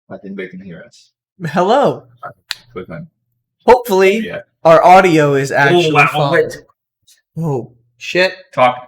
I think they can hear us. Hello. Quick one. Hopefully, our audio is actually fine. Oh, shit.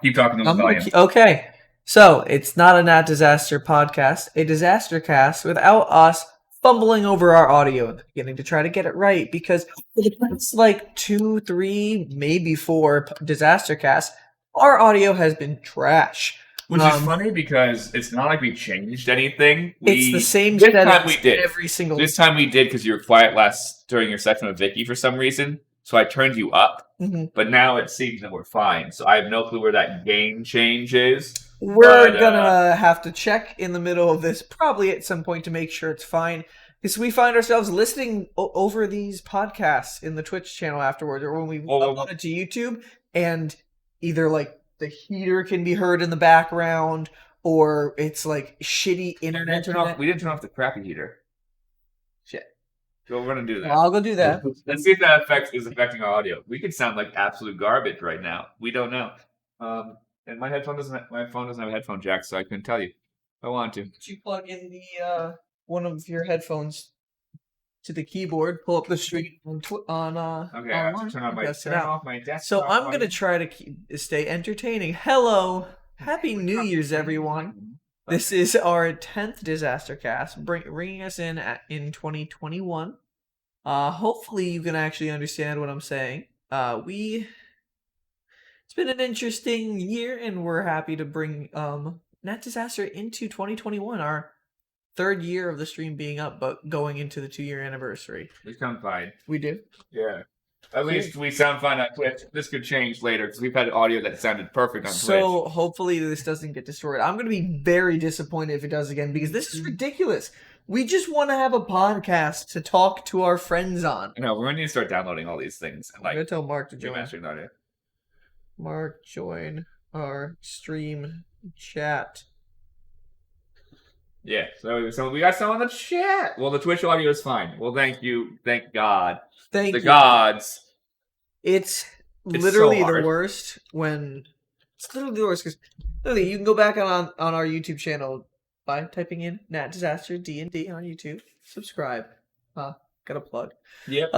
Keep talking on the volume. Okay. So, it's not a Nat Disaster podcast, a DisasterCast without us fumbling over our audio in the beginning to try to get it right, because for the past 2, 3, maybe 4 DisasterCasts, our audio has been trash. Which is funny because it's not like we changed anything. It's the same setup every single This time we did because you were quiet during your section with Vicky for some reason. So I turned you up. Mm-hmm. But now it seems that we're fine. So I have no clue where that gain change is. We're gonna have to check in the middle of this probably at some point to make sure it's fine. Because we find ourselves listening over these podcasts in the Twitch channel afterwards, or when we upload it to YouTube, and either the heater can be heard in the background, or it's shitty internet. We didn't turn off the crappy heater. Shit. So we're gonna do that. I'll go do that. Let's see if that is affecting our audio. We could sound like absolute garbage right now. We don't know. And my phone doesn't have a headphone jack, so I couldn't tell you if I want to. Did you plug in the one of your headphones to the keyboard? Pull up the stream on okay, I have to turn off my desktop. So I'm gonna try to stay entertaining. Hello, happy New Year's, everyone. This is our 10th DisasterCast, bringing us in 2021. Hopefully you can actually understand what I'm saying. It's been an interesting year, and we're happy to bring Nat Disaster into 2021, our 3rd year of the stream being up, but going into the 2-year anniversary. We sound fine. We do? Yeah. At least we sound fine on Twitch. This could change later, because we've had audio that sounded perfect on Twitch. So hopefully this doesn't get destroyed. I'm going to be very disappointed if it does again, because this is ridiculous. We just want to have a podcast to talk to our friends on. No, we're going to need to start downloading all these things. I'm going to tell Mark to join. Audio. Mark, join our stream chat. Yeah, so we got someone in the chat. Well, the Twitch audio is fine. Well, thank you. Thank God. Thank you. Gods. It's literally the worst when... It's literally the worst, because literally you can go back on our YouTube channel by typing in Nat Disaster D&D on YouTube. Subscribe. Got a plug. Yep.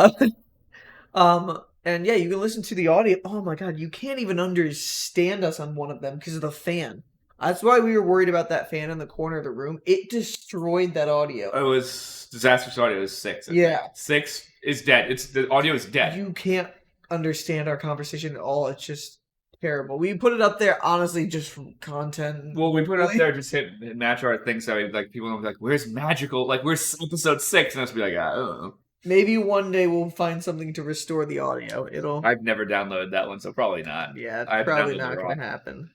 And yeah, you can listen to the audio. Oh my god, you can't even understand us on one of them because of the fan. That's why we were worried about that fan in the corner of the room. It destroyed that audio. It was Disaster's audio is 6. Yeah. 6 is dead. The audio is dead. You can't understand our conversation at all. It's just terrible. We put it up there, honestly, just from content. Well, we put it up there just hit match our things. So people will be like, "Where's magical? Where's episode 6?" And us be like, "I don't know." Maybe one day we'll find something to restore the audio. I've never downloaded that one, so probably not. Yeah, it's probably not going to happen.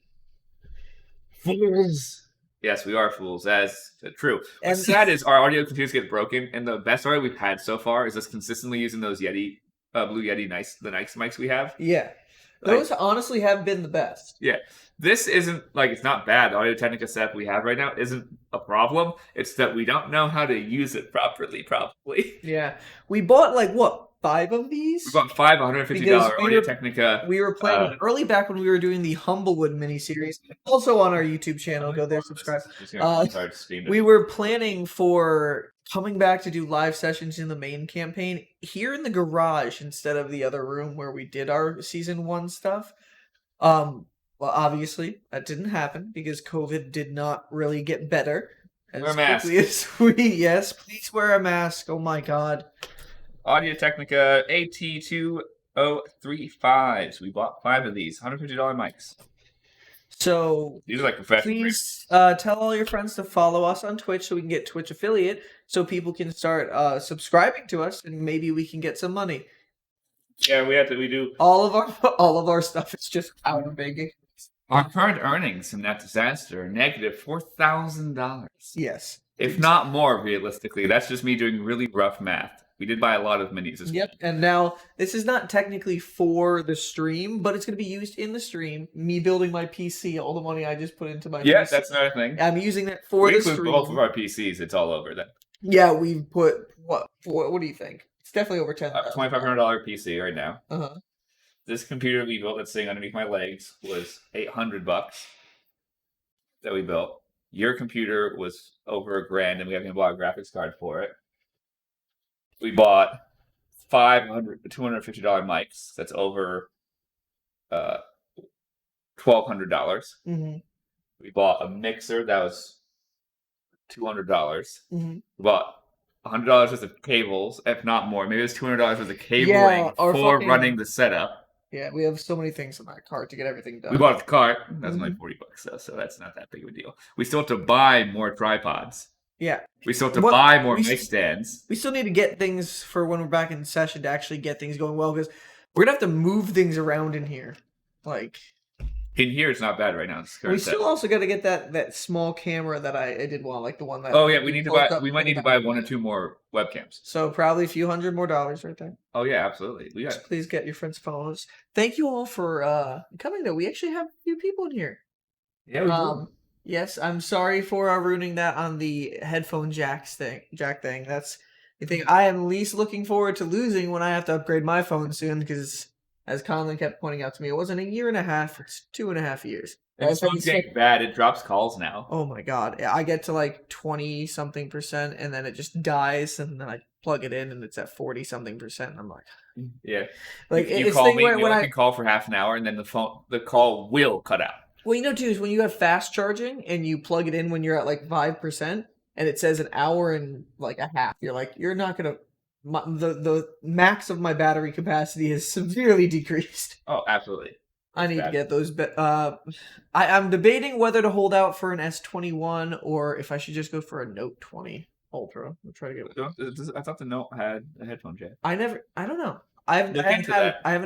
Fools. Yes, we are fools. That's true. What's sad is our audio continues to get broken, and the best audio we've had so far is us consistently using those Blue Yeti the nice mics we have. Yeah. Those honestly have been the best. Yeah. This isn't, it's not bad. The Audio-Technica setup we have right now isn't a problem. It's that we don't know how to use it properly, probably. Yeah. We bought, 5 of these? We bought 5 $150 Audio-Technica. We were planning early back when we were doing the Humblewood miniseries. Also on our YouTube channel. Go there, subscribe. We were planning for coming back to do live sessions in the main campaign here in the garage instead of the other room where we did our season 1 stuff. Well, obviously, that didn't happen because COVID did not really get better wear a mask. Yes, please wear a mask. Oh my god. Audio-Technica AT2035s. We bought 5 of these. $150 mics. So these are professional. Please tell all your friends to follow us on Twitch so we can get Twitch affiliate so people can start subscribing to us and maybe we can get some money. Yeah, we do. All of our stuff is just our begging. Our current earnings from Nat Disaster are negative $4,000. Yes. If not more, realistically. That's just me doing really rough math. We did buy a lot of minis as well. Yep, and now this is not technically for the stream, but it's going to be used in the stream. Me building my PC, all the money I just put into my PC. Yeah, that's another thing. I'm using that for the stream. Both of our PCs, it's all over then. Yeah, we've put, what do you think? It's definitely over $10,000. $2,500 PC right now. Uh-huh. This computer we built that's sitting underneath my legs was $800 that we built. Your computer was over $1,000, and we haven't bought a graphics card for it. We bought $250 mics. That's over $1,200. Mm-hmm. We bought a mixer that was $200. Mm-hmm. We bought $100 worth of cables, if not more. Maybe it was $200 worth of cabling for running the setup. Yeah, we have so many things on that cart to get everything done. We bought the cart. That's only $40 though, so that's not that big of a deal. We still have to buy more tripods. Yeah. We still have to buy more mic stands. We still need to get things for when we're back in session to actually get things going well, because we're gonna have to move things around in here. Like in here, it's not bad right now. We still also got to get that small camera that I did want, like the one that. Oh yeah, we need to buy. We might need to buy 1 or 2 more webcams. So probably a few $100 more right there. Oh yeah, absolutely. Please get your friends followers. Thank you all for coming. Though we actually have a few people in here. Yeah, we do. Yes, I'm sorry for ruining that on the headphone jack thing. That's the thing I am least looking forward to losing when I have to upgrade my phone soon, because as Conlan kept pointing out to me, it wasn't 1.5 years, it's 2.5 years. It's getting bad. It drops calls now. Oh my god. I get to like 20-something%, and then it just dies, and then I plug it in and it's at 40-something%. And I'm like, yeah. Like you call me, you can call for half an hour, and then the call will cut out. Well, too, is when you have fast charging and you plug it in when you're at like 5%, and it says 1 hour and like a half, you're like, you're not gonna. The max of my battery capacity is severely decreased. Oh, absolutely. I need to get those. I'm debating whether to hold out for an S21 or if I should just go for a Note 20 Ultra. We'll try to get. I thought the Note had a headphone jack. I don't know. I haven't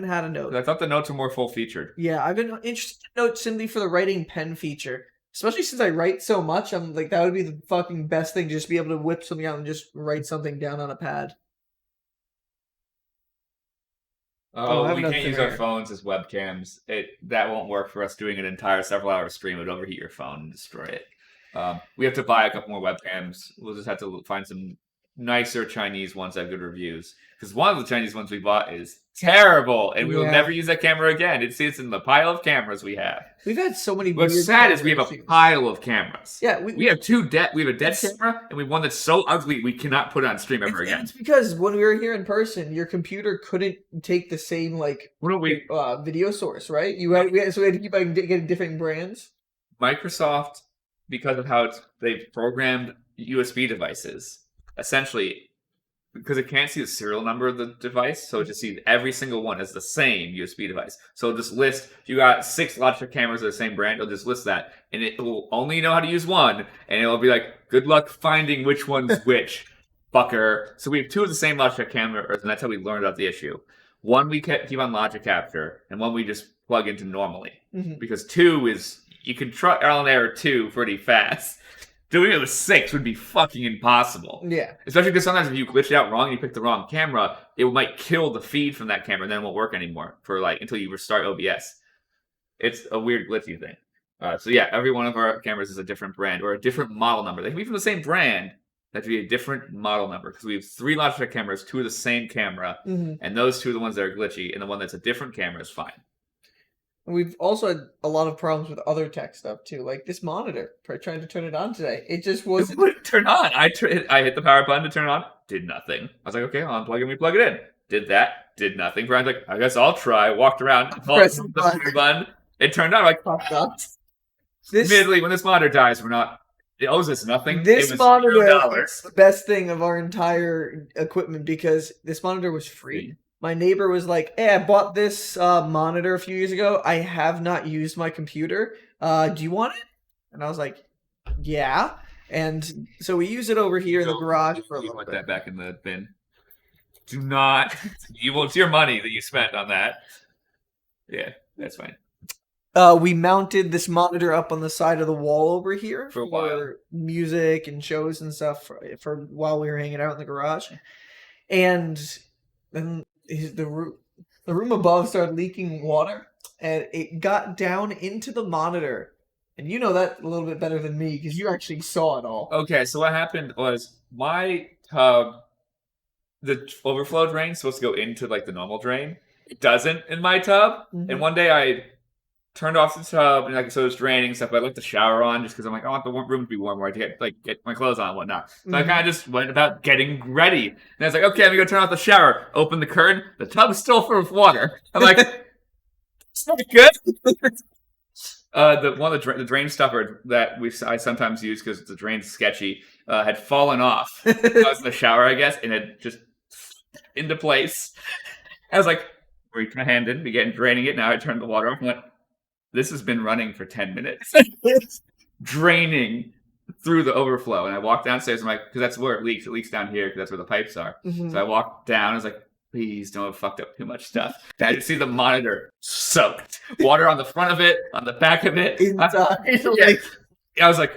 had a Note. I thought the Notes were more full featured. Yeah, I've been interested in Notes simply for the writing pen feature. Especially since I write so much, I'm like, that would be the fucking best thing, just be able to whip something out and just write something down on a pad. Oh, we can't use our phones as webcams. That won't work for us doing an entire several-hour stream. It would overheat your phone and destroy it. We have to buy a couple more webcams. We'll just have to find some nicer Chinese ones that have good reviews. Because one of the Chinese ones we bought is terrible, and we will never use that camera again. It's in the pile of cameras we have. We've had so many. What's sad is we have a pile of cameras. Yeah, we have we have a dead camera, and we have one that's so ugly we cannot put it on stream ever again. It's because when we were here in person, your computer couldn't take the same video source, right? So we had to keep getting different brands. Microsoft, because of how they've programmed USB devices, essentially. Because it can't see the serial number of the device, so it just sees every single one as the same USB device. So it'll just list, if you got 6 Logitech cameras of the same brand, it'll just list that. And it will only know how to use one, and it'll be like, good luck finding which one's which, fucker. So we have 2 of the same Logitech cameras, and that's how we learned about the issue. One we keep on Logic Capture, and one we just plug into normally. Mm-hmm. Because 2 is, you can trial and error 2 pretty fast. Doing it with 6 would be fucking impossible. Yeah. Especially because sometimes if you glitch it out wrong and you pick the wrong camera, it might kill the feed from that camera and then it won't work anymore for until you restart OBS. It's a weird glitchy thing. So yeah, every one of our cameras is a different brand or a different model number. They can be from the same brand, they have to be a different model number because we have 3 Logitech cameras, 2 of the same camera, and those 2 are the ones that are glitchy, and the one that's a different camera is fine. We've also had a lot of problems with other tech stuff too, like this monitor. Trying to turn it on today, it just wasn't. It wouldn't turn on. I hit the power button to turn it on. Did nothing. I was like, okay, I'll unplug it and replug it in. Did that. Did nothing. Brian's like, I guess I'll try. Walked around, pressed the button. It turned on. I'm like, popped up. Admittedly, when this monitor dies, it owes us nothing. This monitor is the best thing of our entire equipment because this monitor was free. My neighbor was like, hey, I bought this monitor a few years ago. I have not used my computer. Do you want it? And I was like, yeah. And so we use it over here in the garage for a little bit. Put that back in the bin. Do not. It's your money that you spent on that. Yeah, that's fine. We mounted this monitor up on the side of the wall over here for music and shows and stuff for while we were hanging out in the garage. And then the room above started leaking water, and it got down into the monitor. And you know that a little bit better than me because you actually saw it all. Okay, so what happened was my tub, the overflow drain is supposed to go into the normal drain. It doesn't in my tub. Mm-hmm. And one day I turned off the tub, and like so it was draining and stuff. But I left the shower on just because I'm like, I want the room to be warm, where I get my clothes on and whatnot. So I kind of just went about getting ready, and I was like, okay, I'm gonna go turn off the shower. Open the curtain, the tub's still full of water. I'm like, it's not good. The drain stopper that I sometimes use because the drain's sketchy had fallen off. I was in the shower, I guess, and it just into place. I was like, reach my hand in, began draining it. Now I turned the water off and went, this has been running for 10 minutes. Draining through the overflow. And I walked downstairs. I'm like, because that's where it leaks. It leaks down here because that's where the pipes are. So I walked down. I was like, please don't have fucked up too much stuff. And I just see the monitor soaked. Water on the front of it, on the back of it. Inside. I was like,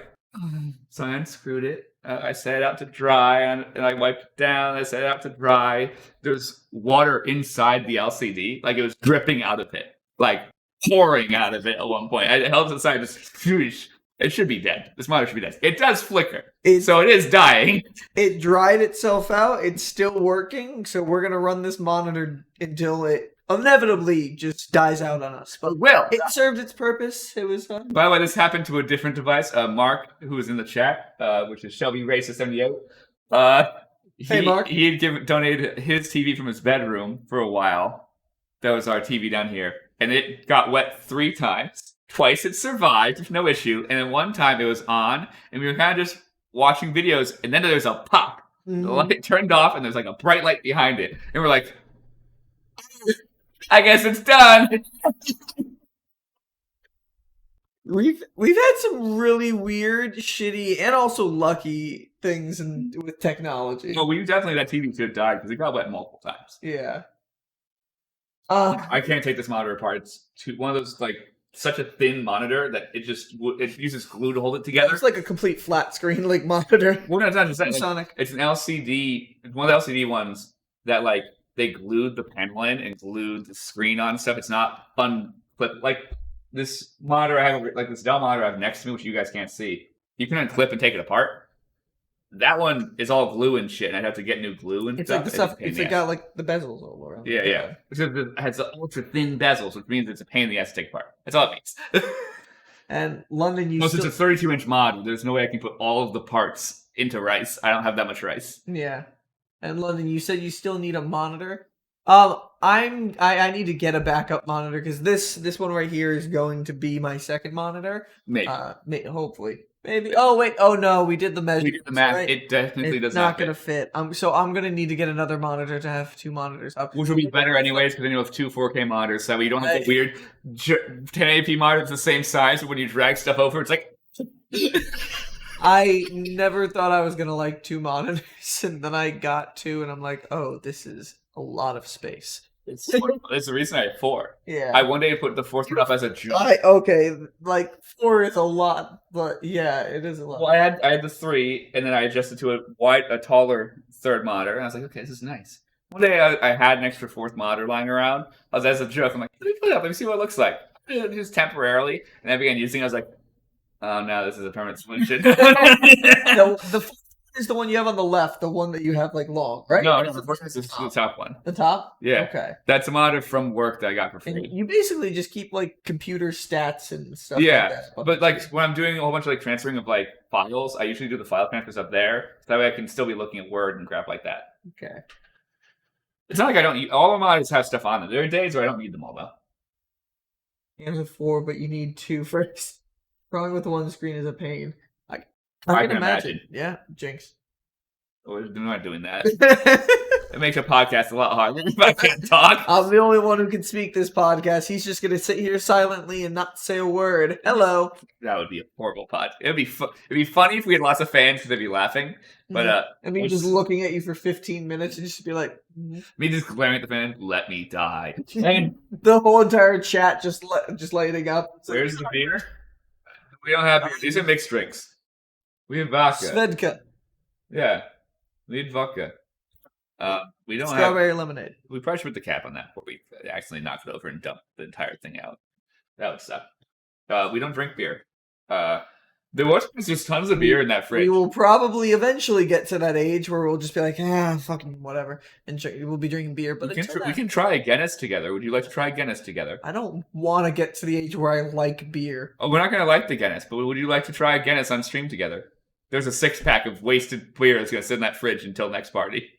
so I unscrewed it. I set it out to dry, and I wiped it down. I set it out to dry. There's water inside the LCD. Like, it was dripping out of it. Like, pouring out of it at one point. I held it aside, just, it should be dead. This monitor should be dead. It does flicker. So it is dying. It dried itself out. It's still working. So we're going to run this monitor until it inevitably just dies out on us. But it served its purpose. It was fun. By the way, this happened to a different device. Mark, who was in the chat, which is Shelby Racist 78. Hey, Mark. He had donated his TV from his bedroom for a while. That was our TV down here. And it got wet 3 times. Twice it survived, no issue. And then one time it was on, and we were kind of just watching videos, and then there's a pop. The light turned off, and there's like a bright light behind it. And we're like, I guess it's done. We've had some really weird, shitty, and also lucky things with technology. Well, we definitely, that TV should have died, because it got wet multiple times. Yeah. I can't take this monitor apart. It's one of those, like, such a thin monitor that it uses glue to hold it together. It's like a complete flat screen, like, monitor. Well, no, it's not just that. Sonic. It's an LCD, one of the LCD ones that, like, they glued the panel in and glued the screen on stuff. It's not unclipped. Like, this monitor I have, like, this Dell monitor I have next to me, which you guys can't see. You can unclip and take it apart. That one is all glue and shit, and I'd have to get new glue and stuff. Like the stuff. It's got like the bezels all around. Yeah. It has ultra thin bezels, which means it's a pain in the ass to take apart. That's all it means. And London, it's a 32-inch mod. There's no way I can put all of the parts into rice. I don't have that much rice. Yeah. And London, you said you still need a monitor. I need to get a backup monitor because this one right here is going to be my second monitor. Maybe. Hopefully. Maybe. Oh wait. Oh no. We did the measure. We did the math. Right? It definitely does not going to fit. So I'm going to need to get another monitor to have 2 monitors up. Which will be better anyways, because then you'll have 2 4K monitors. So you don't have the weird 1080p monitors the same size. But when you drag stuff over, it's like. I never thought I was going to like 2 monitors, and then I got 2, and I'm like, oh, this is a lot of space. It's the reason I have 4. Yeah. I one day put the 4th one up as a joke. Okay, like 4 is a lot, but yeah, it is a lot. Well, I had the 3, and then I adjusted to a taller 3rd monitor, and I was like, okay, this is nice. One day I had an extra 4th monitor lying around. I was as a joke. I'm like, let me put it up. Let me see what it looks like. Just temporarily, and I began using it. I was like, oh no, this is a permanent solution. The 4th is the one you have on the left, the one that you have like long, right? No, the 4th is the top one. The top? Yeah. Okay. That's a monitor from work that I got for free. And you basically just keep like computer stats and stuff like that. But like when I'm doing a whole bunch of like transferring of like files, I usually do the file transfers up there. So that way I can still be looking at Word and crap like that. Okay. It's not like I don't need all my monitors have stuff on them. There are days where I don't need them all though. You have 4, but you need 2 first. Probably with the one screen is a pain. I can imagine. Yeah, jinx. We're not doing that. It makes a podcast a lot harder if I can't talk. I'm the only one who can speak this podcast. He's just going to sit here silently and not say a word. Hello. That would be a horrible podcast. It'd be funny if we had lots of fans because they'd be laughing. But and me just looking at you for 15 minutes and just be like, me just glaring at the fan, let me die. And the whole entire chat just lighting up. Where's the beer? We don't have beer. These are mixed drinks. We have vodka. Svedka. Yeah. We need vodka. We don't strawberry lemonade. We probably should put the cap on that before we accidentally knock it over and dump the entire thing out. That would suck. We don't drink beer. There's tons of beer in that fridge. We will probably eventually get to that age where we'll just be like, fucking whatever, and we'll be drinking beer. But we can try a Guinness together. Would you like to try a Guinness together? I don't want to get to the age where I like beer. Oh, we're not gonna like the Guinness, but would you like to try a Guinness on stream together? There's a 6-pack of wasted beer that's gonna sit in that fridge until next party.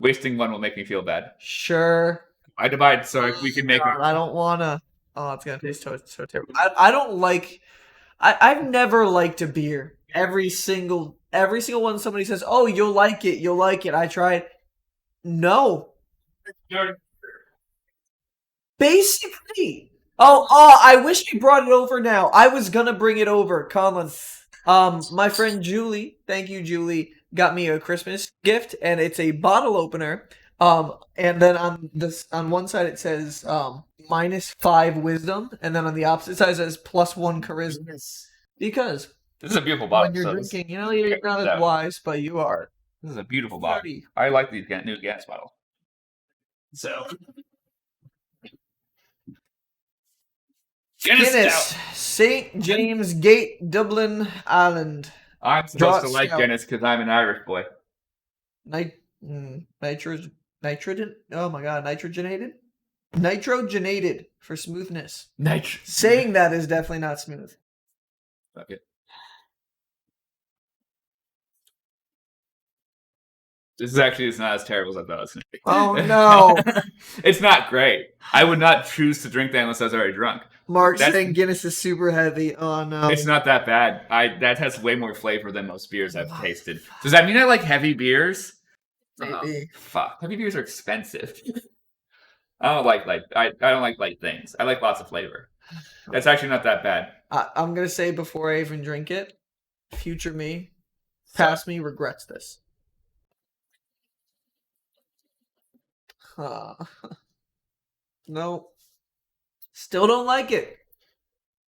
Wasting one will make me feel bad. Sure. I divide so we can make. I don't wanna. Oh, it's gonna taste so terrible. I don't like. I've never liked a beer. Every single one somebody says, "Oh, you'll like it." I tried. No. Basically. Oh, I wish we brought it over now. I was gonna bring it over, Conlan. My friend Julie, thank you, Julie, got me a Christmas gift, and it's a bottle opener. And then on one side it says -5 wisdom, and then on the opposite side it says +1 charisma. Because this is a beautiful bottle. When you're drinking, you're not as wise, but you are. This is a beautiful bottle. I like these new gas bottles. So Guinness, St. James Gate, Dublin, Ireland. I'm supposed to like Guinness because I'm an Irish boy. Nitrogen? Oh my god, nitrogenated? Nitrogenated for smoothness. Saying that is definitely not smooth. Fuck it. This is actually not as terrible as I thought it was going to be. Oh no. It's not great. I would not choose to drink that unless I was already drunk. Mark saying Guinness is super heavy. Oh no. It's not that bad. That has way more flavor than most beers I've tasted. Does that mean I like heavy beers? Maybe. Fuck. Heavy beers are expensive. I don't like I don't like light things. I like lots of flavor. That's actually not that bad. I'm gonna say before I even drink it, future me, past me regrets this. No. Still don't like it.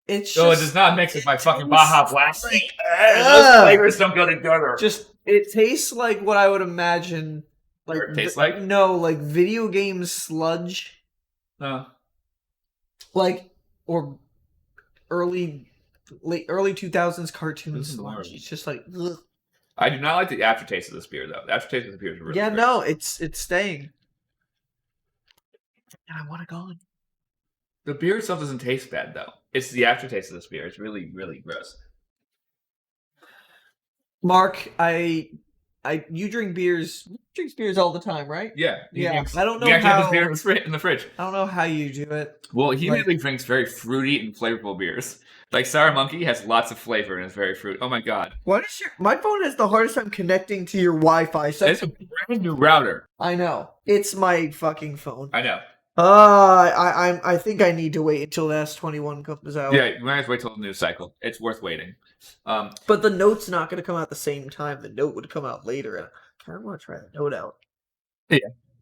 It's it does not mix with my fucking Baja Blast. Those flavors don't go together. It tastes like what I would imagine. Like it tastes like? No, like video game sludge. Like or early 2000s cartoon sludge. It's just like ugh. I do not like the aftertaste of this beer though. The aftertaste of this beer is really good. No, it's staying. And I want it gone. The beer itself doesn't taste bad though. It's the aftertaste of this beer. It's really, really gross. Mark, you drink beers. You drink beers all the time, right? Yeah. I don't know how. Have this beer in the fridge. I don't know how you do it. Well, he mainly drinks very fruity and flavorful beers. Like Sour Monkey has lots of flavor and is very fruity. Oh my god. My phone has the hardest time connecting to your Wi-Fi. So it's a brand new router. I know. It's my fucking phone. I know. I think I need to wait until the S21 comes out. Yeah, you might have to wait till the news cycle. It's worth waiting. But the Note's not going to come out at the same time. The Note would come out later, and I kind of want to try the Note out. Yeah,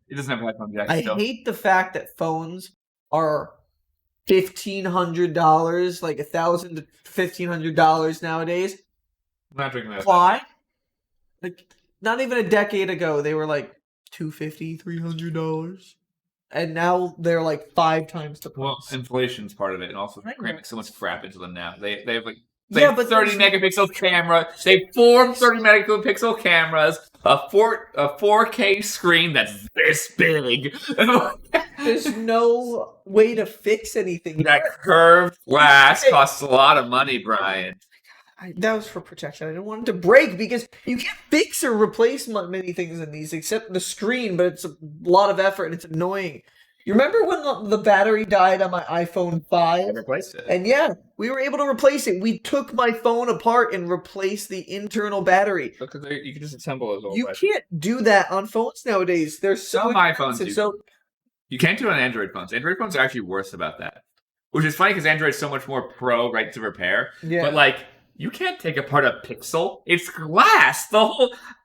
it doesn't have iPhone jack. I hate the fact that phones are $1,500, like $1,000 to $1,500 nowadays. I'm not drinking that. Why? Like, not even a decade ago, they were like $250, $300. And now they're like 5 times the price. Well, inflation's part of it, and also cramming so much crap into them now. They have like 30 megapixel camera. They have 4 30 megapixel cameras, a 4K screen that's this big. There's no way to fix anything. That curved glass costs a lot of money, Bryan. That was for protection. I didn't want it to break because you can't fix or replace many things in these except the screen, but it's a lot of effort and it's annoying. You remember when the battery died on my iPhone 5? I replaced it. And yeah, we were able to replace it. We took my phone apart and replaced the internal battery. Because you can just assemble those old. You can't do that on phones nowadays. They're so some iPhones do. So you can't do it on Android phones. Android phones are actually worse about that. Which is funny because Android's so much more right to repair. Yeah. But like, you can't take apart a pixel. It's glass.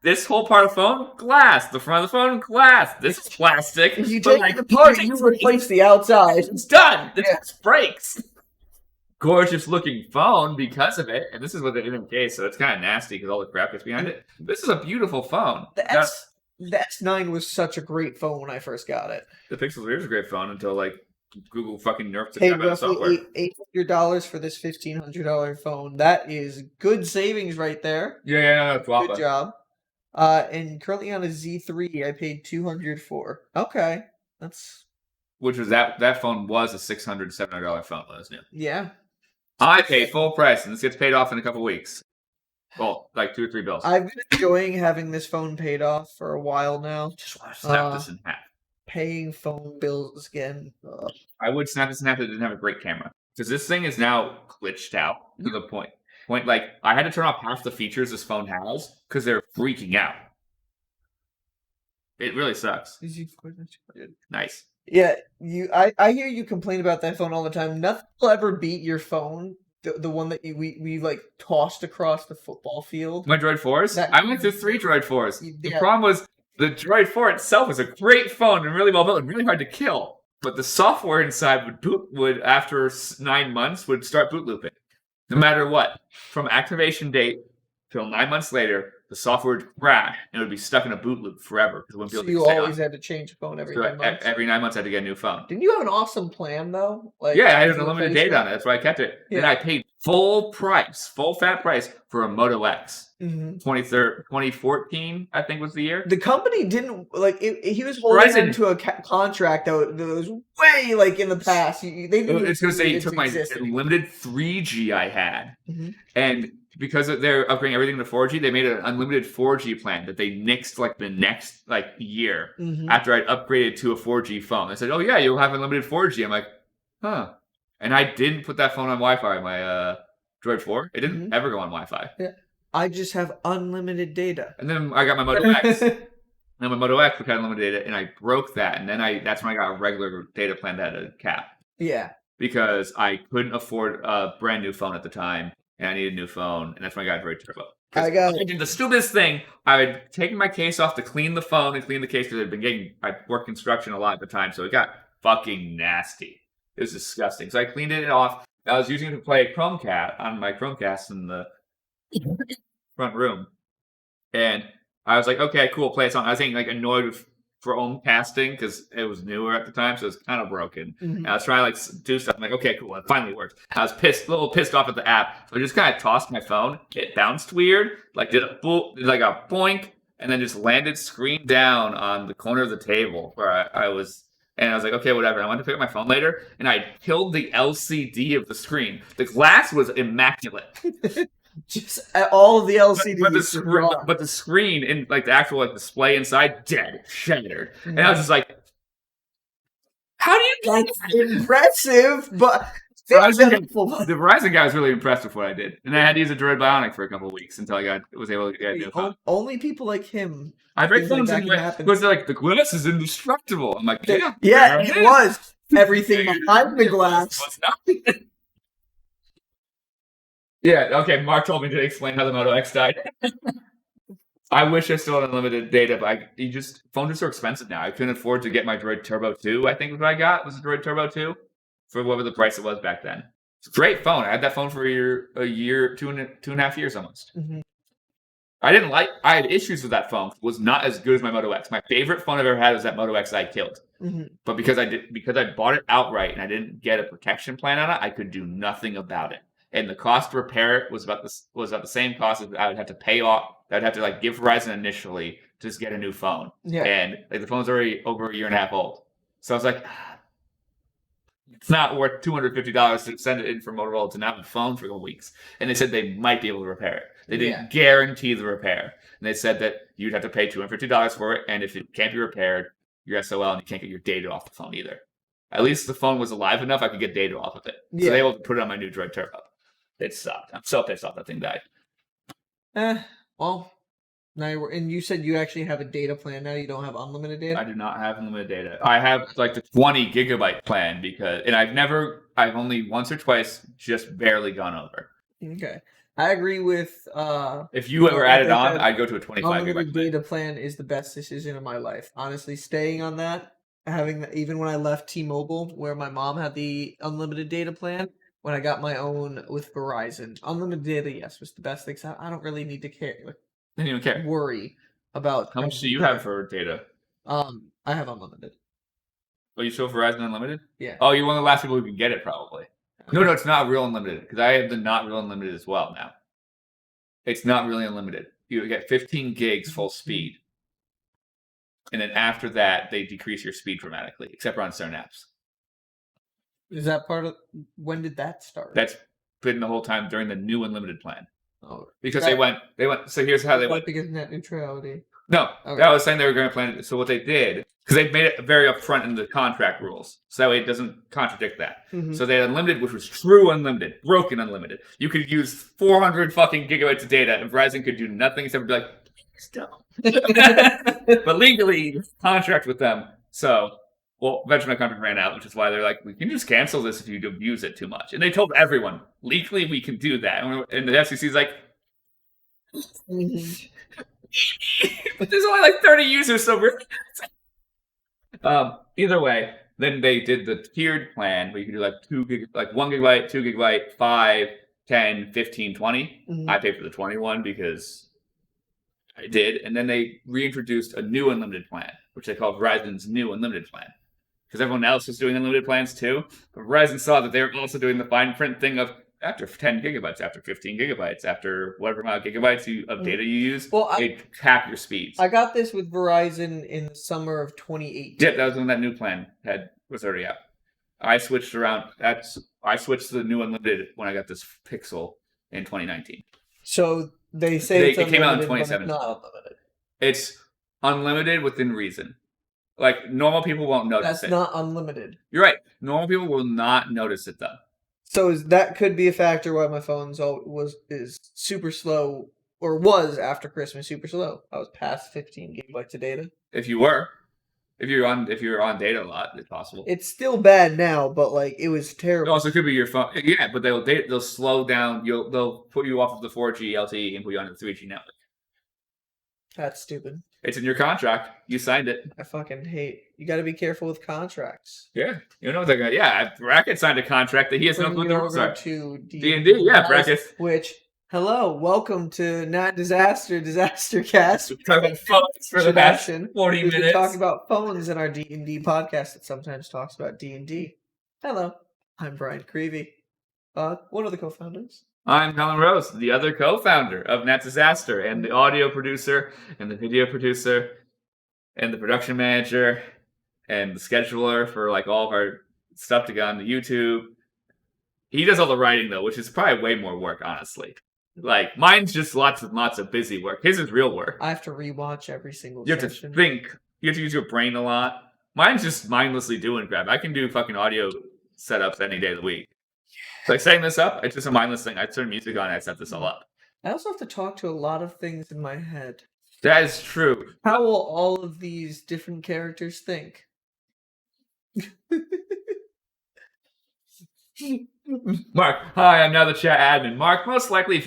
This whole part of the phone, glass. The front of the phone, glass. This is plastic. If you take it apart, you replace the outside. It's done. It just breaks. Gorgeous looking phone because of it. And this is what they did in the case, so it's kind of nasty because all the crap gets behind it. This is a beautiful phone. The S9 was such a great phone when I first got it. The Pixel 3 was a great phone until like Google fucking nerfed the Pay crap out of software. roughly $800 for this $1,500 phone. That is good savings right there. Yeah, that's Good job. And currently on a Z3, I paid $200 for. Okay, that's. Which was that phone was a $600, $700 phone, wasn't it? Yeah. I paid full price, and this gets paid off in a couple weeks. Well, like 2 or 3 bills. I've been enjoying having this phone paid off for a while now. Just want to snap this in half. Paying phone bills again. I would snap this in half if it didn't have a great camera. Because this thing is now glitched out to the point. Like, I had to turn off half the features this phone has because they're freaking out. It really sucks. Nice. Yeah, I hear you complain about that phone all the time. Nothing will ever beat your phone. The one that we like tossed across the football field. My Droid 4s? I went through 3 Droid 4s. The Yeah. problem was the Droid 4 itself was a great phone and really well built and really hard to kill. But the software inside would after 9 months would start boot looping. No matter what. From activation date till 9 months later, the software would crash and it would be stuck in a boot loop forever. So you always had to change a phone every 9 months? Every 9 months I had to get a new phone. Didn't you have an awesome plan though? Like, yeah, I had unlimited data on it. That's why I kept it. Yeah. And I paid full fat price for a Moto X. Mm-hmm. 2014, I think was the year. The company didn't like it, he was holding on to a contract that was way like in the past. It's because they took my limited 3G I had, and because they're upgrading everything to 4G, they made an unlimited 4G plan that they nixed like the next year after I'd upgraded to a 4G phone. They said, "Oh yeah, you'll have unlimited 4G." I'm like, "Huh," and I didn't put that phone on Wi-Fi. My Droid 4, it didn't ever go on Wi-Fi. Yeah. I just have unlimited data. And then I got my Moto X. And my Moto X had unlimited data, and I broke that. And then that's when I got a regular data plan that had a cap. Yeah. Because I couldn't afford a brand new phone at the time, and I needed a new phone, and that's when I got a Droid Turbo. I did the stupidest thing. I had taken my case off to clean the phone and clean the case because I worked construction a lot at the time, so it got fucking nasty. It was disgusting. So I cleaned it off. I was using it to play Chromecast on my Chromecast in the front room, and I was like, okay, cool, play a song. I was getting annoyed with Chromecasting because it was newer at the time, so it was kind of broken. And I was trying to do stuff. I'm like, okay, cool, it finally worked. I was a little pissed off at the app, so I just kind of tossed my phone. It bounced weird, did a boink, and then just landed screen down on the corner of the table where I was. And I was like, okay, whatever. I went to pick up my phone later, and I killed the LCD of the screen. The glass was immaculate. Just all of the LCDs. But the screen in the actual display inside, dead, shattered. And I was just like, how do you get that? Impressive, but the Verizon guy was really impressed with what I did. And I had to use a Droid Bionic for a couple of weeks until I was able to get a new phone. Only people like him. I break phones because they're like, the glass is indestructible. I'm like, yeah. Yeah, it was. Everything behind the glass. Was not. Yeah, okay, Mark told me to explain how the Moto X died. I wish I still had unlimited data, but phones are so expensive now. I couldn't afford to get my Droid Turbo 2, I think was what I got, was the Droid Turbo 2, for whatever the price it was back then. It's a great phone. I had that phone for a year, two and a half years almost. I had issues with that phone. It was not as good as my Moto X. My favorite phone I've ever had was that Moto X I killed. But because I bought it outright and I didn't get a protection plan on it, I could do nothing about it. And the cost to repair it was about the same cost as I would have to pay off. I'd have to give Verizon initially to just get a new phone. Yeah. And the phone's already over a year and a half old. So I was like, it's not worth $250 to send it in for Motorola to not have a phone for a couple weeks. And they said they might be able to repair it. They didn't guarantee the repair. And they said that you'd have to pay $250 for it. And if it can't be repaired, you're SOL and you can't get your data off the phone either. At least the phone was alive enough I could get data off of it. So they were able to put it on my new Droid Turbo. It sucked. I'm so pissed off that thing died. Well, now and you said you actually have a data plan now. You don't have unlimited data? I do not have unlimited data. I have the 20 gigabyte plan and I've only once or twice just barely gone over. Okay. I agree with if you ever added on, I'd go to a 25 gigabyte data plan is the best decision of my life. Honestly, staying on that, having that, even when I left T-Mobile, where my mom had the unlimited data plan. When I got my own with Verizon, unlimited data, yes, was the best thing. I don't really need to Didn't even care. Worry about how much do you have for data? I have unlimited. Oh, you show Verizon Unlimited? Yeah. Oh, you're one of the last people who can get it, probably. No, it's not real unlimited, because I have the not real unlimited as well now. It's not really unlimited. You get 15 gigs full speed. And then after that, they decrease your speed dramatically, except for on certain apps. Is that part of... When did that start? That's been the whole time during the new unlimited plan. Oh, because they went. So here's how they went. Because net neutrality. No, okay. I was saying they were going to plan it. So what they did, because they made it very upfront in the contract rules, so that way it doesn't contradict that. Mm-hmm. So they had unlimited, which was true unlimited, broken unlimited. You could use 400 fucking gigabytes of data, and Verizon could do nothing except be like, stop. But legally, you contract with them. So, well, eventually my contract ran out, which is why they're like, we can just cancel this if you abuse it too much. And they told everyone, legally, we can do that. And the FCC's like, but there's only like 30 users, so really. Either way, then they did the tiered plan where you could do like 1 gigabyte, 2 gigabyte, 5, 10, 15, 20. Mm-hmm. I paid for the 21 because I did. And then they reintroduced a new unlimited plan, which they called Verizon's new unlimited plan. Because everyone else was doing unlimited plans too. But Verizon saw that they were also doing the fine print thing of after 10 gigabytes, after 15 gigabytes, after whatever amount of gigabytes of data you use, they cap your speeds. I got this with Verizon in the summer of 2018. Yep, that was when that new plan was already out. I switched around. I switched to the new unlimited when I got this Pixel in 2019. So they say it came out in 2017. It's not unlimited. It's unlimited within reason. Like normal people won't notice it. That's not unlimited. You're right. Normal people will not notice it though. So that could be a factor why my phone is super slow, or was after Christmas super slow. I was past 15 gigabytes of data. If you're on data a lot, it's possible. It's still bad now, but like it was terrible. It also could be your phone. Yeah, but they'll slow down. They'll put you off of the 4G LTE and put you onto the 3G network. That's stupid. It's in your contract. You signed it. I fucking hate. You got to be careful with contracts. Yeah, you know what they're gonna. Yeah, Brackett signed a contract that he has no clue the rules are. To D&D, yeah, Brackett. Which, hello, welcome to Nat Disaster, DisasterCast. We're talking about phones for the past 40 minutes. We've been talking about phones in our D&D podcast that sometimes talks about D&D. Hello, I'm Bryan Creevy. One of the co-founders. I'm Conlan Rose, the other co-founder of Nat Disaster, and the audio producer, and the video producer, and the production manager, and the scheduler for like all of our stuff to go on the YouTube. He does all the writing though, which is probably way more work, honestly. Like mine's just lots and lots of busy work. His is real work. I have to rewatch every single session. You have to think. You have to use your brain a lot. Mine's just mindlessly doing crap. I can do fucking audio setups any day of the week. So like setting this up, it's just a mindless thing. I turn music on and I set this all up. I also have to talk to a lot of things in my head. That is true. How will all of these different characters think? Mark, hi, I'm now the chat admin. Mark, most likely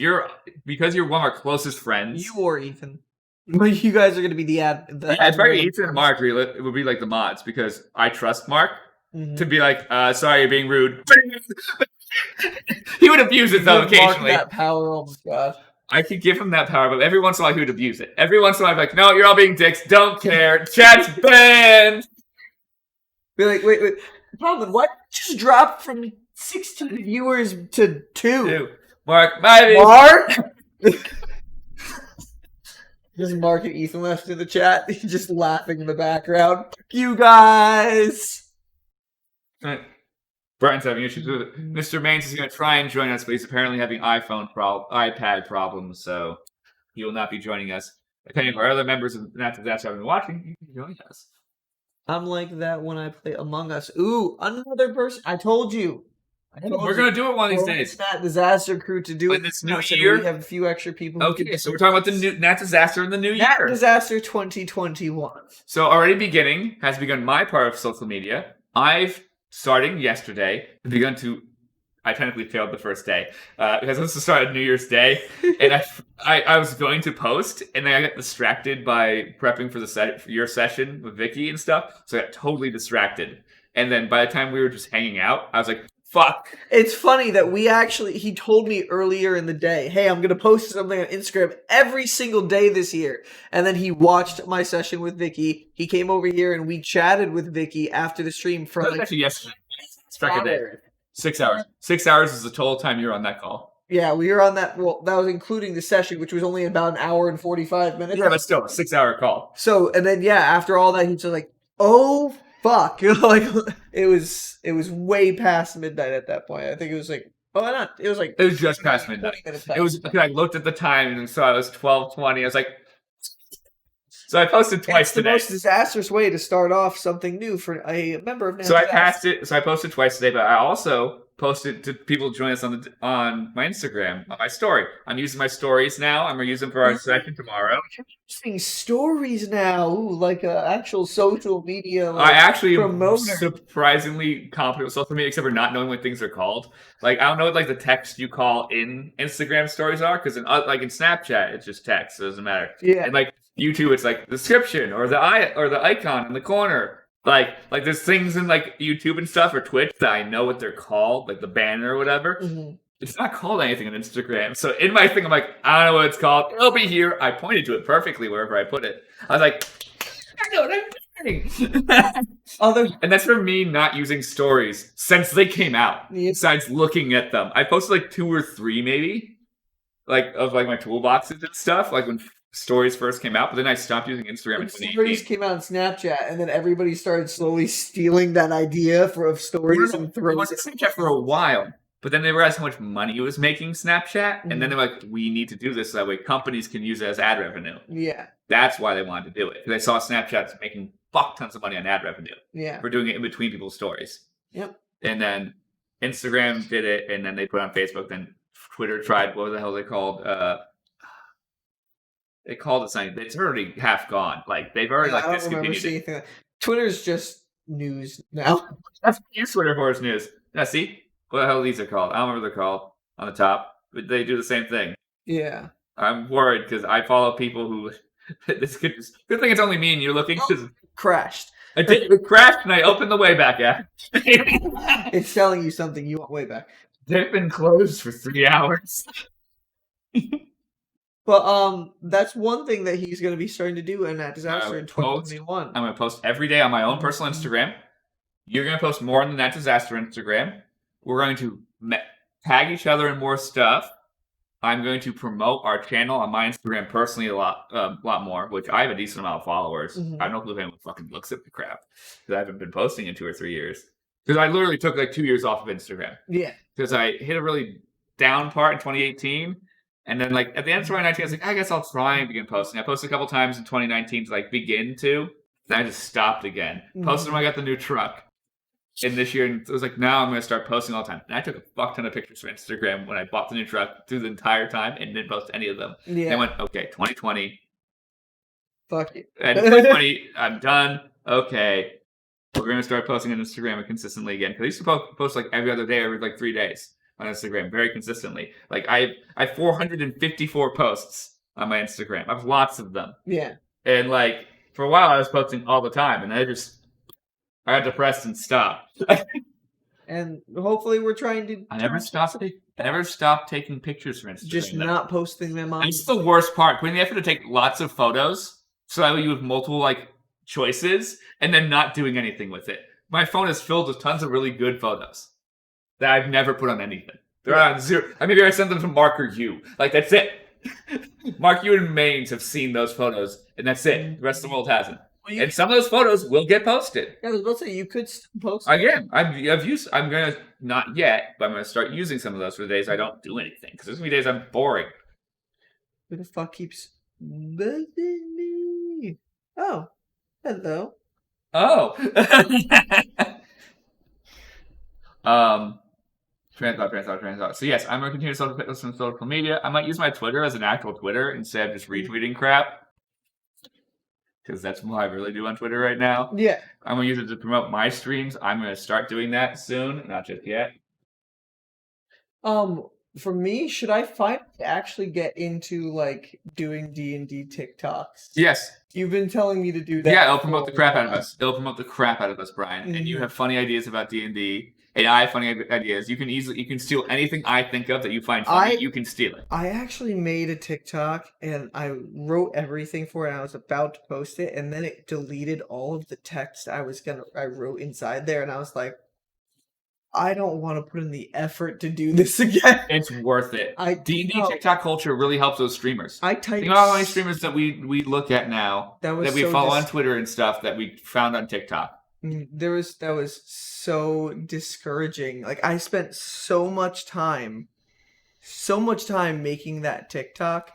because you're one of our closest friends. You or Ethan. You guys are going to be the admin. Yeah, it's probably Ethan and Mark. It would be like the mods because I trust Mark to be like, sorry, you're being rude. He would abuse it though occasionally. That power, oh my god! I could give him that power, but every once in a while he would abuse it. Every once in a while, I'd be like, "No, you're all being dicks. Don't care. Chat's banned." Be like, wait. Conlan, what just dropped from 16 viewers to 2? Mark, maybe. Mark. Just Mark and Ethan left in the chat. He's just laughing in the background. You guys. Brian's having issues with it. Mr. Maines is going to try and join us, but he's apparently having iPad problems, so he will not be joining us. If any of our other members of Nat Disaster have been watching, you can join us. I'm like that when I play Among Us. Ooh, another person. I told you. We're going to do it one of these days. It's Nat Disaster crew to do it. This new year? We have a few extra people. Okay, so we're talking about the new Nat Disaster in the new year. Nat Disaster 2021. So already has begun my part of social media. Starting yesterday, I technically failed the first day because this was started New Year's Day, and I was going to post, and then I got distracted by prepping for your session with Vicky and stuff, so I got totally distracted. And then by the time we were just hanging out, I was like, Fuck. It's funny that he told me earlier in the day, hey, I'm going to post something on Instagram every single day this year. And then he watched my session with Vicky. He came over here and we chatted with Vicky after the stream for like actually yesterday. Struck a day. 6 hours. 6 hours is the total time you were on that call. Yeah, we were on that. Well, that was including the session, which was only about an hour and 45 minutes. Yeah, but still, a 6 hour call. So, and then, yeah, after all that, he was like, oh, fuck. Like, it was way past midnight at that point. I think it was like, it was just past midnight. It was, I looked at the time and saw it was 12:20. I was like, so I posted twice today. It's the most disastrous way to start off something new for a member of Nat Disaster. So I posted twice today, but I also posted to people join us on my Instagram, on my story. I'm using my stories now. I'm going to use them for our session tomorrow. Using stories now. Ooh, like an actual social media I actually am surprisingly competent with social media, except for not knowing what things are called. Like, I don't know what like the text you call in Instagram stories are, because in Snapchat, it's just text. So it doesn't matter. Yeah. And like YouTube, it's like description or the icon in the corner. Like there's things in like YouTube and stuff or Twitch that I know what they're called, like the banner or whatever. Mm-hmm. It's not called anything on Instagram. So in my thing, I'm like, I don't know what it's called. It'll be here. I pointed to it perfectly wherever I put it. I was like, I know what I'm doing. And that's for me not using stories since they came out. Yeah. Besides looking at them, I posted like 2 or 3 maybe, like of like my toolboxes and stuff, like when stories first came out, but then I stopped using Instagram in 2018. Stories came out on Snapchat, and then everybody started slowly stealing that idea of stories and throwing it. Snapchat for a while, but then they realized how much money it was making Snapchat, and then they're like, we need to do this so that way companies can use it as ad revenue. Yeah. That's why they wanted to do it. Because they saw Snapchat's making fuck tons of money on ad revenue. Yeah. For doing it in between people's stories. Yep. And then Instagram did it, and then they put it on Facebook, then Twitter tried, what the hell they called? They called it something. It's already half gone. Like they've already discontinued it. Twitter's just news now. That's what you use Twitter for is news. Now see what the hell these are called. I don't remember what they're called on the top, but they do the same thing. Yeah. I'm worried because I follow people who. Good thing it's only me and you looking. Crashed. It crashed and I opened the Wayback app. It's telling you something you want Wayback. They've been closed for 3 hours. But that's one thing that he's going to be starting to do in Nat Disaster in 2021. I'm going to post every day on my own personal Instagram. You're going to post more on the Nat Disaster Instagram. We're going to tag each other in more stuff. I'm going to promote our channel on my Instagram personally a lot more, which I have a decent amount of followers. Mm-hmm. I don't know if anyone fucking looks at the crap because I haven't been posting in 2 or 3 years. Because I literally took like 2 years off of Instagram. Yeah. Because I hit a really down part in 2018. And then, like, at the end of 2019, I was like, I guess I'll try and begin posting. I posted a couple times in 2019 to, like, begin to. Then I just stopped again. Posted when I got the new truck. And this year, and it was like, now I'm going to start posting all the time. And I took a fuck ton of pictures for Instagram when I bought the new truck through the entire time and didn't post any of them. Yeah. And I went, okay, 2020. Fuck it. And 2020, I'm done. Okay. We're going to start posting on Instagram consistently again. Because I used to post, like, every other day, every, like, 3 days. On Instagram very consistently. Like I have 454 posts on my Instagram. I have lots of them. Yeah. And like for a while I was posting all the time and I got depressed and stopped. And hopefully we're trying to I never stopped taking pictures for Instagram. Just not posting them on. It's the worst part. Putting the effort to take lots of photos so that way you have multiple like choices and then not doing anything with it. My phone is filled with tons of really good photos that I've never put on anything. They're on zero. Maybe I sent them to Mark or you. Like, that's it. Mark, you and Maines have seen those photos, and that's it. The rest of the world hasn't. Well, and some of those photos will get posted. Yeah, I was about to say, you could post them. I'm going to, not yet, but I'm going to start using some of those for the days I don't do anything. Because there's going to be days I'm boring. Who the fuck keeps buzzing me? Oh. Hello. Oh. Train of thought. So yes, I'm going to continue to post on social media. I might use my Twitter as an actual Twitter instead of just retweeting crap. Because that's what I really do on Twitter right now. Yeah. I'm going to use it to promote my streams. I'm going to start doing that soon. Not just yet. For me, should I finally actually get into, like, doing D&D TikToks? Yes. You've been telling me to do that. Yeah, it'll promote the crap out of us. It'll promote the crap out of us, Bryan. Mm-hmm. And you have funny ideas about D&D. AI funny ideas. You can steal anything I think of that you find funny. You can steal it. I actually made a TikTok and I wrote everything for it. And I was about to post it, and then it deleted all of the text I wrote inside there, and I was like, I don't want to put in the effort to do this again. It's worth it. D&D TikTok culture really helps those streamers. Think about how many streamers that we look at now that we follow on Twitter and stuff that we found on TikTok. That was so discouraging. Like, I spent so much time making that TikTok,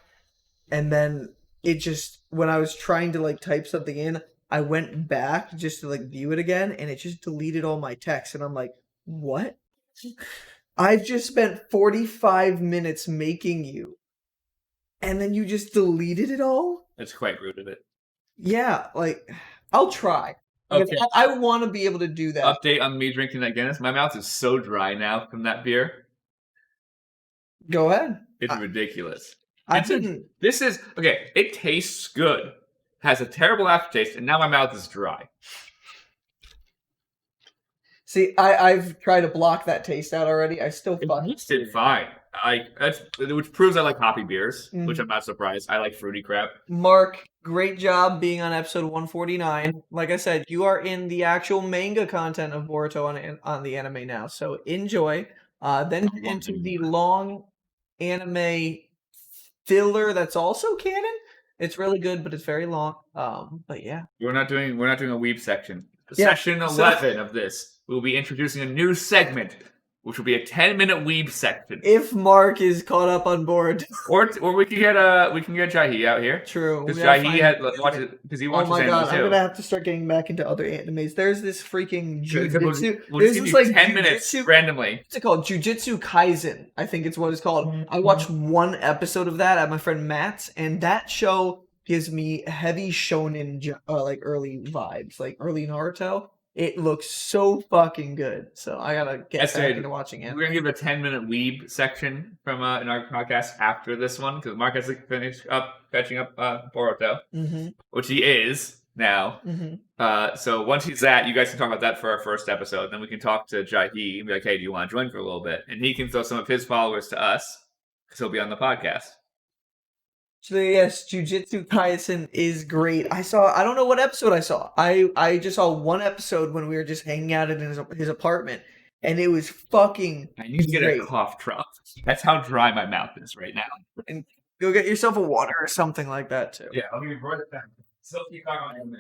and then it just, when I was trying to like type something in, I went back just to like view it again, and it just deleted all my text, and I'm like, what? I've just spent 45 minutes making you, and then you just deleted it all? That's quite rude of it. Yeah, like, I'll try. Okay. I want to be able to do that. Update on me drinking that Guinness. My mouth is so dry now from that beer. Go ahead. It's ridiculous. This is okay. It tastes good, has a terrible aftertaste, and now my mouth is dry. See, I've tried to block that taste out already. I still tasted fine. Which proves I like hoppy beers, which I'm not surprised. I like fruity crap. Mark, great job being on episode 149. Like I said, you are in the actual manga content of Boruto on the anime now, so enjoy. Then into the long anime filler that's also canon. It's really good, but it's very long. But yeah, we're not doing a weeb section. Session 11 of this. We'll be introducing a new segment, which will be a 10-minute weeb section. If Mark is caught up on board, or we can get Jahi out here. True, because Jahi watches anime too. Oh my god, I'm gonna have to start getting back into other animes. There's this freaking jujitsu. There's this like 10 minutes randomly. What's it called? Jujutsu Kaisen, I think it's what it's called. I watched one episode of that at my friend Matt's, and that show gives me heavy shonen like early vibes, like early Naruto. It looks so fucking good. So I gotta get back into watching it. We're gonna give a 10-minute weeb section from in our podcast after this one, because Mark has to finish up catching up Boruto, which he is now. So once he's that, you guys can talk about that for our first episode. Then we can talk to Jahi and be like, hey, do you want to join for a little bit? And he can throw some of his followers to us, because he'll be on the podcast. So yes, Jujutsu Kaisen is great. I don't know what episode I saw. I just saw one episode when we were just hanging out in his apartment, and it was fucking I need to get a cough drop. That's how dry my mouth is right now. And go get yourself a water or something like that too. Yeah, I'll give you it back. Still keep talking on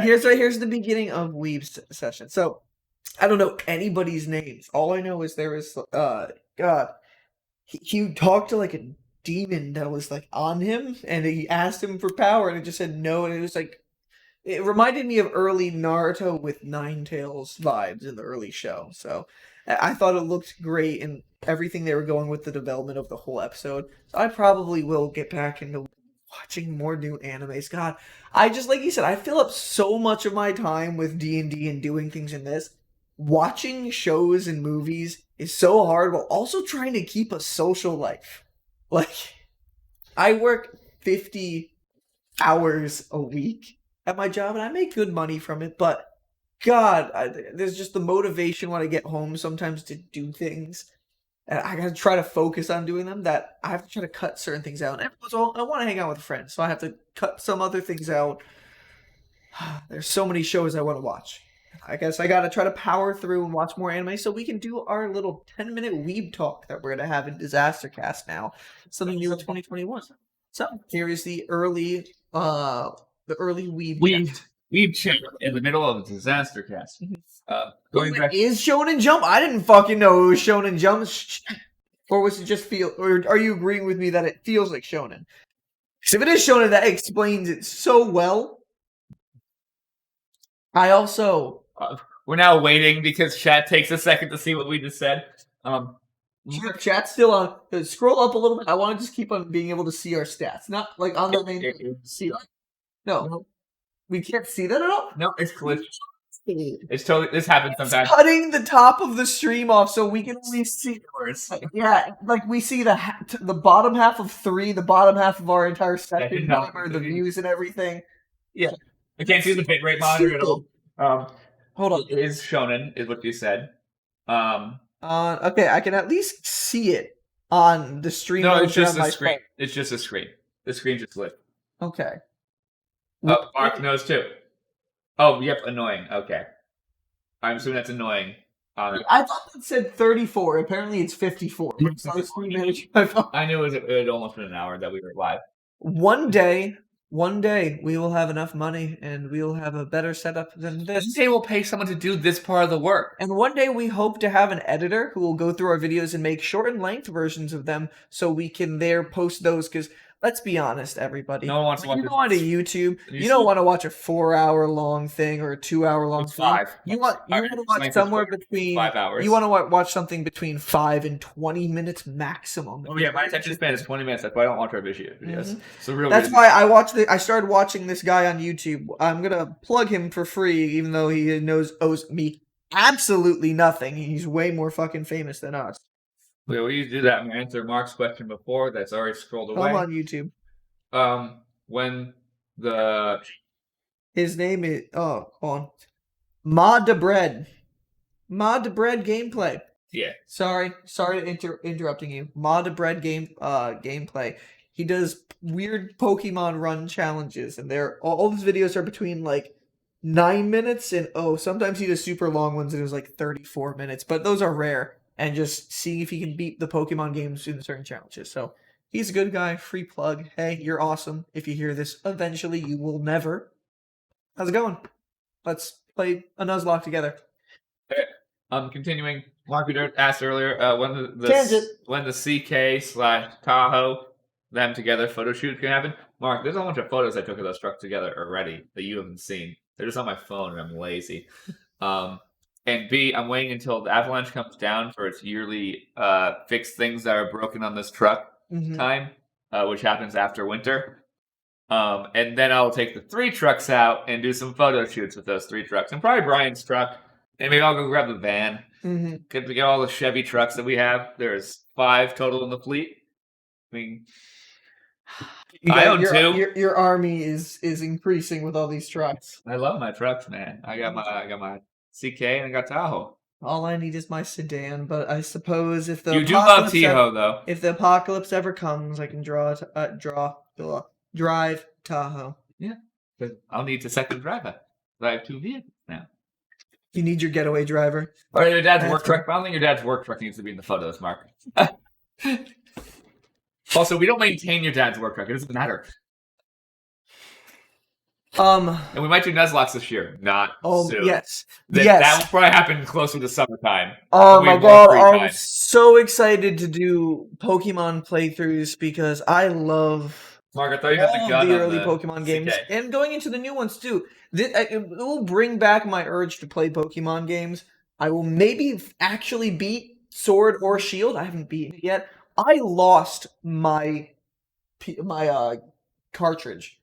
Here's the beginning of Weeb's session. So I don't know anybody's names. All I know is there was God. He talked to like a demon that was like on him, and he asked him for power, and it just said no, and it was like, it reminded me of early Naruto with Ninetales vibes in the early show. So I thought it looked great, and everything they were going with the development of the whole episode. So I probably will get back into watching more new animes. God, I just, like you said, I fill up so much of my time with D&D and doing things in this. Watching shows and movies is so hard, while also trying to keep a social life. Like, I work 50 hours a week at my job, and I make good money from it, but God, there's just the motivation when I get home sometimes to do things, and I gotta try to focus on doing them, that I have to try to cut certain things out. And I want to hang out with friends, so I have to cut some other things out. There's so many shows I want to watch. I guess I gotta try to power through and watch more anime so we can do our little 10-minute weeb talk that we're gonna have in DisasterCast now. Something new in 2021. So here is the early weeb chat in the middle of the DisasterCast. Going back, is Shonen Jump? I didn't fucking know it was Shonen Jump. Or was it just feel? Or are you agreeing with me that it feels like Shonen? Because if it is Shonen, that explains it so well. I also. We're now waiting because chat takes a second to see what we just said. Chat's still on. Scroll up a little bit. I want to just keep on being able to see our stats. Not like on the main. See, no, we can't see that at all. No, it's glitched. It's totally. This happens sometimes. It's cutting the top of the stream off so we can only see. Yeah, like we see the bottom half of 3, the bottom half of our entire session, the views and everything. Yeah, I can't see the bitrate monitor at all. Hold on. It is shonen, is what you said. Okay, I can at least see it on the stream. No, it's motion just on a my screen. phone. It's just a screen. The screen just lit. Okay. Oh, Mark knows too. Oh, yep, annoying. Okay. I'm assuming that's annoying. I thought it said 34. Apparently it's 54. So it's 3 minutes. I knew it had almost been an hour that we were live. One day we will have enough money and we will have a better setup than this. One day we'll pay someone to do this part of the work. And one day we hope to have an editor who will go through our videos and make short and length versions of them so we can there post those, because let's be honest, everybody. No one wants to watch you go onto YouTube, You you don't want to watch a 4-hour long thing or a 2-hour long It's thing. 5. You want to watch somewhere between 5 hours. You want to watch something between 5 and 20 minutes maximum. Oh yeah, my attention span is 20 minutes. That's why I don't watch our videos. Mm-hmm. So real. That's why I started watching this guy on YouTube. I'm gonna plug him for free, even though he owes me absolutely nothing. He's way more fucking famous than us. Yeah, we used to do that. I'm gonna answer Mark's question before. That's already scrolled away. Come on YouTube. When the his name is Mod the Bread gameplay. Yeah. Sorry interrupting you. Mod the Bread gameplay. He does weird Pokemon run challenges, and all his videos are between like 9 minutes and sometimes he does super long ones and it was like 34 minutes, but those are rare. And just seeing if he can beat the Pokemon games in certain challenges. So he's a good guy. Free plug. Hey, you're awesome. If you hear this eventually, you will never. How's it going? Let's play a Nuzlocke together. Continuing. Mark asked earlier when the CK/Tahoe them together photo shoot can happen. Mark, there's a bunch of photos I took of those trucks together already that you haven't seen. They're just on my phone and I'm lazy. And B, I'm waiting until the avalanche comes down for its yearly fix things that are broken on this truck time, which happens after winter. And then I'll take the 3 trucks out and do some photo shoots with those 3 trucks. And probably Bryan's truck. And maybe I'll go grab the van. Could we get all the Chevy trucks that we have? There's 5 total in the fleet. I mean, I own 2. Your army is increasing with all these trucks. I love my trucks, man. I got my CK and I got Tahoe. All I need is my sedan, but I suppose if the you do love Tahoe though. If the apocalypse ever comes, I can drive Tahoe. Yeah, but I'll need a second driver. I have 2 vehicles now. You need your getaway driver. Or your dad's work truck. I don't think your dad's work truck needs to be in the photos, Mark. Also, we don't maintain your dad's work truck. It doesn't matter. And we might do Nuzlocke this year, not soon. Yes. That will probably happen closer to summertime. Oh my god, I'm so excited to do Pokemon playthroughs because I love Mark, I thought you had the gun the on early the Pokemon games. And going into the new ones too. It will bring back my urge to play Pokemon games. I will maybe actually beat Sword or Shield. I haven't beaten it yet. I lost my cartridge.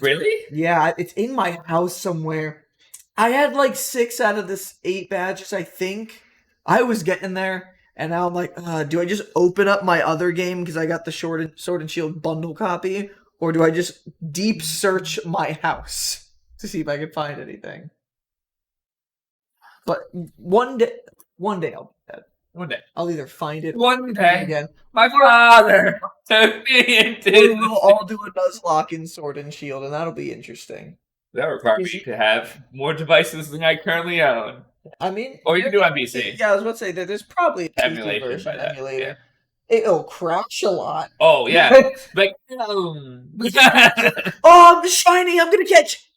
Really? Yeah, it's in my house somewhere. I had like 6 out of this 8 badges, I think. I was getting there, and now I'm like, do I just open up my other game because I got the Sword and Shield bundle copy, or do I just deep search my house to see if I can find anything? But one day I'll be dead. One day. I'll either find it one day again. My father took me into. We'll all do a Nuzlocke in Sword and Shield, and that'll be interesting. That requires me to have more devices than I currently own. I mean, or you can do it on PC. Yeah, I was about to say that there's probably a emulation version by that, emulator. Yeah. It'll crash a lot. Oh yeah, like I'm shiny. I'm gonna catch.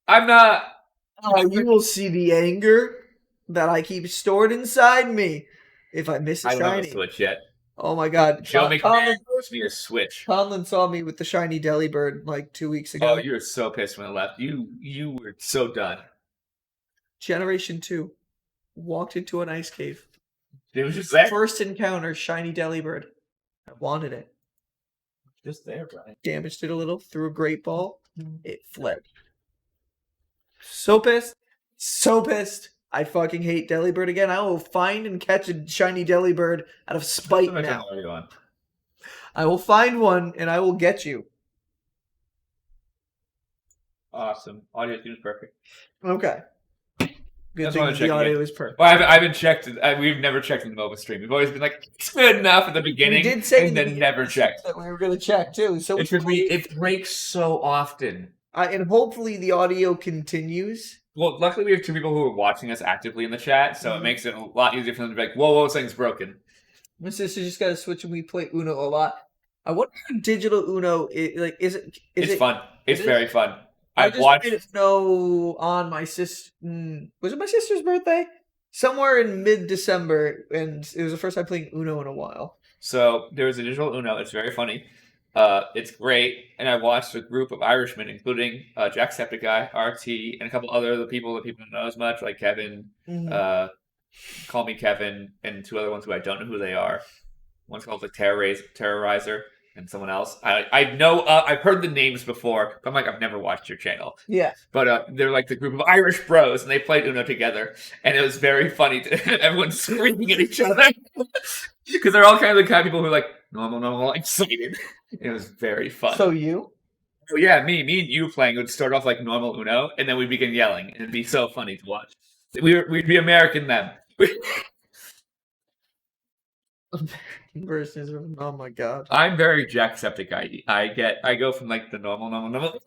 I'm not. You will see the anger that I keep stored inside me if I miss a shiny. I don't have a Switch yet. Oh my god. Show me a Switch. Conlan saw me with the shiny Delibird like 2 weeks ago. Oh, you were so pissed when it left. You were so done. Generation 2. Walked into an ice cave. It was just there. First encounter, shiny Delibird. I wanted it. Just there, Bryan. Damaged it a little, threw a great ball. It fled. So pissed. So pissed. I fucking hate Delibird again. I will find and catch a shiny Delibird out of spite now. I will find one and I will get you. Awesome. Audio seems perfect. Okay. Good thing the audio is perfect. Well, I haven't checked. We've never checked in the MOBA stream. We've always been like, it's good enough at the beginning. We did say and then never checked. That we were going to check too. So it breaks so often. And hopefully the audio continues. Well, luckily we have 2 people who are watching us actively in the chat, so it makes it a lot easier for them to be like, whoa, something's broken. My sister just got to switch and we play Uno a lot. I wonder if digital Uno is it? It's fun. It's very fun. I just played Uno on my sister. Was it my sister's birthday? Somewhere in mid-December, and it was the first time playing Uno in a while. So there was a digital Uno. It's very funny. It's great, and I watched a group of Irishmen, including Jacksepticeye, RT, and a couple other people that people don't know as much, like Kevin, Call Me Kevin, and 2 other ones who I don't know who they are. One's called like Terrorizer, and someone else. I know, I've heard the names before, but I'm like, I've never watched your channel. Yeah. But they're like the group of Irish bros, and they played Uno together, and it was very funny to everyone screaming at each other. Because they're all kind of the kind of people who are like, normal, excited. It was very fun. So you? Oh yeah, me and you playing would start off like normal Uno, and then we'd begin yelling, and it'd be so funny to watch. We'd be American then. Versus, oh my god. I'm very Jacksepticeye. I go from like the normal.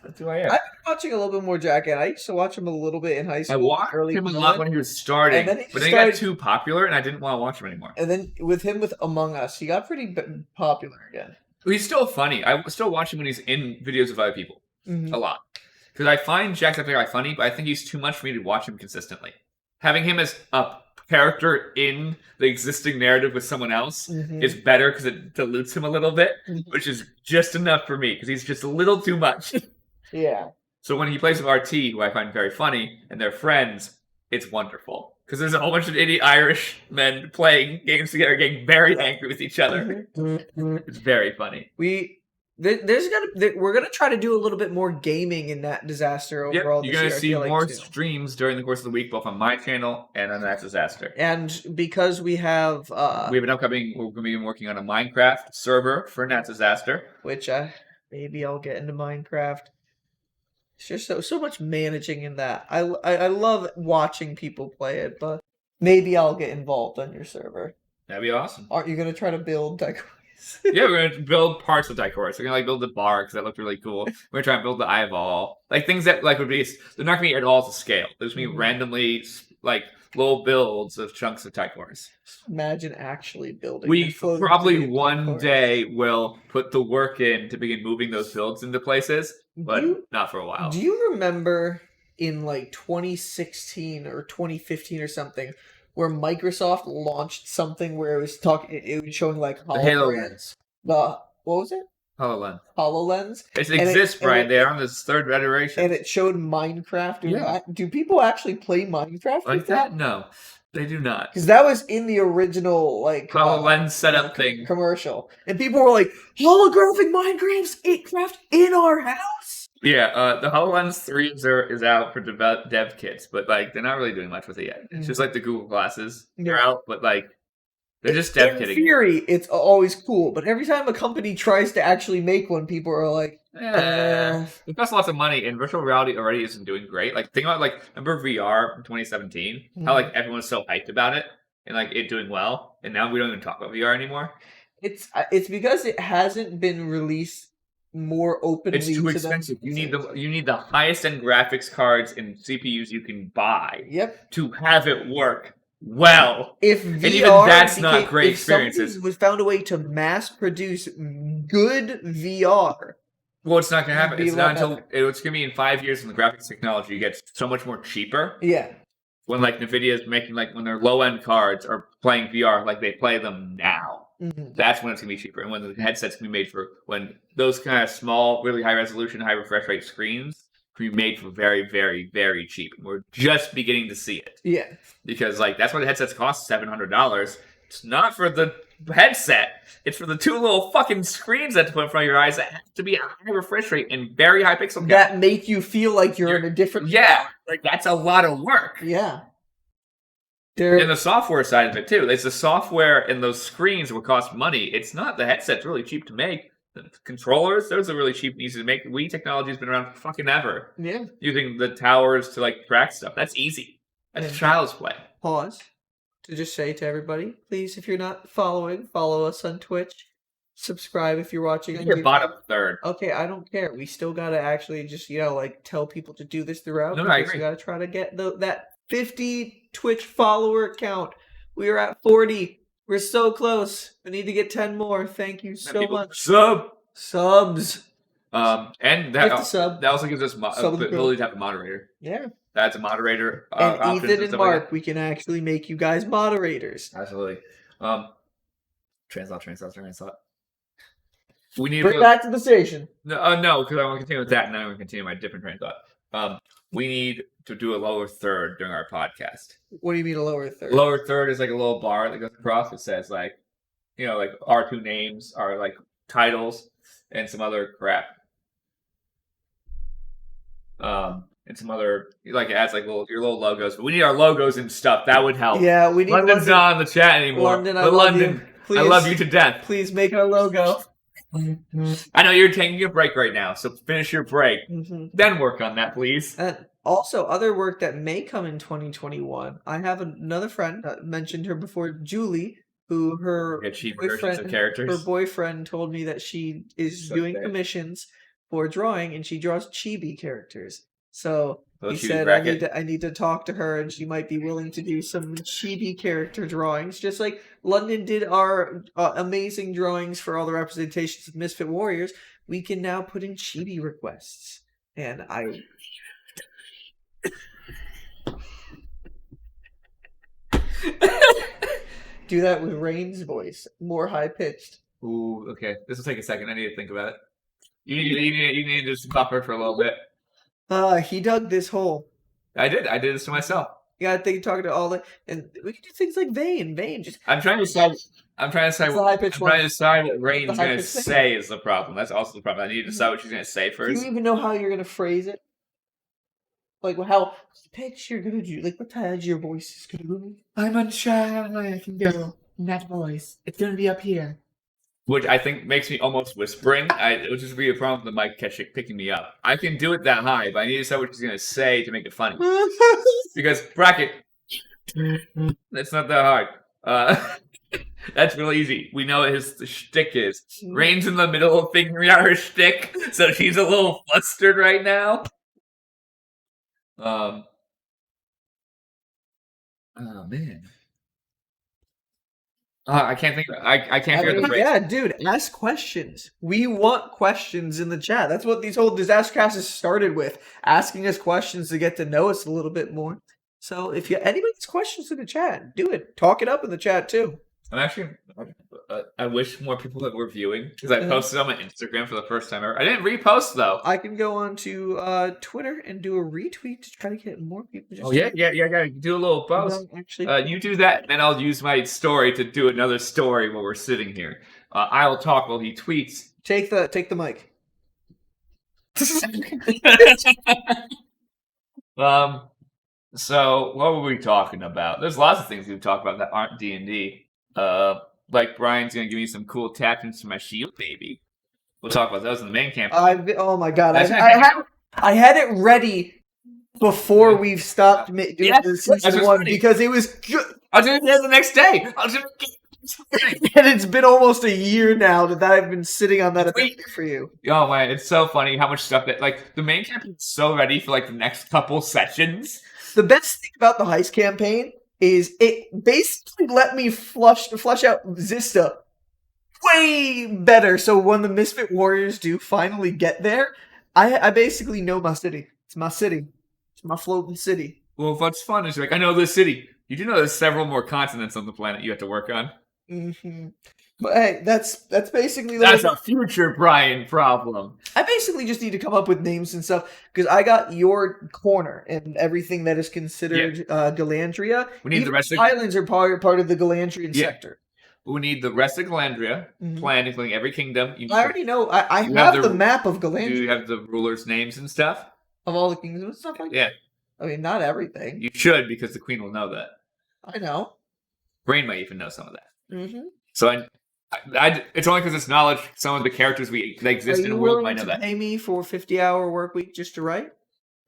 That's who I am. I've been watching a little bit more Jack, and I used to watch him a little bit in high school. I watched him a lot when he was starting, but then he got too popular, and I didn't want to watch him anymore. And then with Among Us, he got pretty popular again. He's still funny. I still watch him when he's in videos of other people a lot. Because I find Jacksepticeye funny, but I think he's too much for me to watch him consistently. Having him as a character in the existing narrative with someone else is better because it dilutes him a little bit, which is just enough for me because he's just a little too much. Yeah. So when he plays with RT, who I find very funny, and they're friends, it's wonderful. Because there's a whole bunch of idiot Irish men playing games together, getting very angry with each other. It's very funny. We're gonna try to do a little bit more gaming in Nat Disaster overall. You're gonna see more streams during the course of the week, both on my channel and on Nat Disaster. And because we have an upcoming, we're gonna be working on a Minecraft server for Nat Disaster, which maybe I'll get into Minecraft. It's just so much managing in that. I love watching people play it, but maybe I'll get involved on your server. That'd be awesome. Aren't you gonna try to build Ty'Quorus? Yeah, we're going to build parts of Ty'Quorus. We're going to build the bar because that looked really cool. We're going to try and build the eyeball. Things that would be, they're not going to be at all to scale. They're just going to be randomly little builds of chunks of Ty'Quorus. Imagine actually building. We probably one day will put the work in to begin moving those builds into places, but not for a while. Do you remember in 2016 or 2015 or something, where Microsoft launched something where it was showing HoloLens. What was it? HoloLens. It exists, Bryan. They're on this 3rd iteration. And it showed Minecraft. Do people actually play Minecraft like that? No, they do not. Because that was in the original HoloLens setup thing commercial, and people were like, "Holographic Minecraft in our house." Yeah, the HoloLens 3 is out for dev kits, but they're not really doing much with it yet. It's just like the Google glasses. They're out, but they're just dev kitting. In theory, it's always cool, but every time a company tries to actually make one, people are like, it costs lots of money, and virtual reality already isn't doing great. Think about remember VR in 2017? How everyone was so hyped about it and it doing well, and now we don't even talk about VR anymore. It's because it hasn't been released more openly. It's too expensive. You need the highest end graphics cards and CPUs you can buy. Yep. To have it work well. If VR and even that's not great experiences. If was found a way to mass produce good VR. Well, it's not going to happen. It's not until it's going to be in 5 years when the graphics technology gets so much more cheaper. Yeah. When Nvidia is making when their low end cards are playing VR they play them now. That's when it's going to be cheaper. And when the headset's going to be made for when those kind of small, really high resolution, high refresh rate screens can be made for very, very, very cheap. And we're just beginning to see it. Yeah. Because that's why the headsets cost $700. It's not for the headset. It's for the 2 little fucking screens that to put in front of your eyes that have to be a high refresh rate and very high pixel count. That make you feel like you're in a different... Yeah. That's a lot of work. Yeah. And the software side of it, too. It's the software and those screens will cost money. It's not the headset's really cheap to make. The controllers, those are really cheap and easy to make. Wii technology has been around for fucking ever. Yeah. Using the towers to like track stuff. That's easy. That's child's play. Pause to just say to everybody, please, if you're not following, follow us on Twitch. Subscribe if you're watching on You're YouTube. bottom third. Okay, I don't care. We still gotta actually just like tell people to do this throughout. No, I agree. We gotta try to get that 50 Twitch follower count. We are at 40. We're so close. We need to get 10 more. Thank you so much. Subs. And that also gives us the ability to have a moderator. Yeah. That's a moderator. And Ethan and Mark, we can actually make you guys moderators. Absolutely. Translate. We need Bring back to the station. No, because I want to continue with that, and then I'm going to continue my different train of thought. We need to do a lower third during our podcast. What do you mean a lower third? Lower third is like a little bar that goes across. It says like, like our two names, our like titles, and some other crap. And some other like it adds like your little logos. But we need our logos and stuff. That would help. Yeah, we need. London's not on the chat anymore. London, I love you. Please, I love you to death. Please make our logo. I know you're taking a break right now, so finish your break. Then work on that, please. And also, other work that may come in 2021. I have another friend, mentioned her before, Julie, who her boyfriend told me that she is doing commissions for drawing, and she draws chibi characters. So he said I need to talk to her, and she might be willing to do some chibi character drawings, just like London did our amazing drawings for all the representations of Misfit Warriors. We can now put in chibi requests, and I. Do that with Rain's voice, more high pitched. Ooh, okay. This will take a second. I need to think about it. You need to just buffer for a little bit. He dug this hole. I did this to myself. Yeah, I think talking to all the, and we can do things like Vane. Just. I'm trying to decide what Rain's going to say is the problem. That's also the problem. I need to decide what she's going to say first. Do you even know how you're going to phrase it? Like how pitch you're going to do? Like what edge your voice is going to be? I'm unsure how I can go in that voice. It's going to be up here. Which I think makes me almost whispering. It would just be a problem with the mic picking me up. I can do it that high, but I need to decide what she's going to say to make it funny. Because, bracket, that's not that hard. That's real easy. We know what his shtick is. Rain's in the middle of figuring out her shtick, so she's a little flustered right now. Oh, man. I can't think. I can't figure the phrase. Yeah, dude, ask questions. We want questions in the chat. That's what these whole DisasterCast has started with, asking us questions to get to know us a little bit more. So if anybody has questions in the chat, do it. Talk it up in the chat too. I wish more people that were viewing because I posted on my Instagram for the first time ever. I didn't repost though. I can go on to Twitter and do a retweet to try to get more people. Yeah. Do a little post. You do that, and then I'll use my story to do another story while we're sitting here. I'll talk while he tweets. Take the mic. So what were we talking about? There's lots of things we talk about that aren't D&D. Like Bryan's gonna give me some cool tap-ins to my shield, baby. We'll talk about those in the main campaign. Oh my god, I had it ready before we've stopped doing this season 1 because it was. I'll do it the next day. And it's been almost a year now that I've been sitting on that for you. Oh man, it's so funny how much stuff that the main campaign is so ready for the next couple sessions. The best thing about the heist campaign is it basically let me flush out Zista way better. So when the Misfit Warriors do finally get there, I basically know my city. It's my city. It's my floating city. Well, what's fun is I know this city. You do know there's several more continents on the planet you have to work on. Mm-hmm. But hey, that's basically that's a future Bryan problem. I basically just need to come up with names and stuff because I got your corner and everything that is considered Galandria. We need the rest of the islands are part of the Galandrian sector. We need the rest of Galandria planned, including every kingdom. I already know. I have the map of Galandria. Do you have the rulers' names and stuff of all the kingdoms and stuff like that? Yeah. I mean, not everything. You should because the queen will know that. I know. Brain might even know some of that. Mm-hmm. So It's only because it's knowledge. Some of the characters that exist in the world might know that. Pay me for a 50-hour work week just to write?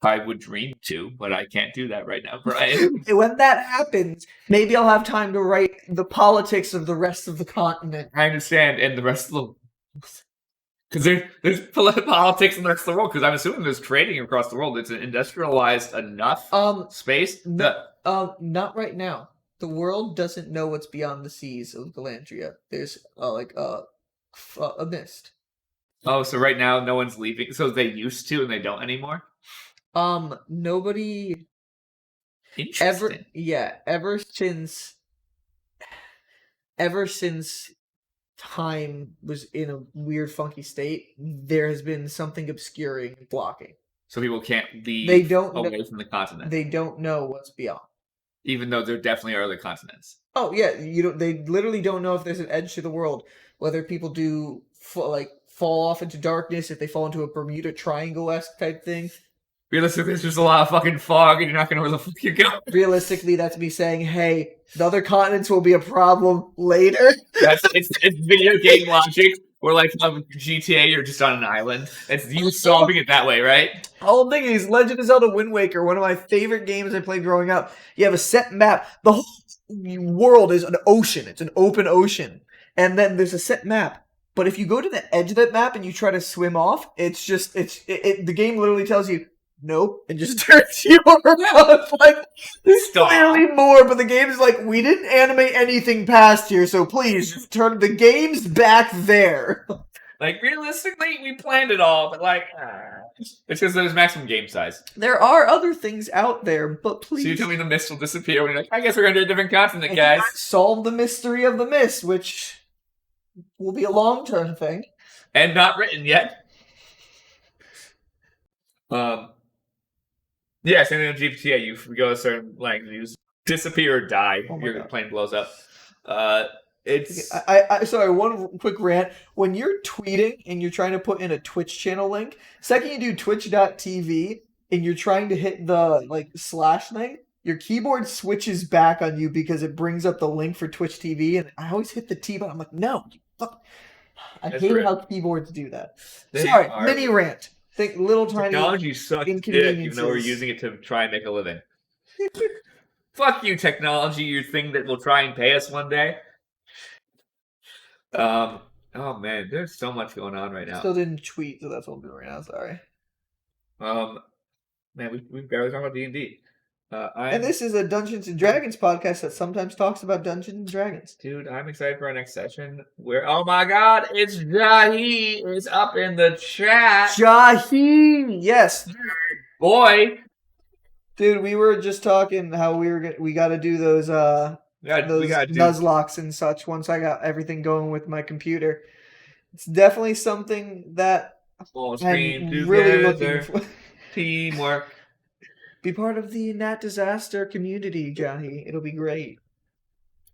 I would dream to, but I can't do that right now, Brian. When that happens, maybe I'll have time to write the politics of the rest of the continent. I understand, and the rest of the... Because there's politics in the rest of the world, because I'm assuming there's trading across the world. It's an industrialized enough space. Not right now. The world doesn't know what's beyond the seas of Galandria. There's a mist. Oh, so right now no one's leaving. So they used to and they don't anymore? Nobody Interesting. ever since time was in a weird funky state, there has been something obscuring, blocking. So people can't leave away from the continent. They don't know what's beyond. Even though there definitely are other continents. Oh yeah, they literally don't know if there's an edge to the world. Whether people do fall off into darkness, if they fall into a Bermuda Triangle-esque type thing. Realistically, there's just a lot of fucking fog, and you're not gonna know where the fuck you're going. Realistically, that's me saying, "Hey, the other continents will be a problem later." It's video game logic. Or like GTA, you're just on an island. It's you solving it that way, right? The whole thing is Legend of Zelda Wind Waker, one of my favorite games I played growing up. You have a set map. The whole world is an ocean. It's an open ocean. And then there's a set map. But if you go to the edge of that map and you try to swim off, it's just, the game literally tells you, nope, and just turns you around. Like, there's clearly more, but the game is like, we didn't animate anything past here, so please just turn the game's back there. Like, realistically, we planned it all, but like, it's because there's maximum game size. There are other things out there, but please. So you tell me the mist will disappear when you're like, I guess we're going to do a different continent, guys. Solve the mystery of the mist, which will be a long-term thing. And not written yet. Yeah, same thing with GTA. You go a certain you disappear or die. Your plane blows up. Sorry, one quick rant. When you're tweeting and you're trying to put in a Twitch channel link, second you do twitch.tv and you're trying to hit the slash thing, your keyboard switches back on you because it brings up the link for Twitch TV, and I always hit the T button. I'm like, no, fuck. I hate how keyboards do that. Sorry, mini rant. Think little tiny technology sucks dick, even though we're using it to try and make a living. Fuck you, technology, your thing that will try and pay us one day. Oh man, there's so much going on right now. Still didn't tweet, so that's what I'm doing right now. Sorry. Man, we barely talk about D&D. And this is a Dungeons and Dragons podcast that sometimes talks about Dungeons and Dragons. Dude, I'm excited for our next session. Oh my god, it's Jahi is up in the chat. Jahi, yes, boy. Dude, we were just talking how we got to do those Nuzlocke and such once I got everything going with my computer. It's definitely something that I'm really looking for. Teamwork. Be part of the Nat Disaster community, Jahi. It'll be great.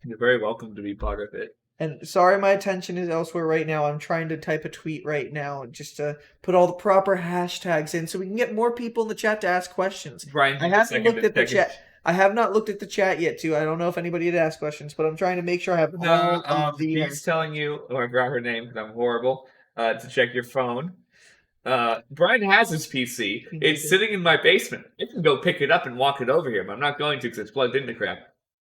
You're very welcome to be part of it. And sorry, my attention is elsewhere right now. I'm trying to type a tweet right now just to put all the proper hashtags in so we can get more people in the chat to ask questions. Brian, I haven't looked at the chat. I have not looked at the chat yet, too. I don't know if anybody had asked questions, but I'm trying to make sure I have all of the... He's telling you, I forgot her name because I'm horrible, to check your phone. Brian has his PC. It's sitting in my basement. I can go pick it up and walk it over here, but I'm not going to because it's plugged into crap,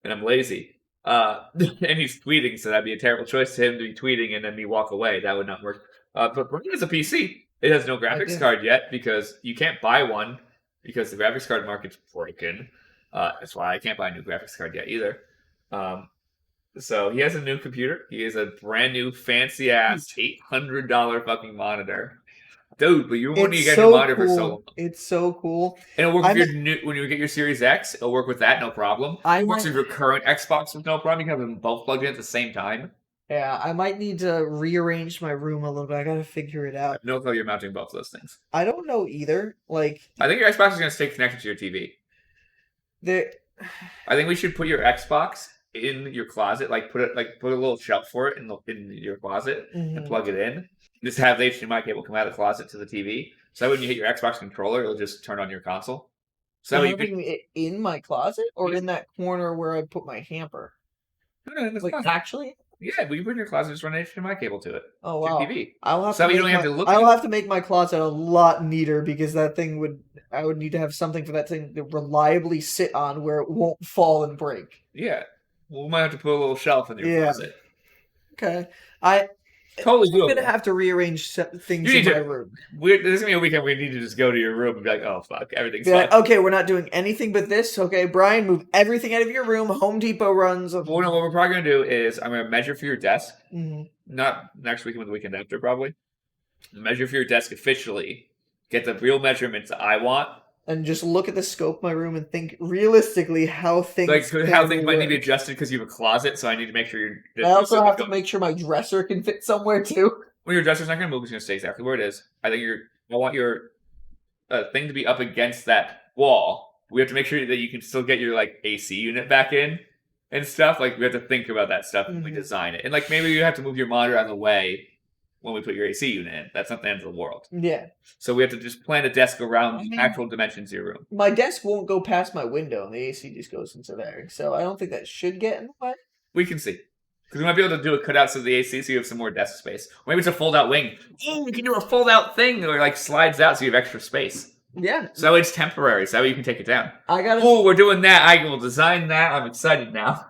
and I'm lazy. And he's tweeting, so that'd be a terrible choice to him to be tweeting and then me walk away. That would not work. But Brian has a PC. It has no graphics card yet because you can't buy one because the graphics card market's broken. That's why I can't buy a new graphics card yet either. So he has a new computer. He has a brand new fancy ass $800 fucking monitor. Dude, but you want to get your monitor for so long. It's so cool. And it'll work when you get your Series X. It'll work with that, no problem. It works with your current Xbox with no problem. You can have them both plugged in at the same time. Yeah, I might need to rearrange my room a little bit. I gotta figure it out. I don't know how you're mounting both of those things. I don't know either. I think your Xbox is going to stay connected to your TV. I think we should put your Xbox in your closet. Put a little shelf for it in your closet and plug it in. Just have the HDMI cable come out of the closet to the TV. So that when you hit your Xbox controller, it'll just turn on your console. So having it in my closet or in that corner where I put my hamper? No, in the closet. Actually? Yeah, we put in your closet, just run an HDMI cable to it. Oh wow! TV. I'll have So to you make don't have to look I'll at have to make my closet a lot neater because that thing I would need to have something for that thing to reliably sit on where it won't fall and break. Yeah. Well, we might have to put a little shelf in your Yeah. closet. Okay. Totally I'm gonna doable. have to rearrange things You in need my to- room. There's gonna be a weekend we need to just go to your room and be like, oh fuck, everything's Be like, fine. okay, we're not doing anything but this. Okay, Brian, move everything out of your room. Home Depot runs. Well, no, what we're probably gonna do is I'm gonna measure for your desk. Mhm. Not next weekend, but the weekend after, probably. Measure for your desk officially. Get the real measurements I want. And just look at the scope of my room and think realistically how things How things might need to be work. adjusted because you have a closet, so I need to make sure you're. I also have to make sure my dresser can fit somewhere too. Well, your dresser's not gonna move; it's gonna stay exactly where it is. I want your thing to be up against that wall. We have to make sure that you can still get your like AC unit back in and stuff. Like we have to think about that stuff when we Mhm. design it. And like maybe you have to move your monitor out of the way when we put your AC unit in. That's not the end of the world. Yeah. So we have to just plan a desk around the actual dimensions of your room. My desk won't go past my window and the AC just goes into there. So I don't think that should get in the way. We can see. Because we might be able to do a cutouts of the AC so you have some more desk space. Or maybe it's a fold-out wing. Oh, we can do a fold-out thing or like slides out so you have extra space. Yeah. So it's temporary, so that way you can take it down. I gotta Oh, we're doing that. I will design that. I'm excited now.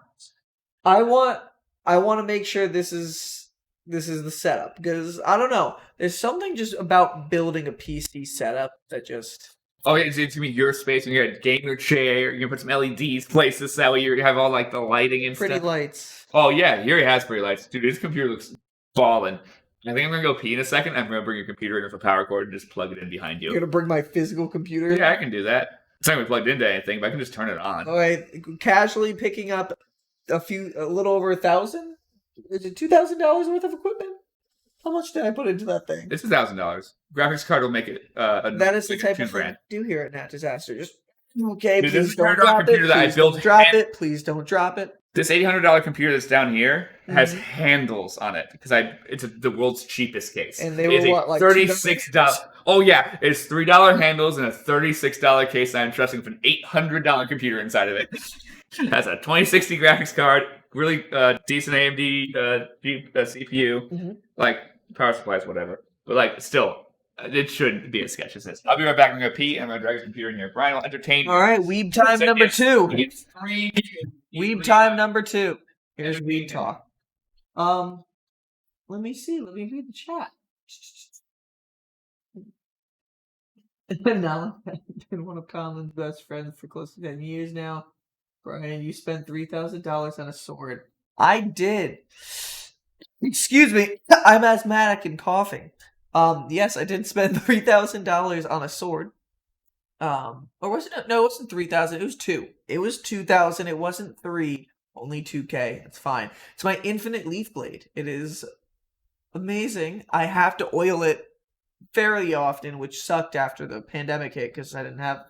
I want to make sure this is the setup because I don't know. There's something just about building a PC setup that just Oh, yeah, it's going to be your space. You're going to get a gamer chair. You're going to put some LEDs places so that way you have all like the lighting and pretty stuff. lights. Oh, yeah. He already has pretty lights. Dude, his computer looks ballin'. I think I'm going to go pee in a second. I'm going to bring your computer in with a power cord and just plug it in behind You're you. gonna bring my physical computer. Yeah, I can do that. It's not going to be plugged into anything, but I can just turn it on. All right, casually picking up a little over 1,000. Is it $2,000 worth of equipment? How much did I put into that thing? It's $1,000. Graphics card will make it That is the like type a of thing brand. we do here at Nat Disaster. Just okay, Dude, this please is don't a drop it. computer that I Please built don't drop hand- it. Please don't drop it. This $800 computer that's down here has Mhm. handles on it because it's the world's cheapest case. And they It's were a what, like $36? Oh yeah, it's $3 handles and a $36 case. I'm trusting with an $800 computer inside of it. It has a 2060 graphics card, really decent AMD CPU, Mhm. like power supplies, whatever. But like, still, it shouldn't be as sketchy as this. I'll be right back. I'm gonna pee. I'm gonna drag his computer in here. Brian will entertain you. All right, weeb time So, number yes, 2. It's free. Weeb time number 2. Here's weeb talk. Let me see. Let me read the chat. Now, I've been one of Conlan's best friends for close to 10 years now. Brian, you spent $3,000 on a sword. I did. Excuse me. I'm asthmatic and coughing. Yes, I did spend $3,000 on a sword. Or was it? No, it wasn't 3,000. It was 2. It was 2,000. It wasn't 3. Only 2K. It's fine. It's my infinite leaf blade. It is amazing. I have to oil it fairly often, which sucked after the pandemic hit because I didn't have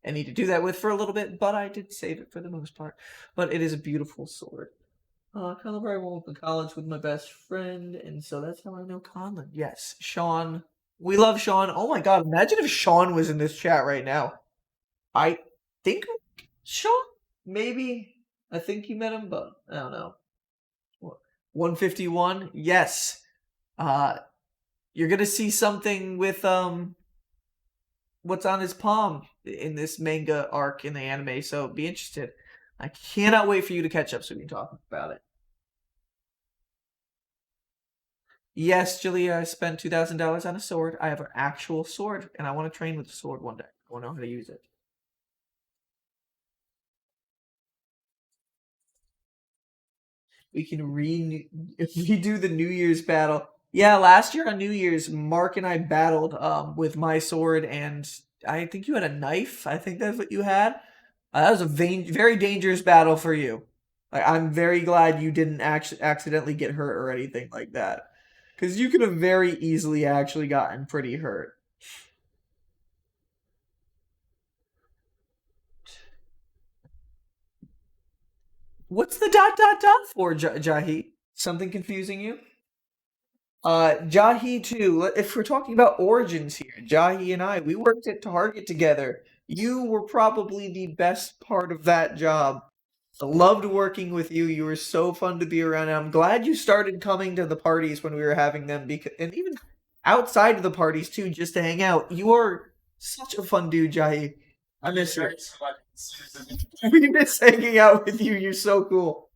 any to do that with for a little bit, but I did save it for the most part. But it is a beautiful sword. Conlan Bryan went to college with my best friend, and so that's how I know Conlan. Yes, Sean. We love Sean. Oh my god, imagine if Sean was in this chat right now. I think Sean? Maybe. I think you met him, but I don't know. 151? Yes. You're gonna see something with what's on his palm in this manga arc in the anime, so be interested. I cannot wait for you to catch up so we can talk about it. Yes, Julia, I spent $2,000 on a sword. I have an actual sword, and I want to train with the sword one day. I want to know how to use it. We can redo the New Year's battle. Yeah, last year on New Year's, Mark and I battled with my sword, and I think you had a knife. I think that's what you had. That was a very dangerous battle for you. Like, I'm very glad you didn't accidentally get hurt or anything like that. Because you could have very easily actually gotten pretty hurt. What's the ... for, Jahi? Something confusing you? Jahi too. If we're talking about origins here, Jahi and I, we worked at Target together. You were probably the best part of that job. Loved working with you. You were so fun to be around. And I'm glad you started coming to the parties when we were having them, and even outside of the parties too, just to hang out. You are such a fun dude, Jai. I miss you. We miss hanging out with you. You're so cool.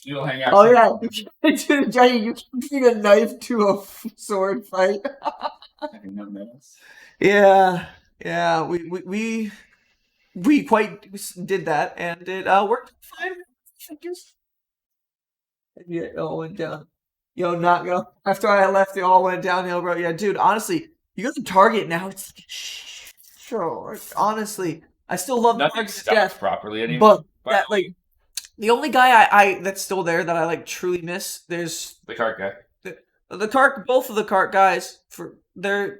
You'll hang out. Oh yeah, Jai, you can bring a knife to a sword fight. Yeah. We quite did that, and it worked fine. It all went down. Yo, not go. After I left, it all went downhill, bro. Yeah, dude. Honestly, you go to Target now. It's like, sure. Honestly, I still love nothing Target to death properly anymore. But that the only guy I that's still there that I truly miss. There's the cart guy. The cart. Both of the cart guys. I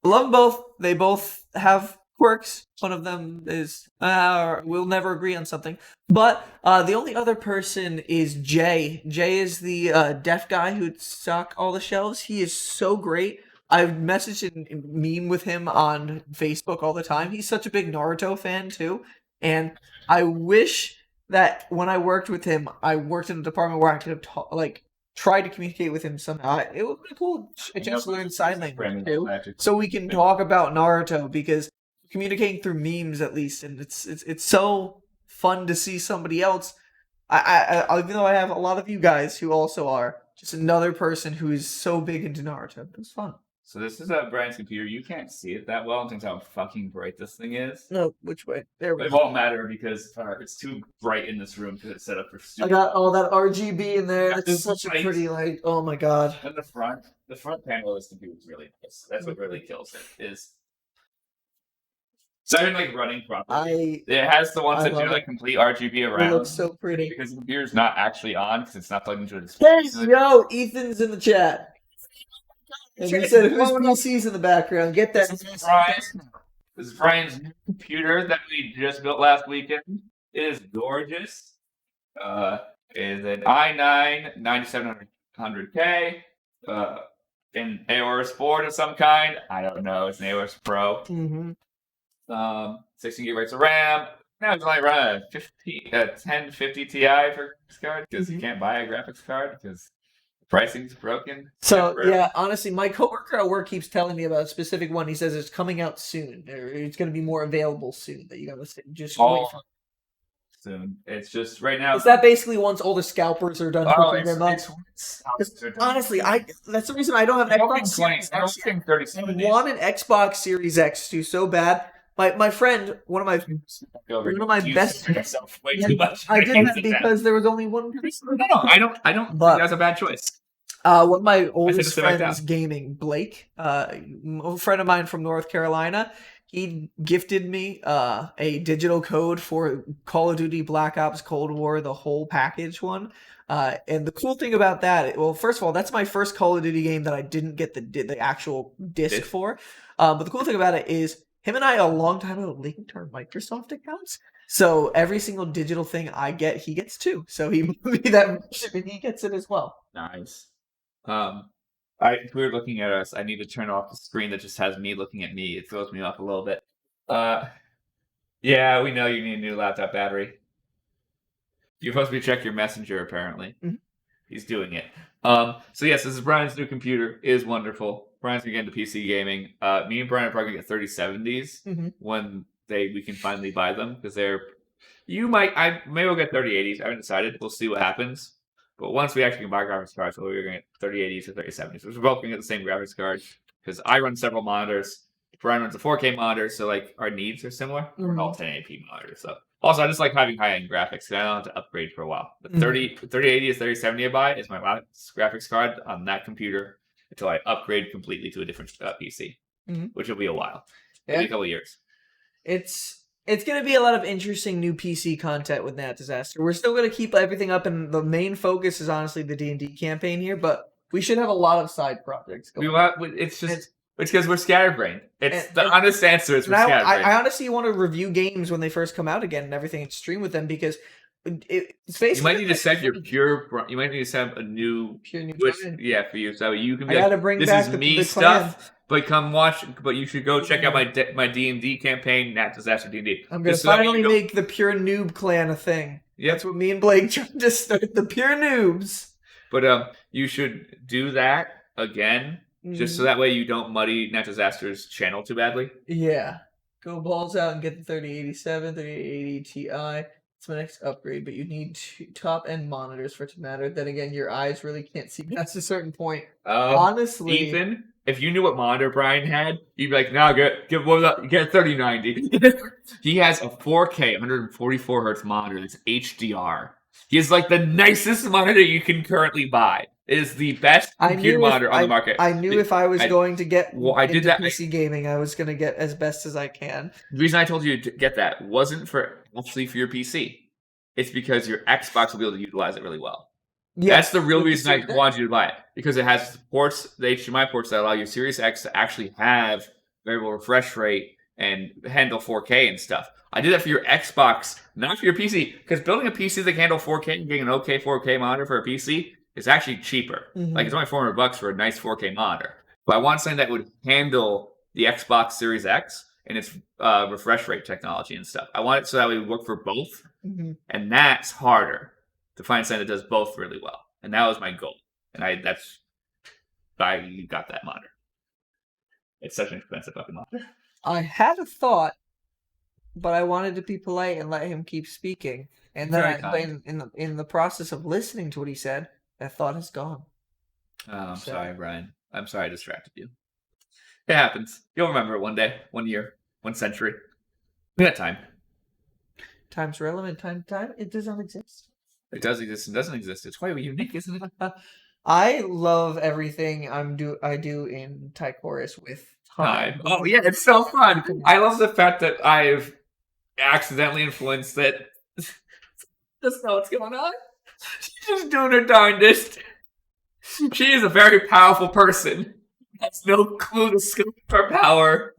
love them both. They both have quirks. One of them is we'll never agree on something. But the only other person is Jay. Jay is the deaf guy who'd stock all the shelves. He is so great. I've messaged and meme with him on Facebook all the time. He's such a big Naruto fan too. And I wish that when I worked with him, I worked in a department where I could have tried to communicate with him somehow. It would be cool. I just learned sign language too, so we can talk about Naruto, because communicating through memes at least, and it's so fun to see somebody else. I even though I have a lot of you guys who also are, just another person who is so big into Naruto. It was fun. So this is Bryan's computer. You can't see it that well in terms of how fucking bright this thing is. No, which way? There we go. It won't matter because it's too bright in this room because it's set up for I got all that RGB in there. It's such a pretty light. Oh my god. And the front panel of this computer is really nice. That's what really kills it. Is so even running properly. It has the ones that do complete RGB around. It looks so pretty because the computer's not actually on because it's not plugged into a display. Hey, yo, Ethan's in the chat. And he said, who's PC's in the background? Get that. This is Bryan's new computer that we just built last weekend. It is gorgeous. It is an i9 9700K. An Aorus board of some kind. I don't know. It's an Aorus Pro. 16 gigabytes of RAM. Now it's only run a 1050 Ti for graphics card because you can't buy a graphics card because pricing's broken. So yeah, honestly, my coworker at work keeps telling me about a specific one. He says it's coming out soon, or it's going to be more available soon. That you got to just wait for soon. It's just right now. Is that basically once all the scalpers are done picking them up? Honestly, that's the reason I don't have an Xbox. I want an Xbox Series X too so bad. My friend, one of my best friends. Way too much. I did that because there was only one person. No, I don't think that's a bad choice. One of my oldest friends gaming, Blake, a friend of mine from North Carolina, he gifted me a digital code for Call of Duty Black Ops Cold War, the whole package one. And the cool thing about that, well, first of all, that's my first Call of Duty game that I didn't get the actual disc for. But the cool thing about it is, him and I, a long time ago, linked our Microsoft accounts. So every single digital thing I get, he gets too. So he moved me that version and he gets it as well. Nice. If we were looking at us, I need to turn off the screen that just has me looking at me. It throws me off a little bit. Yeah, we know you need a new laptop battery. You're supposed to check your messenger, apparently. Mm-hmm. He's doing it. So yes, this is Bryan's new computer. It is wonderful. Bryan's gonna get into PC gaming. Me and Bryan are probably gonna get 3070s when we can finally buy them because I maybe we'll get 3080s. I haven't decided. We'll see what happens. But once we actually can buy graphics cards, we're gonna get 3080s or 3070s. We're both gonna get the same graphics card because I run several monitors. Bryan runs a 4K monitor, so our needs are similar. We're all 1080p monitors. So also, I just like having high-end graphics because I don't have to upgrade for a while. The 3080 or 3070 I buy is my last graphics card on that computer until I upgrade completely to a different PC, which will be a while. Maybe a couple of years. It's going to be a lot of interesting new PC content with Nat Disaster. We're still going to keep everything up, and the main focus is honestly the D&D campaign here, but we should have a lot of side projects going on. It's because we're scatterbrained. The honest answer is we're scatterbrained. I honestly want to review games when they first come out again and everything and stream with them because it's basically You might need to like set your footage. pure. You might need to set up a new. Pure new Twitch, brand. yeah, for you. So you can be I like, gotta bring this back is the me clan. stuff. But come watch. But you should go check out my D&D campaign, Nat Disaster D&D. I'm gonna finally make the pure noob clan a thing. Yep. That's what me and Blake tried to start. The pure noobs. But you should do that again, just so that way you don't muddy Nat Disaster's channel too badly. Yeah. Go balls out and get the 3087, 3080 Ti. It's my next upgrade, but you need top-end monitors for it to matter. Then again, your eyes really can't see past a certain point. Honestly, Ethan, if you knew what monitor Bryan had, you'd be like, "No, get 3090." He has a 4K 144 hertz monitor that's HDR. He has like the nicest monitor you can currently buy. It is the best computer monitor on the market. I knew if I was going to get into that PC gaming, I was going to get as best as I can. The reason I told you to get that wasn't actually for your PC. It's because your Xbox will be able to utilize it really well. Yeah, that's the real reason I wanted you to buy it. Because it has ports, the HDMI ports that allow your Series X to actually have variable refresh rate and handle 4K and stuff. I did that for your Xbox, not for your PC. Because building a PC that can handle 4K and getting an okay 4K monitor for a PC is actually cheaper. Like, it's only $400 for a nice 4K monitor. But I want something that would handle the Xbox Series X and its refresh rate technology and stuff. I want it so that we work for both. And that's harder to find something that does both really well. And that was my goal. And I got that monitor. It's such an expensive fucking monitor. I had a thought, but I wanted to be polite and let him keep speaking. And then in the process of listening to what he said, that thought is gone. Oh, I'm sorry, Bryan. I'm sorry I distracted you. It happens. You'll remember it one day, 1 year, 1 century. We got time. Time's relevant. Time, it does not exist. It does exist and doesn't exist. It's quite unique, isn't it? I love everything I do in Ty'Quorus with time. Oh yeah, it's so fun. I love the fact that I've accidentally influenced it. Doesn't know what's going on. She's just doing her darndest. She is a very powerful person. Has no clue the scope of her power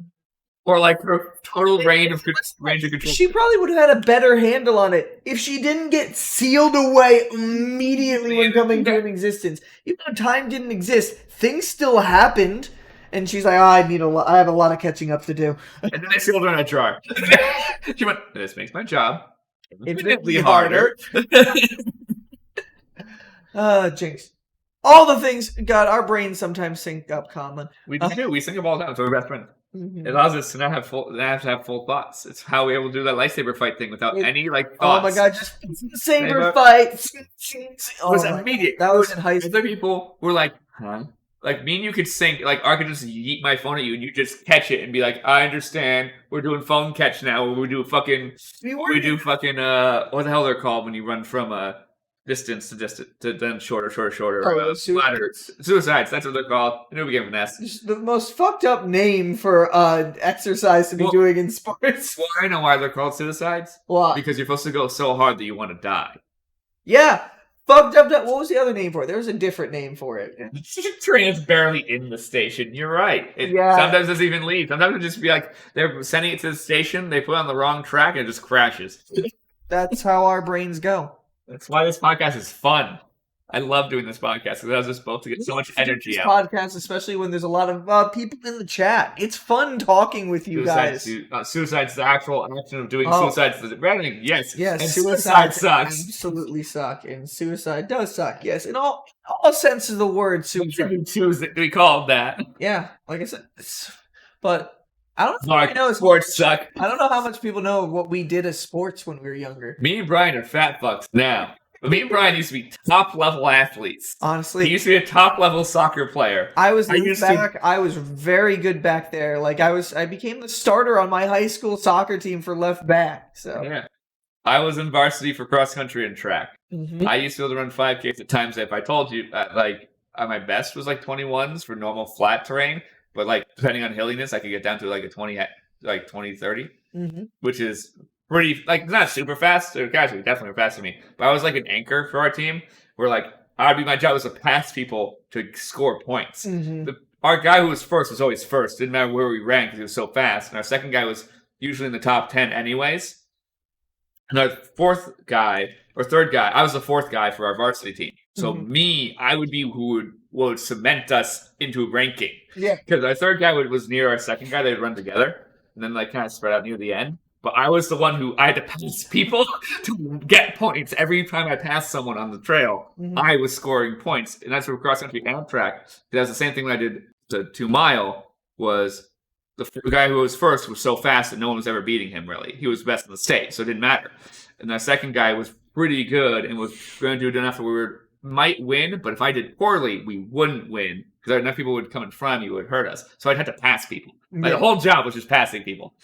or like her total range of control. She probably would have had a better handle on it if she didn't get sealed away immediately when coming to an existence. Even though time didn't exist, things still happened, and she's like, I have a lot of catching up to do. And then they sealed her in a jar. She went, this makes my job infinitely harder. Jinx. All the things, God, our brains sometimes sync up, Conlan. We do. We sync up all the time. So we're best friends. It allows us to not have full thoughts. It's how we're able to do that lightsaber fight thing without any thoughts. Oh my god, just saber fight. It was immediate. That was in high school. Other people were like, huh? Like, me and you could sync. Like, I could just yeet my phone at you and you just catch it and be like, I understand. We're doing phone catch now. We do fucking, what the hell they're called when you run from distance to distance to then shorter. Suicides. That's what they're called. The new game of Nest. Just the most fucked up name for exercise to be doing in sports. Well, I know why they're called suicides. Why? Because you're supposed to go so hard that you want to die. Yeah. Fucked up. What was the other name for it? There was a different name for it. Train is barely in the station. You're right. Sometimes it doesn't even leave. Sometimes it just be like they're sending it to the station. They put it on the wrong track and it just crashes. That's how our brains go. That's why this podcast is fun. I love doing this podcast because it allows us both to get so much energy out. Podcast, especially when there's a lot of people in the chat. It's fun talking with you guys. Suicide's the actual action of doing suicides. Yes. Yes, and suicide sucks. Absolutely suck. And suicide does suck. Yes. In all senses of the word, suicide. We call it that. Yeah. Like I said. But I don't know. Sports suck. I don't know how much people know what we did as sports when we were younger. Me and Bryan are fat fucks now. But me and Bryan used to be top-level athletes. Honestly. He used to be a top-level soccer player. I was very good back there. Like, I became the starter on my high school soccer team for left back. So yeah. I was in varsity for cross-country and track. I used to be able to run 5Ks at times. If I told you, my best was like 21s for normal flat terrain. But, like, depending on hilliness, I could get down to, like, a 20, 30, which is pretty, like, not super fast. Guys were definitely faster than me. But I was, like, an anchor for our team where, like, my job was to pass people to score points. Our guy who was first was always first. Didn't matter where we ran because he was so fast. And our second guy was usually in the top 10 anyways. And our third guy, I was the fourth guy for our varsity team. So I would be who would cement us into ranking. Yeah. Because our third guy was near our second guy. They'd run together. And then kind of spread out near the end. But I was the one who I had to pass people to get points. Every time I passed someone on the trail, I was scoring points. And that's for cross-country and track. That's the same thing when I did the 2 mile was the guy who was first was so fast that no one was ever beating him, really. He was best in the state, so it didn't matter. And the second guy was pretty good and was going to do enough where we might win, but if I did poorly, we wouldn't win because enough people would come in front of me, it would hurt us. So I'd have to pass people. My whole job was just passing people.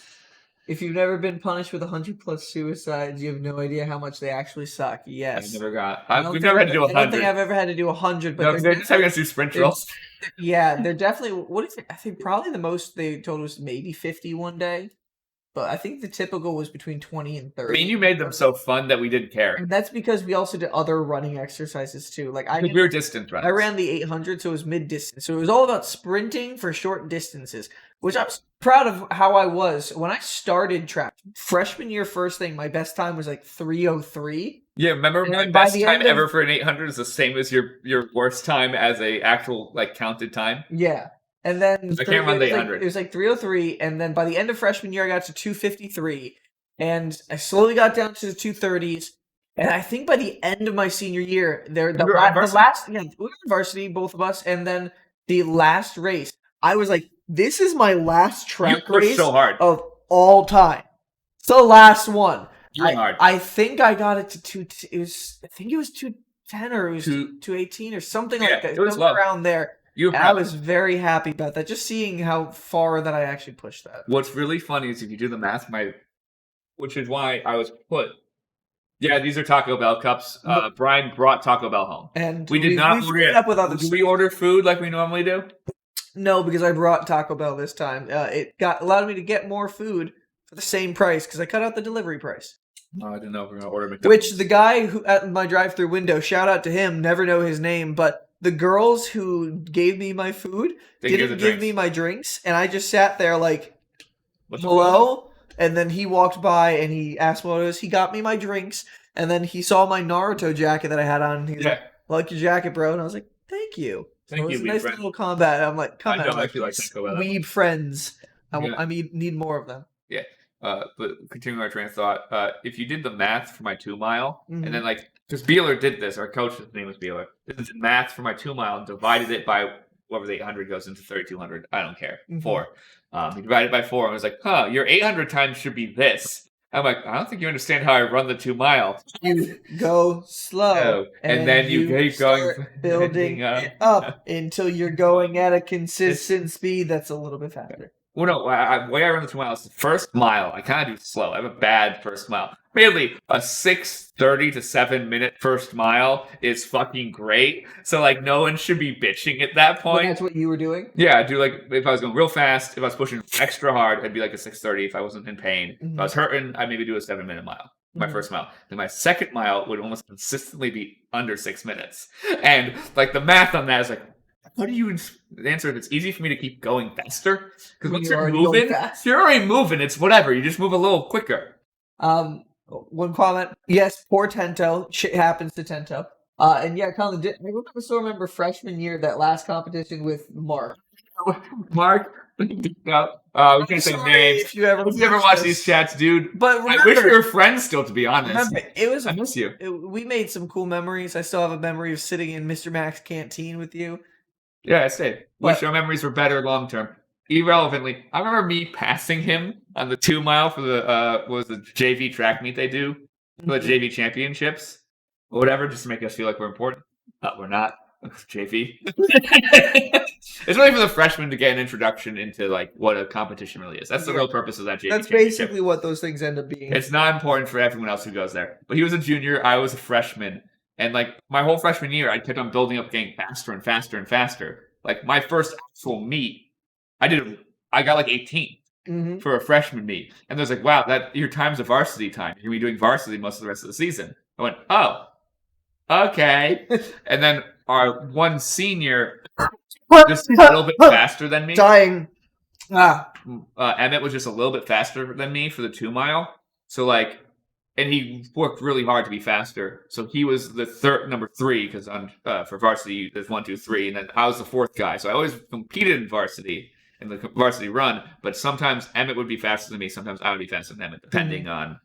If you've never been punished with 100+ suicides, you have no idea how much they actually suck. Yes. I never got. We've never had to do 100. I don't think I've ever had to do 100. But no, they're just having us do sprint drills. Yeah, they're definitely. What is it? I think probably the most they told us maybe 50 one day. But I think the typical was between 20 and 30. I mean, you made them so fun that we didn't care. And that's because we also did other running exercises too. Like we were distance runners. I ran the 800, so it was mid-distance. So it was all about sprinting for short distances, which I'm proud of how I was. When I started track, freshman year, first thing, my best time was like 3:03. Yeah, remember my best time ever for an 800 is the same as your worst time as a actual counted time? Yeah. And then I can't run the 800. It was like 3:03, and then by the end of freshman year, I got to 2:53, and I slowly got down to the 2:30s. And I think by the end of my senior year, we were in varsity, both of us, and then the last race, I was like, "This is my last track race so hard. of all time. It's the last one." Hard. I think I got it to 2. I think it was 2:10 or it was 2:18 or something like that. It was around there. I was very happy about that, just seeing how far that I actually pushed that. What's really funny is if you do the math, which is why I was put. Yeah, these are Taco Bell cups. Bryan brought Taco Bell home, and we did not order it. Up with other. Did we order food like we normally do? No, because I brought Taco Bell this time. It allowed me to get more food for the same price because I cut out the delivery price. Oh, I didn't know if we were gonna order McDonald's. Which the guy who at my drive-through window, shout out to him. Never know his name, but. The girls who gave me my food didn't give me my drinks, and I just sat there like, hello? And then he walked by and he asked what it was. He got me my drinks, and then he saw my Naruto jacket that I had on. He's like your jacket, bro. And I was like, thank you. Thank you, it was a nice little combat. I'm like, come on. I don't actually like Taco Bell. Weeb friends. I need more of them. Yeah. But continuing our train of thought, if you did the math for my 2 mile, and then because Beeler did this, our coach, his name was Beeler, did the math for my 2 mile and divided it by whatever the 800 goes into 3,200. I don't care. 4. He divided it by 4 and was like, your 800 times should be this. I'm like, I don't think you understand how I run the 2 mile. You go slow. And then you keep going. Building it up until you're going at a consistent speed that's a little bit faster. Well, no, the way I run the 2 miles, the first mile, I kind of do slow. I have a bad first mile. Mainly, a 6:30 to 7 minute first mile is fucking great. So, no one should be bitching at that point. But that's what you were doing? Yeah, I'd do, if I was going real fast, if I was pushing extra hard, I'd be a 6:30 if I wasn't in pain. If I was hurting, I'd maybe do a 7-minute mile. My first mile. Then my second mile would almost consistently be under 6 minutes. And, the math on that is how do you answer it? It's easy for me to keep going faster. Because once you're moving, you're already moving. It's whatever. You just move a little quicker. One comment. Yes, poor Tento. Shit happens to Tento. And yeah, Conlan, I still remember freshman year, that last competition with Mark. Mark? We can't say names. If you ever watch these chats, dude. But remember, I wish we were friends still, to be honest. Remember, I miss you. We made some cool memories. I still have a memory of sitting in Mr. Mac's canteen with you. Yeah, I say. Wish our memories were better long term. Irrelevantly, I remember me passing him on the 2 mile for the JV track meet they do, for the JV championships, or whatever, just to make us feel like we're important. We're not. JV. It's really for the freshmen to get an introduction into what a competition really is. That's the real purpose of that JV. That's basically what those things end up being. It's not important for everyone else who goes there. But he was a junior, I was a freshman. And my whole freshman year, I kept on building up, getting faster and faster and faster. My first actual meet, I got 18th for a freshman meet. And there's wow, your time's a varsity time. You're gonna be doing varsity most of the rest of the season. I went, oh, okay. And then our one senior, just a little bit faster than me. Dying. Emmett was just a little bit faster than me for the 2 mile. So and he worked really hard to be faster. So he was the number 3 because on for varsity there's 1, 2, 3, and then I was the 4th guy. So I always competed in varsity in the varsity run. But sometimes Emmett would be faster than me. Sometimes I would be faster than Emmett, depending on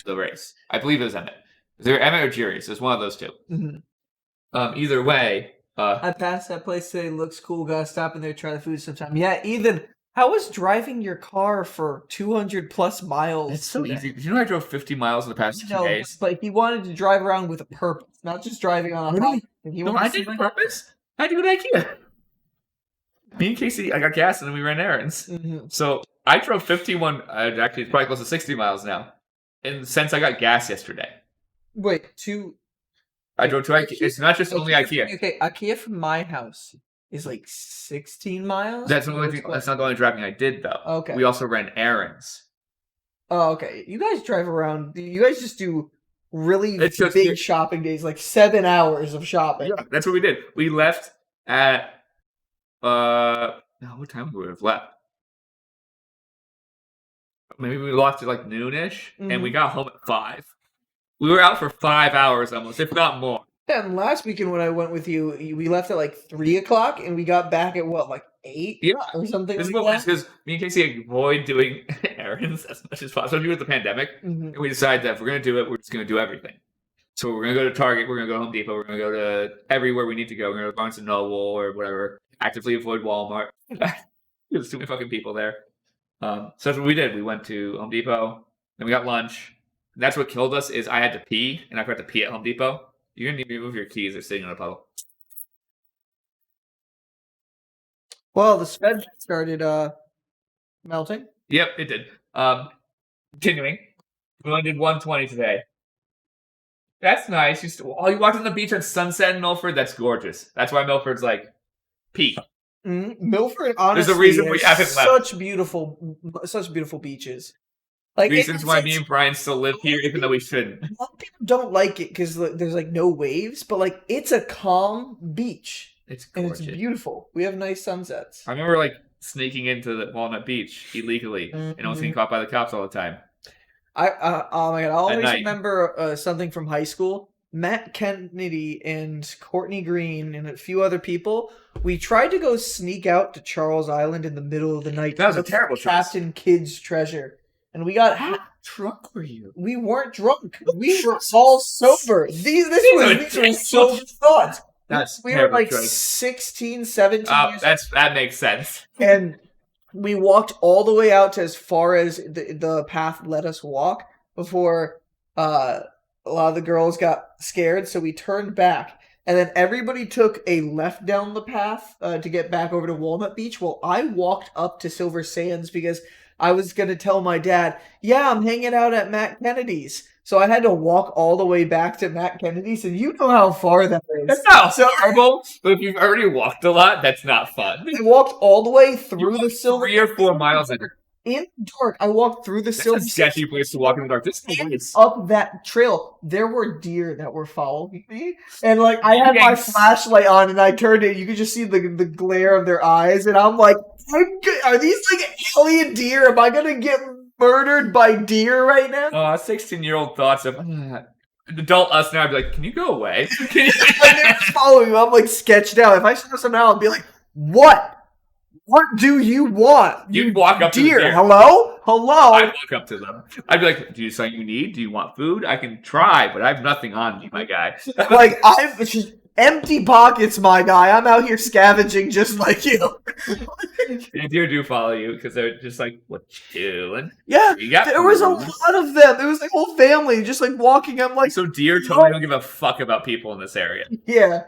the race. I believe it was Emmett. Is there Emmett or Jurius? It's one of those 2. Either way, I passed that place today. Looks cool. Gotta stop in there, try the food sometime. Yeah, Ethan. How was driving your car for 200 plus miles? it's so easy. You know, I drove 50 miles in the past 2 days. But he wanted to drive around with a purpose, not just driving on a highway. No, I did on purpose. I do an IKEA. Me and Casey, I got gas and then we ran errands. So I drove 51. Actually, it's probably close to 60 miles now. And since I got gas yesterday. Wait, I drove to IKEA. It's not just only IKEA. Okay, IKEA from my house is like 16 miles. That's the only thing. That's not the only driving I did, though. Okay. We also ran errands. Oh, okay. You guys drive around. You guys just do really big shopping days, like 7 hours of shopping. Yeah, that's what we did. We left at what time would we have left? Maybe we left at like noonish, and we got home at 5. We were out for 5 hours almost, if not more. And last weekend when I went with you, we left at like 3 o'clock, and we got back at what, like 8? Yeah, or something. This like is because me and Casey avoid doing errands as much as possible, especially with the pandemic. And we decided that if we're going to do it, we're just going to do everything. So we're going to go to Target, we're going to go to Home Depot, we're going to go to everywhere we need to go. We're going to go to Barnes & Noble or whatever. Actively avoid Walmart. There's too many fucking people there. So that's what we did. We went to Home Depot, then we got lunch. And that's what killed us is I had to pee, and I forgot to pee at Home Depot. You didn't even move your keys. They're sitting on a puddle. Well, the sped started melting. Yep, it did. Continuing. We only did 120 today. That's nice. You walked on the beach on Sunset in Milford? That's gorgeous. That's why Milford's like peak. Milford, honestly, there's a reason we haven't left. Such beautiful beaches. Like reasons why me and Bryan still live here, even though we shouldn't. A lot of people don't like it because there's like no waves, but like it's a calm beach. It's gorgeous. And it's beautiful. We have nice sunsets. I remember like sneaking into the Walnut Beach illegally and almost getting caught by the cops all the time. Oh my god! I always remember something from high school. Matt Kennedy and Courtney Green and a few other people. We tried to go sneak out to Charles Island in the middle of the night. That was a terrible choice. Captain Kidd's treasure. And we got... How drunk were you? We weren't drunk. We were all sober. These were sober thoughts. We were like choice. 16, 17 years that makes sense. And we walked all the way out to as far as the path let us walk before a lot of the girls got scared, so we turned back. And then everybody took a left down the path to get back over to Walnut Beach. Well, I walked up to Silver Sands because I was going to tell my dad, yeah, I'm hanging out at Matt Kennedy's. So I had to walk all the way back to Matt Kennedy's, and you know how far that is. That's not horrible, but if you've already walked a lot, that's not fun. I walked all the way through the Silver... 3 or 4 miles in the dark. I walked through the Silver... That's a sketchy place to walk in the dark. This is up that trail. There were deer that were following me, and like I had my flashlight on, and I turned it. You could just see the glare of their eyes, and I'm like, are these like alien deer? Am I gonna get murdered by deer right now? 16-year-old thoughts of adult us now. I'd be like, can you go away? They're following you. I'm like sketched out. If I saw some now, I'd be like, what? What do you want? You'd walk up to the deer. Hello? I'd walk up to them. I'd be like, do you something you need? Do you want food? I can try, but I have nothing on me, my guy. Like, I've just empty pockets, my guy. I'm out here scavenging just like you. The deer do follow you because they're just like, what you doing? Yeah, there was a lot of them. It was like whole family just like walking. I'm like, so deer totally don't give a fuck about people in this area. Yeah.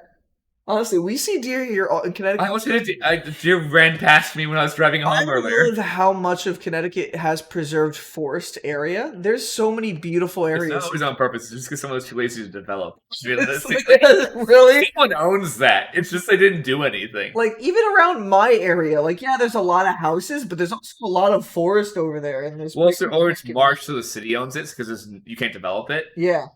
Honestly, we see deer here in Connecticut. I almost hit a deer ran past me when I was driving home earlier. I love how much of Connecticut has preserved forest area. There's so many beautiful areas. It's not always on purpose. It's just because someone was too lazy to develop. Really? Someone owns that. It's just they didn't do anything. Like, even around my area, like, yeah, there's a lot of houses, but there's also a lot of forest over there. And there's or it's marsh, so the city owns it because you can't develop it. Yeah.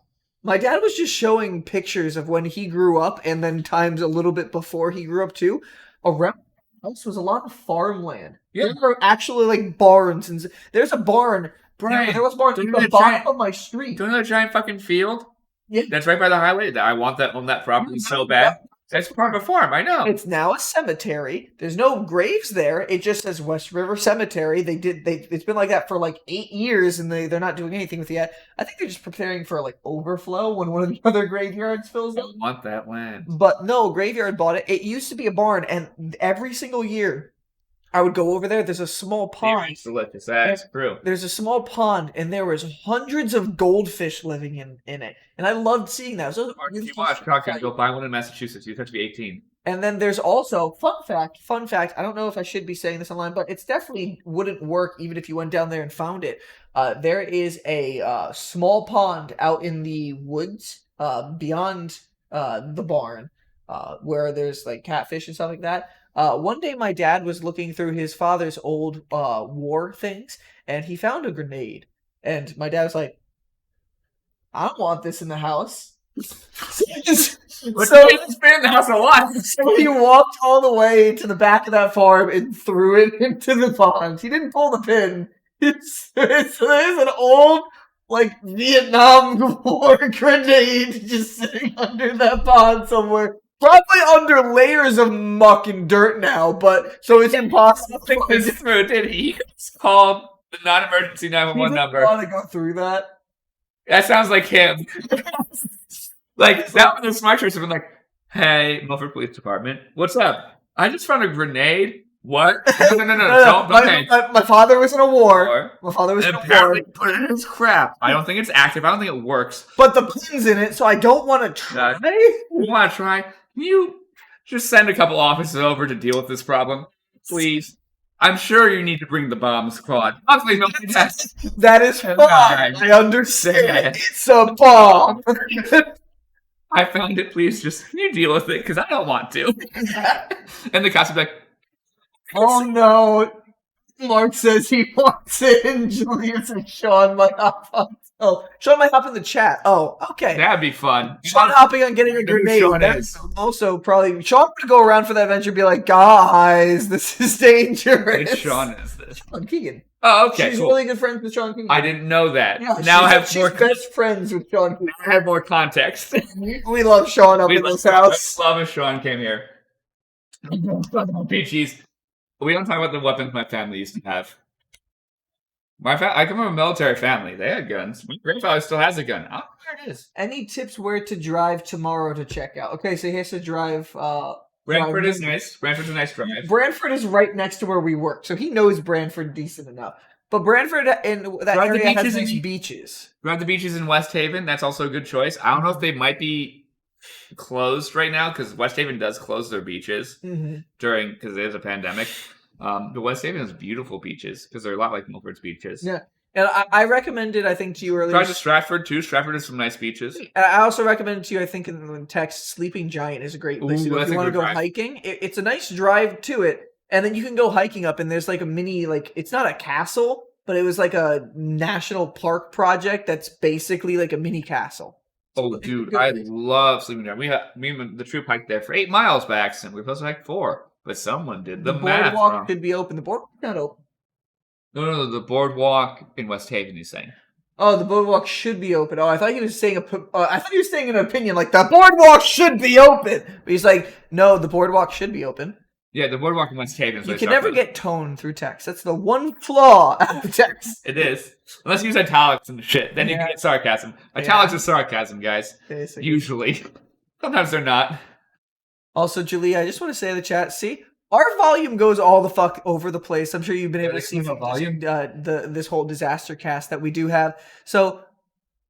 My dad was just showing pictures of when he grew up and then times a little bit before he grew up too. Around the house was a lot of farmland. Yeah. There were actually like barns, and there's a barn Bryan, there was barns don't at you know the the bottom giant- of my street. Don't you know the giant fucking field? Yeah. That's right by the highway. I want that on that property so bad. That's part of a farm. I know. It's now a cemetery. There's no graves there. It just says West River Cemetery. It's been like that for like 8 years, and they're not doing anything with it yet. I think they're just preparing for like overflow when one of the other graveyards fills I up. want that land. But no, Graveyard bought it. It used to be a barn, and every single year I would go over there. There's a small pond. It's delicious. That's true. There's a small pond, and there was hundreds of goldfish living in it, and I loved seeing that. So If you watch Cocktail, go buy one in Massachusetts. You have to be 18. and then there's also fun fact. I don't know if I should be saying this online, but it's definitely wouldn't work even if you went down there and found it. There is a small pond out in the woods beyond the barn where there's like catfish and stuff like that. One day my dad was looking through his father's old war things, and he found a grenade. And my dad was like, I don't want this in the house. So it's been in the house a lot. so he walked all the way to the back of that farm and threw it into the pond. He didn't pull the pin. So there's an old, like, Vietnam War grenade just sitting under that pond somewhere. Probably under layers of muck and dirt now, but so it's impossible. Think this through. Did he called the non-emergency 911 number? Want to go through that? That sounds like him. Like that was the smart choice. Have been like, "Hey, Milford Police Department, what's up? I just found a grenade. What? No. Don't okay. My father was in a war. My father was in a war. Apparently put it in his crap. I don't think it's active. I don't think it works. But the pin's in it, so I don't want to try. You want to try? Can you just send a couple officers over to deal with this problem, please? I'm sure you need to bring the bomb squad. Obviously, no test. That is fine. I understand. Yeah. It's a bomb. I found it. Please, just can you deal with it? Because I don't want to. And the cops would be like, Oh no. Mark says he wants it, and Julius and Sean might hop on. Oh, Sean might hop in the chat. Oh, okay. that'd be fun. Sean hopping on getting a Who grenade. Sean That's is. also probably Sean would go around for that adventure and be like, guys, this is dangerous. Which Sean is this? Sean Keegan. Oh, okay, She's cool. really good friends with Sean Keegan. I didn't know that. Yeah, Now I she's have more. best friends with Sean Keegan. I have more context. We love Sean up in this house. I love if Sean came here. Peaches. We don't talk about the weapons my family used to have. I come from a military family. They had guns. My grandfather still has a gun. I don't know where it is. Any tips where to drive tomorrow to check out? Okay, so he has to drive. Brantford is nice. Brantford's a nice drive. Brantford is right next to where we work, so he knows Brantford decent enough. But Brantford and that Drive the area has beaches nice in- beaches. Around the beaches in West Haven, that's also a good choice. I don't know if they might be closed right now because West Haven does close their beaches because there's a pandemic. But West Haven has beautiful beaches because they're a lot like Milford's beaches. Yeah. And I recommended, I think, to you earlier. Drive to Stratford too. Stratford has some nice beaches. And I also recommended to you, I think, in the text, Sleeping Giant is a great place to go. If that's you a want to good go drive. hiking, it's a nice drive to it. And then you can go hiking up, and there's like a mini, like, it's not a castle, but it was like a national park project that's basically like a mini castle. Oh, dude, I love Sleeping Giant. Me and the troop hiked there for 8 miles by accident. We were supposed to hike 4, but someone did the math boardwalk wrong. should be open. The boardwalk's not open. No, the boardwalk in West Haven. He's saying. Oh, the boardwalk should be open. Oh, I thought he was saying I thought he was saying an opinion like the boardwalk should be open. But he's like, no, the boardwalk should be open. Yeah, the boardwalk in West Haven. Is You what can he's never talking about. get tone through text. That's the one flaw out of text. It is. Unless you use italics and shit. Then you Yeah. can get sarcasm. Italics is sarcasm, guys. Basically. Usually. Sometimes they're not. Also, Julia, I just want to say in the chat, see, our volume goes all the fuck over the place. I'm sure you've been able to see the volume? this whole disaster cast that we do have. So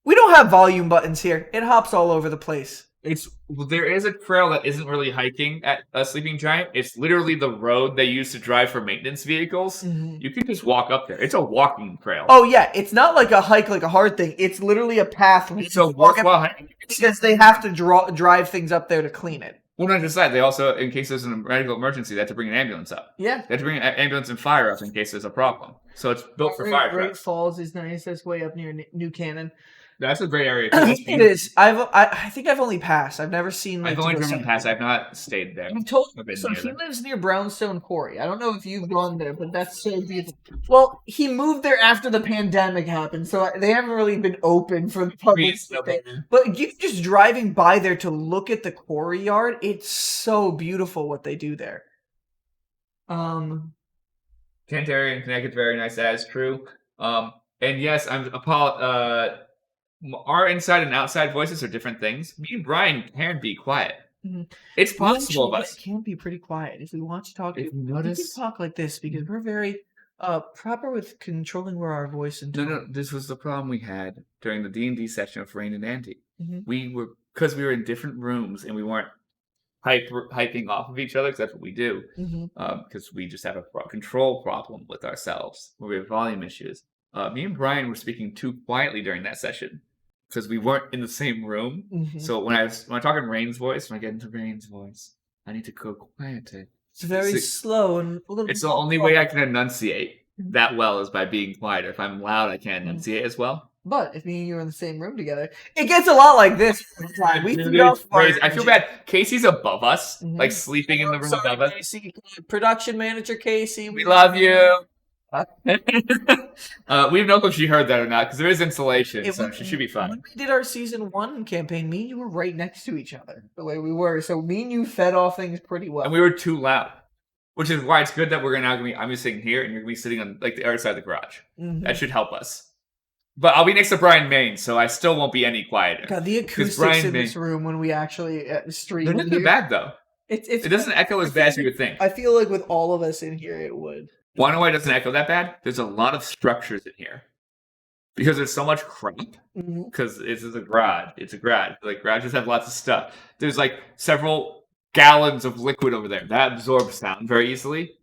we don't have volume buttons here. It hops all over the place. There is a trail that isn't really hiking at a Sleeping Giant. It's literally the road they use to drive for maintenance vehicles. You can just walk up there. It's a walking trail. Oh yeah, it's not like a hike, like a hard thing. It's literally a path. It's a worthwhile hike. Because they have to drive things up there to clean it. Well, not just that. They also, in case there's a medical emergency, they have to bring an ambulance up. Yeah. They have to bring an ambulance and fire up in case there's a problem. So it's built for fire Great trucks. Falls is nice. That's way up near New Cannon. That's a great area. It is. I think I've only passed. I've never seen. I've only driven past. I've not stayed there. I've told I've been so near he them. lives near Brownstone Quarry. I don't know if you've gone there, but that's so beautiful. Well, he moved there after the pandemic happened, so they haven't really been open for the public. But you just driving by there to look at the quarry yard, it's so beautiful what they do there. Kent area and Connecticut's very nice. That is true. And yes, our inside and outside voices are different things. Me and Bryan can be quiet. Mm-hmm. It's possible of us. It can be pretty quiet if we want to talk. If you we notice, can talk like this because we're very proper with controlling where our voice and tone. No, this was the problem we had during the D&D session of Rain and Andy. Mm-hmm. We were in different rooms and we weren't hyping off of each other because that's what we do. Because we just have a control problem with ourselves where we have volume issues. Me and Bryan were speaking too quietly during that session because we weren't in the same room. So when I talk in Rain's voice, when I get into Rain's voice, I need to go quieter. It's very slow and a little. It's the only way I can enunciate that well is by being quieter. If I'm loud, I can't enunciate as well. But if me and you are in the same room together, it gets a lot like this. I feel bad. Casey's above us, like sleeping in the room above us. Casey, production manager Casey, we love you. We have no clue if she heard that or not because there is insulation, so she should be fine. When we did our season 1 campaign, me and you were right next to each other the way we were, so me and you fed off things pretty well. And we were too loud, which is why it's good that I'm gonna be sitting here and you're gonna be sitting on like the other side of the garage. That should help us. But I'll be next to Bryan Main, so I still won't be any quieter. God, the acoustics in this room when we actually stream. They're not bad though. It doesn't echo as bad as you would think. I feel like with all of us in here, it would. Wanna know why it doesn't echo that bad? There's a lot of structures in here. Because there's so much crap. Because it's a garage. It's a garage. Like, garages have lots of stuff. There's, like, several gallons of liquid over there. That absorbs sound very easily.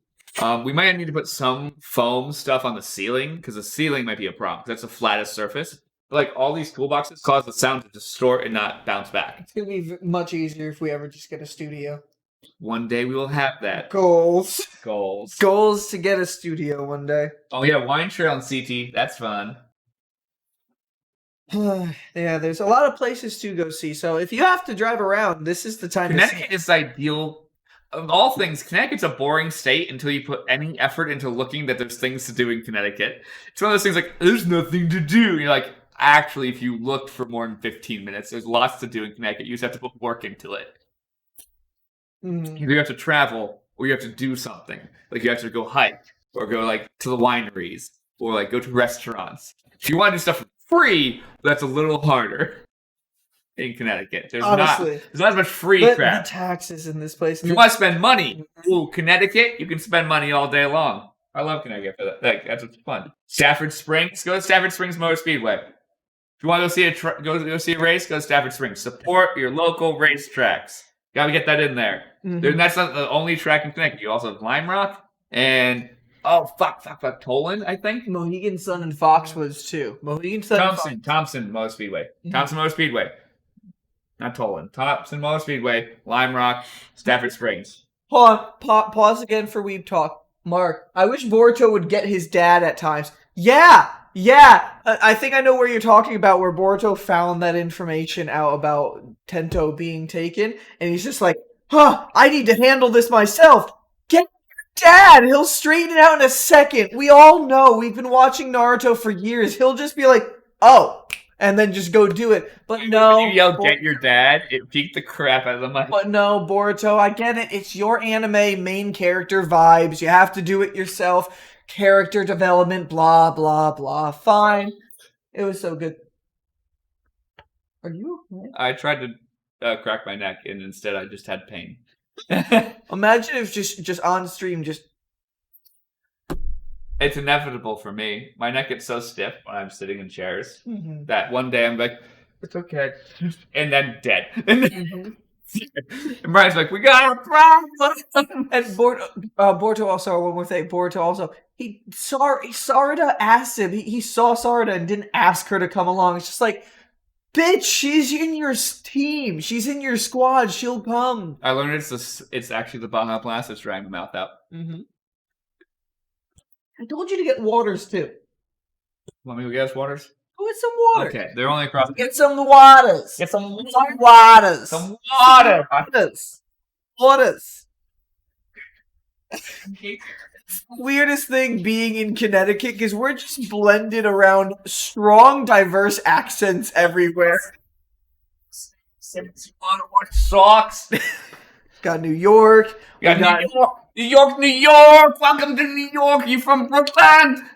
We might need to put some foam stuff on the ceiling, because the ceiling might be a problem. That's the flattest surface. But, like, all these toolboxes cause the sound to distort and not bounce back. It's going to be much easier if we ever just get a studio. One day we will have that. Goals to get a studio one day. Oh yeah, wine trail on CT. That's fun. Yeah, there's a lot of places to go see. So if you have to drive around, this is the time. Connecticut is ideal. Of all things, Connecticut's a boring state until you put any effort into looking that there's things to do in Connecticut. It's one of those things like, there's nothing to do. And you're like, actually, if you looked for more than 15 minutes, there's lots to do in Connecticut. You just have to put work into it. Either you have to travel or you have to do something. Like you have to go hike or go like to the wineries or like go to restaurants. If you want to do stuff for free, that's a little harder in Connecticut. There's not as much free crap. The taxes in this place. If you want to spend money, Connecticut, you can spend money all day long. I love Connecticut for that. Like, that's what's fun. Stafford Springs, go to Stafford Springs Motor Speedway. If you want to go see a race, go to Stafford Springs. Support your local racetracks. Gotta get that in there. That's not the only track in Connecticut. You also have Lime Rock and Tolan, I think. Mohegan Sun and Fox was too. Mohegan Sun. Thompson Motor Speedway. Thompson Motor Speedway. Not Tolan. Thompson Motor Speedway. Lime Rock. Stafford Springs. Pause again for Weeb Talk. Mark, I wish Boruto would get his dad at times. Yeah. I think I know where you're talking about, where Boruto found that information out about Tento being taken, and he's just like, I need to handle this myself. Get your dad! He'll straighten it out in a second. We all know. We've been watching Naruto for years. He'll just be like, oh, and then just go do it. But no. When you yell, get your dad, it peaked the crap out of the mic. But no, Boruto, I get it. It's your anime main character vibes. You have to do it yourself. Character development, blah, blah, blah. Fine. It was so good. Are you okay? I tried to crack my neck, and instead I just had pain. Imagine if just on stream, It's inevitable for me. My neck gets so stiff when I'm sitting in chairs that one day I'm like, it's okay. And then dead. And Bryan's like, we got a problem. And Boruto also, one more thing, Boruto also, Sarada asked him, he saw Sarada and didn't ask her to come along. It's just like, bitch, she's in your team. She's in your squad. She'll come. I learned it's actually the Baja Blast that's drying my mouth out. I told you to get Waters too. Want me to go get us Waters? Go get some water. Okay, they're only across. Get some waters. Get some waters. Some water. Waters. Weirdest thing being in Connecticut because we're just blended around strong, diverse accents everywhere. Socks. Got New York. We got New York, New York. Welcome to New York. You from Brooklyn?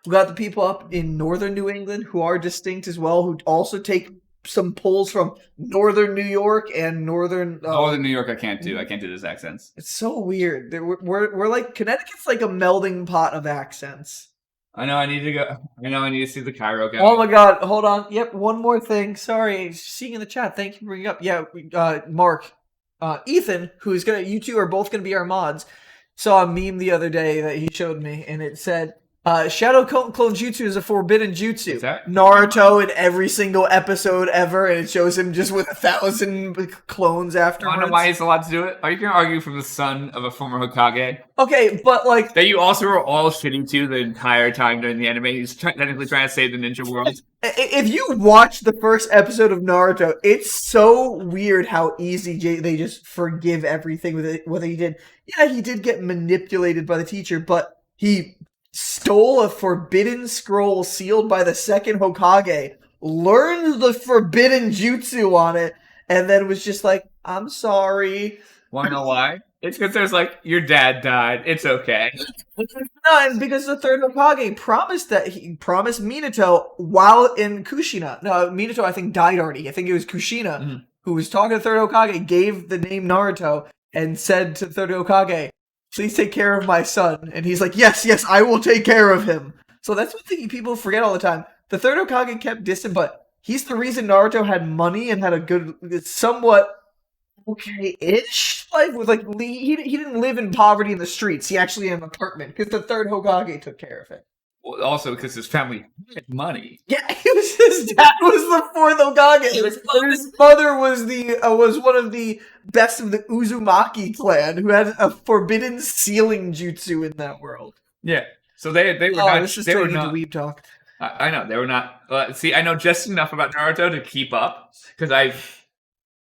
We got the people up in northern New England who are distinct as well, who also take some pulls from northern New York and northern. Northern New York, I can't do. I can't do those accents. It's so weird. We're like Connecticut's like a melding pot of accents. I know. I need to go. I know. I need to see the Cairo guy. Oh my God! Hold on. Yep. One more thing. Sorry, seeing in the chat. Thank you for bringing up. Yeah. Mark, Ethan, you two are both gonna be our mods. Saw a meme the other day that he showed me, and it said. Shadow Clone Jutsu is a forbidden jutsu. Is that? Naruto in every single episode ever, and it shows him just with 1,000 clones afterwards. I don't know why he's allowed to do it. Are you going to argue from the son of a former Hokage? Okay, but like... That you also were all shitty to the entire time during the anime. He's technically trying to save the ninja world. If you watch the first episode of Naruto, it's so weird how easy they just forgive everything with what he did. Yeah, he did get manipulated by the teacher, but he... stole a forbidden scroll sealed by the second Hokage, learned the forbidden jutsu on it, and then was just like, I'm sorry. Wanna know why? It's because there's like, your dad died. It's okay. No, and because the third Hokage promised Minato while in Kushina. No, Minato I think died already. I think it was Kushina who was talking to the third Hokage, gave the name Naruto, and said to the third Hokage, please take care of my son. And he's like, yes, I will take care of him. So that's one thing people forget all the time. The third Hokage kept distant, but he's the reason Naruto had money and had a good, somewhat okay-ish life. With like, he didn't live in poverty in the streets. He actually had an apartment because the third Hokage took care of him. Well, also because his family had money. Yeah, his dad was the fourth Hokage. His mother was one of the best of the Uzumaki clan, who had a forbidden sealing jutsu in that world. Yeah, so they were not. This is they were turning not. into weeb talk. I know they were not. See, I know just enough about Naruto to keep up because I've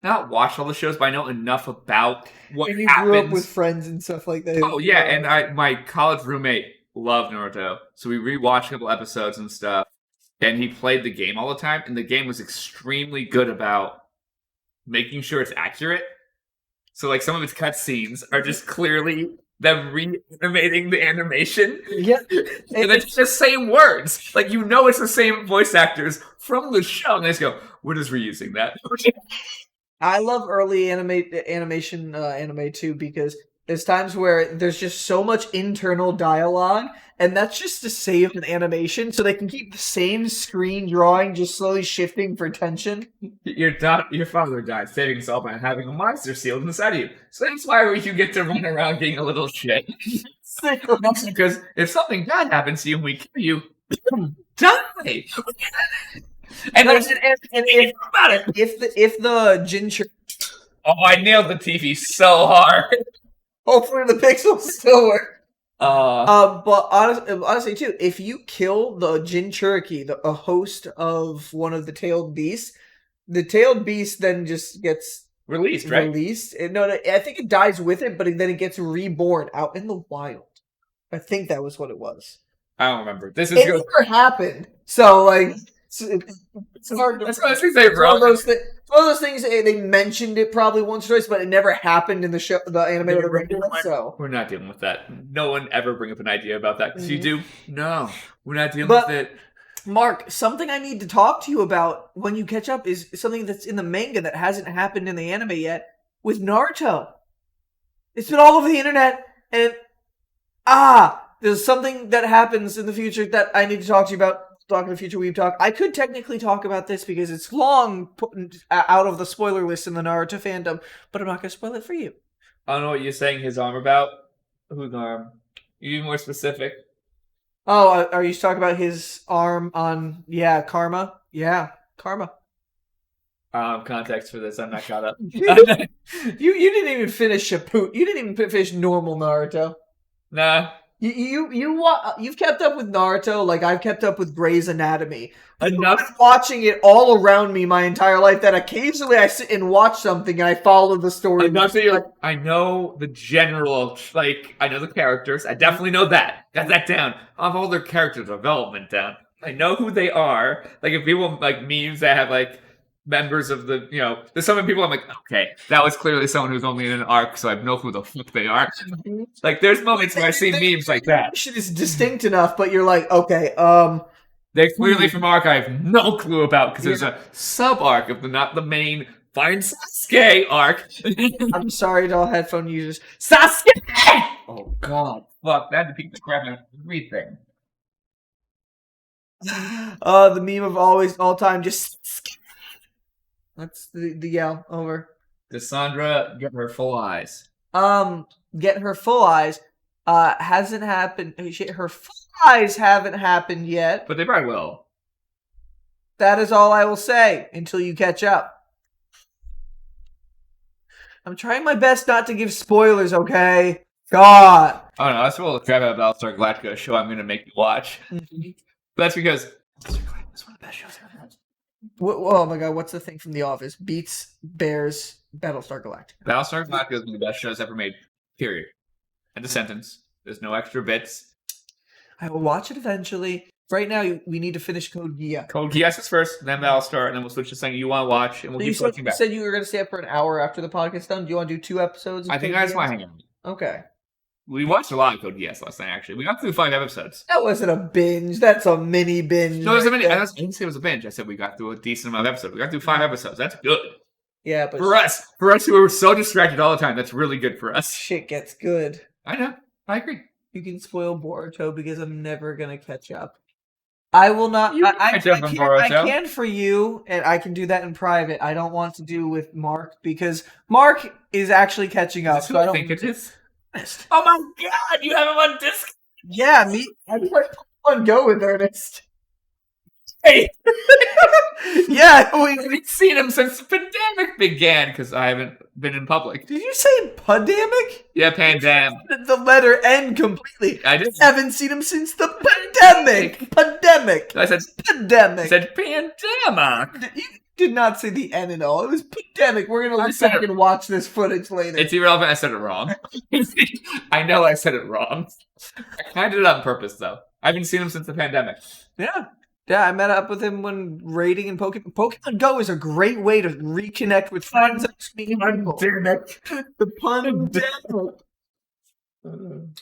not watched all the shows, but I know enough about what and you happens. grew up with friends and stuff like that. Oh yeah, and my college roommate loved Naruto, so we rewatched a couple episodes and stuff. And he played the game all the time, and the game was extremely good about making sure it's accurate. So, like, some of its cutscenes are just clearly them re-animating the animation. Yeah. And it's the same words. Like, you know it's the same voice actors from the show. And they just go, we're just reusing that. I love early animation anime, too, because there's times where there's just so much internal dialogue, and that's just to save an animation, so they can keep the same screen drawing just slowly shifting for tension. Your father died saving us all by having a monster sealed inside of you. So that's why you get to run around being a little shit. Because if something bad happens to you and we kill you, die! And there's an if about it. If the Jinchuriki... Oh, I nailed the TV so hard. Hopefully the pixels still work. But honestly, too, if you kill the Jinchuriki, a host of one of the tailed beasts, the tailed beast then just gets released, right? No, I think it dies with it, but then it gets reborn out in the wild. I think that was what it was. I don't remember. It never happened. So, like, it's hard to... That's what I was going to say, bro. It's one of those things, they mentioned it probably once or twice, but it never happened in the show, the anime. So we're not dealing with that. No one ever bring up an idea about that. Because you do, no, we're not dealing with it. Mark, something I need to talk to you about when you catch up is something that's in the manga that hasn't happened in the anime yet with Naruto. It's been all over the internet, and there's something that happens in the future that I need to talk to you about. Talking to Future Weeb Talk. I could technically talk about this because it's long put out of the spoiler list in the Naruto fandom, but I'm not going to spoil it for you. I don't know what you're saying his arm about. Whose arm? You be more specific. Oh, are you talking about his arm on, Karma? Yeah, Karma. Context for this, I'm not caught up. You didn't even finish Shippuden. You didn't even finish normal Naruto. Nah. You've kept up with Naruto like I've kept up with Grey's Anatomy. I've Enough. been watching it all around me my entire life that occasionally I sit and watch something and I follow the story. Enough that you're like, I know the general, like, I know the characters. I definitely know that. Got that down. I have all their character development down. I know who they are. Like, if people, like, memes that have, like, members of the, there's so many people I'm like, okay, that was clearly someone who's only in an arc, so I know who the fuck they are. Like, there's moments where I see memes like that. Shit is distinct enough, but you're like, okay, They're clearly from arc I have no clue about, because there's a sub-arc of not the main Find Sasuke arc. I'm sorry to all headphone users. Sasuke! Oh, God. Fuck, that had to beat the crap out of everything. The meme of all time, just... That's the yell, over. Cassandra, get her full eyes. Get her full eyes. Hasn't happened. Her full eyes haven't happened yet. But they probably will. That is all I will say until you catch up. I'm trying my best not to give spoilers, okay? God. I don't know, that's what the crap out of Battlestar Galactica, a show I'm going to make you watch. That's because Battlestar Galactica is one of the best shows I've ever had. Oh my god, what's the thing from The Office? Beats, Bears, Battlestar Galactica. Battlestar Galactica is one of the best shows ever made, period. End of sentence. There's no extra bits. I will watch it eventually. Right now, we need to finish Code Geass. Code Geass is first, then Battlestar, and then we'll switch to something you want to watch, and we'll keep switching back. You said you were going to stay up for an hour after the podcast done. Do you want to do 2 episodes? I think I just want to hang out. Okay. We watched a lot of Code Geass last night, actually. We got through 5 episodes. That wasn't a binge. That's a mini binge. No, it was a mini. I didn't say it was a binge. I said we got through a decent amount of episodes. We got through 5 episodes. That's good. Yeah, but... For us who were so distracted all the time, that's really good for us. Shit gets good. I know. I agree. You can spoil Boruto because I'm never going to catch up. I will not. I can for you, and I can do that in private. I don't want to do with Mark because Mark is actually catching up. So I don't think it is. Oh my god, you have him on disc? Yeah, me. I play Pokemon Go with Ernest. Hey. Yeah, we've seen him since the pandemic began because I haven't been in public. Did you say pandemic? Yeah, pandemic. The letter N completely. I did. Haven't seen him since the pandemic. Pandemic. I said pandemic. I said pandemic. You did not say the N at all. It was pandemic. We're gonna look back and watch this footage later. It's irrelevant. I said it wrong. I know I said it wrong. I kind of did it on purpose though. I haven't seen him since the pandemic. Yeah. Yeah, I met up with him when raiding in Pokemon. Pokemon Go is a great way to reconnect with friends. Pandemic. The pandemic.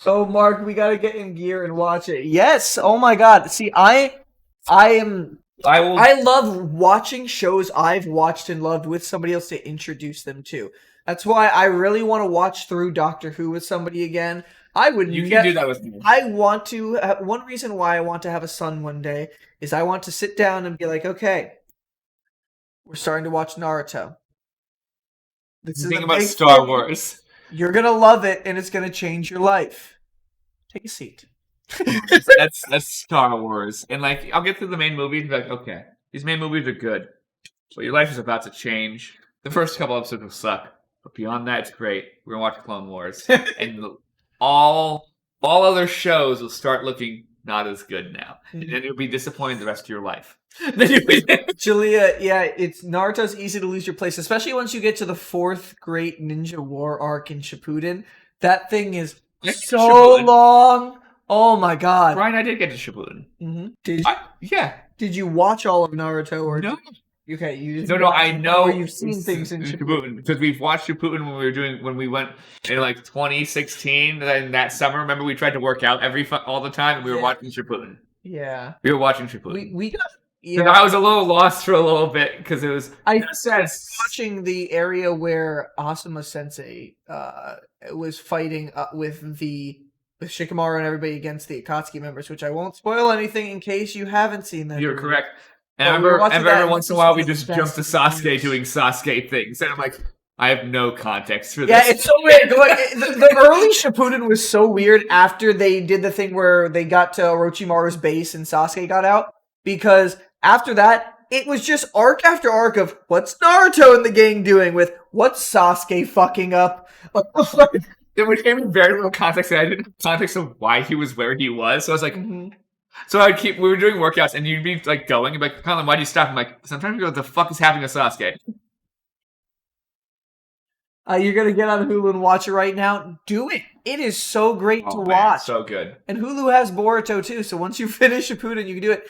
Oh, Mark, we gotta get in gear and watch it. Yes. Oh my God. See, I love watching shows I've watched and loved with somebody else to introduce them to. That's why I really want to watch through Doctor Who with somebody again. You can do that with me. I want to. One reason why I want to have a son one day is I want to sit down and be like, okay, we're starting to watch Naruto. This is think about Star Wars. You're gonna love it, and it's gonna change your life. Take a seat. That's Star Wars, and like I'll get through the main movies and be like, okay, these main movies are good, but your life is about to change. The first couple episodes will suck, but beyond that, it's great. We're gonna watch Clone Wars, and all other shows will start looking not as good now, and then you'll be disappointed the rest of your life. Julia, yeah, Naruto's easy to lose your place, especially once you get to the 4th Great Ninja War arc in Shippuden. That thing is so long. Oh my God, Bryan, I did get to Shippuden. Mm-hmm. Did you? Yeah. Did you watch all of Naruto or no? Okay, you just no. I know you've seen things in Shippuden because we've watched Shippuden when we went in like 2016 and that summer. Remember, we tried to work out all the time, and we were watching Shippuden. Yeah, we were watching Shippuden. We got. Yeah. I was a little lost for a little bit because it was. I was watching the area where Asuma Sensei was fighting with Shikamaru and everybody against the Akatsuki members, which I won't spoil anything in case you haven't seen that. You're correct. And I remember every once in a while we just jump to Sasuke doing Sasuke things, and I'm like, I have no context for this. Yeah, it's so weird. The early Shippuden was so weird after they did the thing where they got to Orochimaru's base and Sasuke got out, because after that, it was just arc after arc of what's Naruto and the gang doing with what's Sasuke fucking up. it gave me very little context. And I didn't have context of why he was where he was. So I was like, so we were doing workouts, and you'd be like going, and be like, Conlan, why do you stop? I'm like, sometimes you go, what the fuck is happening to Sasuke? You're gonna get on Hulu and watch it right now. Do it. It is so great to watch. So good. And Hulu has Boruto too. So once you finish Shippuden, you can do it.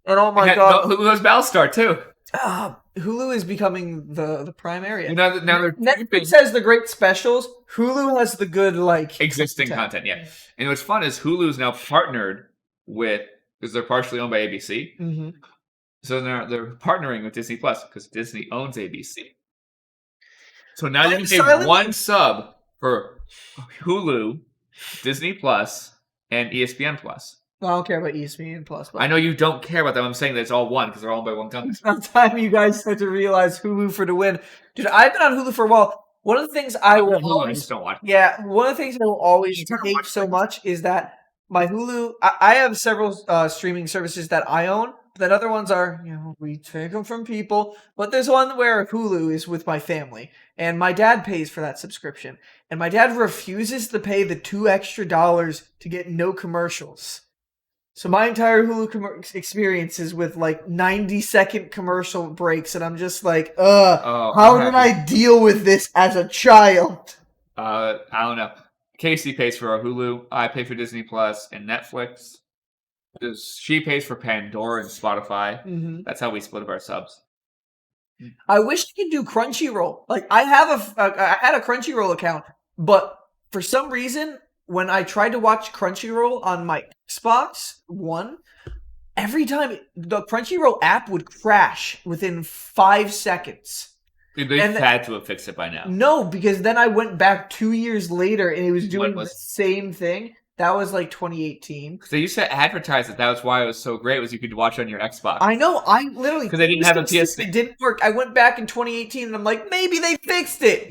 And oh my god, Hulu has Battlestar too. Hulu is becoming the prime area. You know, now Netflix has the great specials. Hulu has the good existing content. Yeah. And what's fun is Hulu is now partnered with, because they're partially owned by ABC. Mm-hmm. So they're partnering with Disney Plus because Disney owns ABC. So now you can pay one sub for Hulu, Disney Plus, and ESPN Plus. I don't care about ESPN Plus. I know you don't care about them. I'm saying that it's all one because they're all owned by one company. It's about time you guys start to realize Hulu for the win. Dude, I've been on Hulu for a while. One of the things I will always... just don't watch. Yeah, one of the things I will always hate so much is that my Hulu... I have several streaming services that I own. But then other ones are, we take them from people. But there's one where Hulu is with my family. And my dad pays for that subscription. And my dad refuses to pay the $2 extra to get no commercials. So my entire Hulu experience is with 90-second commercial breaks. And I'm just like, how did I deal with this as a child? I don't know. Casey pays for our Hulu. I pay for Disney Plus and Netflix. She pays for Pandora and Spotify. Mm-hmm. That's how we split up our subs. I wish I could do Crunchyroll. I had a Crunchyroll account, but for some reason, when I tried to watch Crunchyroll on my Xbox One, every time the Crunchyroll app would crash within 5 seconds. Dude, they had to have fixed it by now. No, because then I went back 2 years later and it was doing the same thing. That was 2018. Because they used to advertise that was why it was so great, was you could watch on your Xbox. I know, I literally... Because they didn't have a PS... It didn't work. I went back in 2018 and I'm like, maybe they fixed it.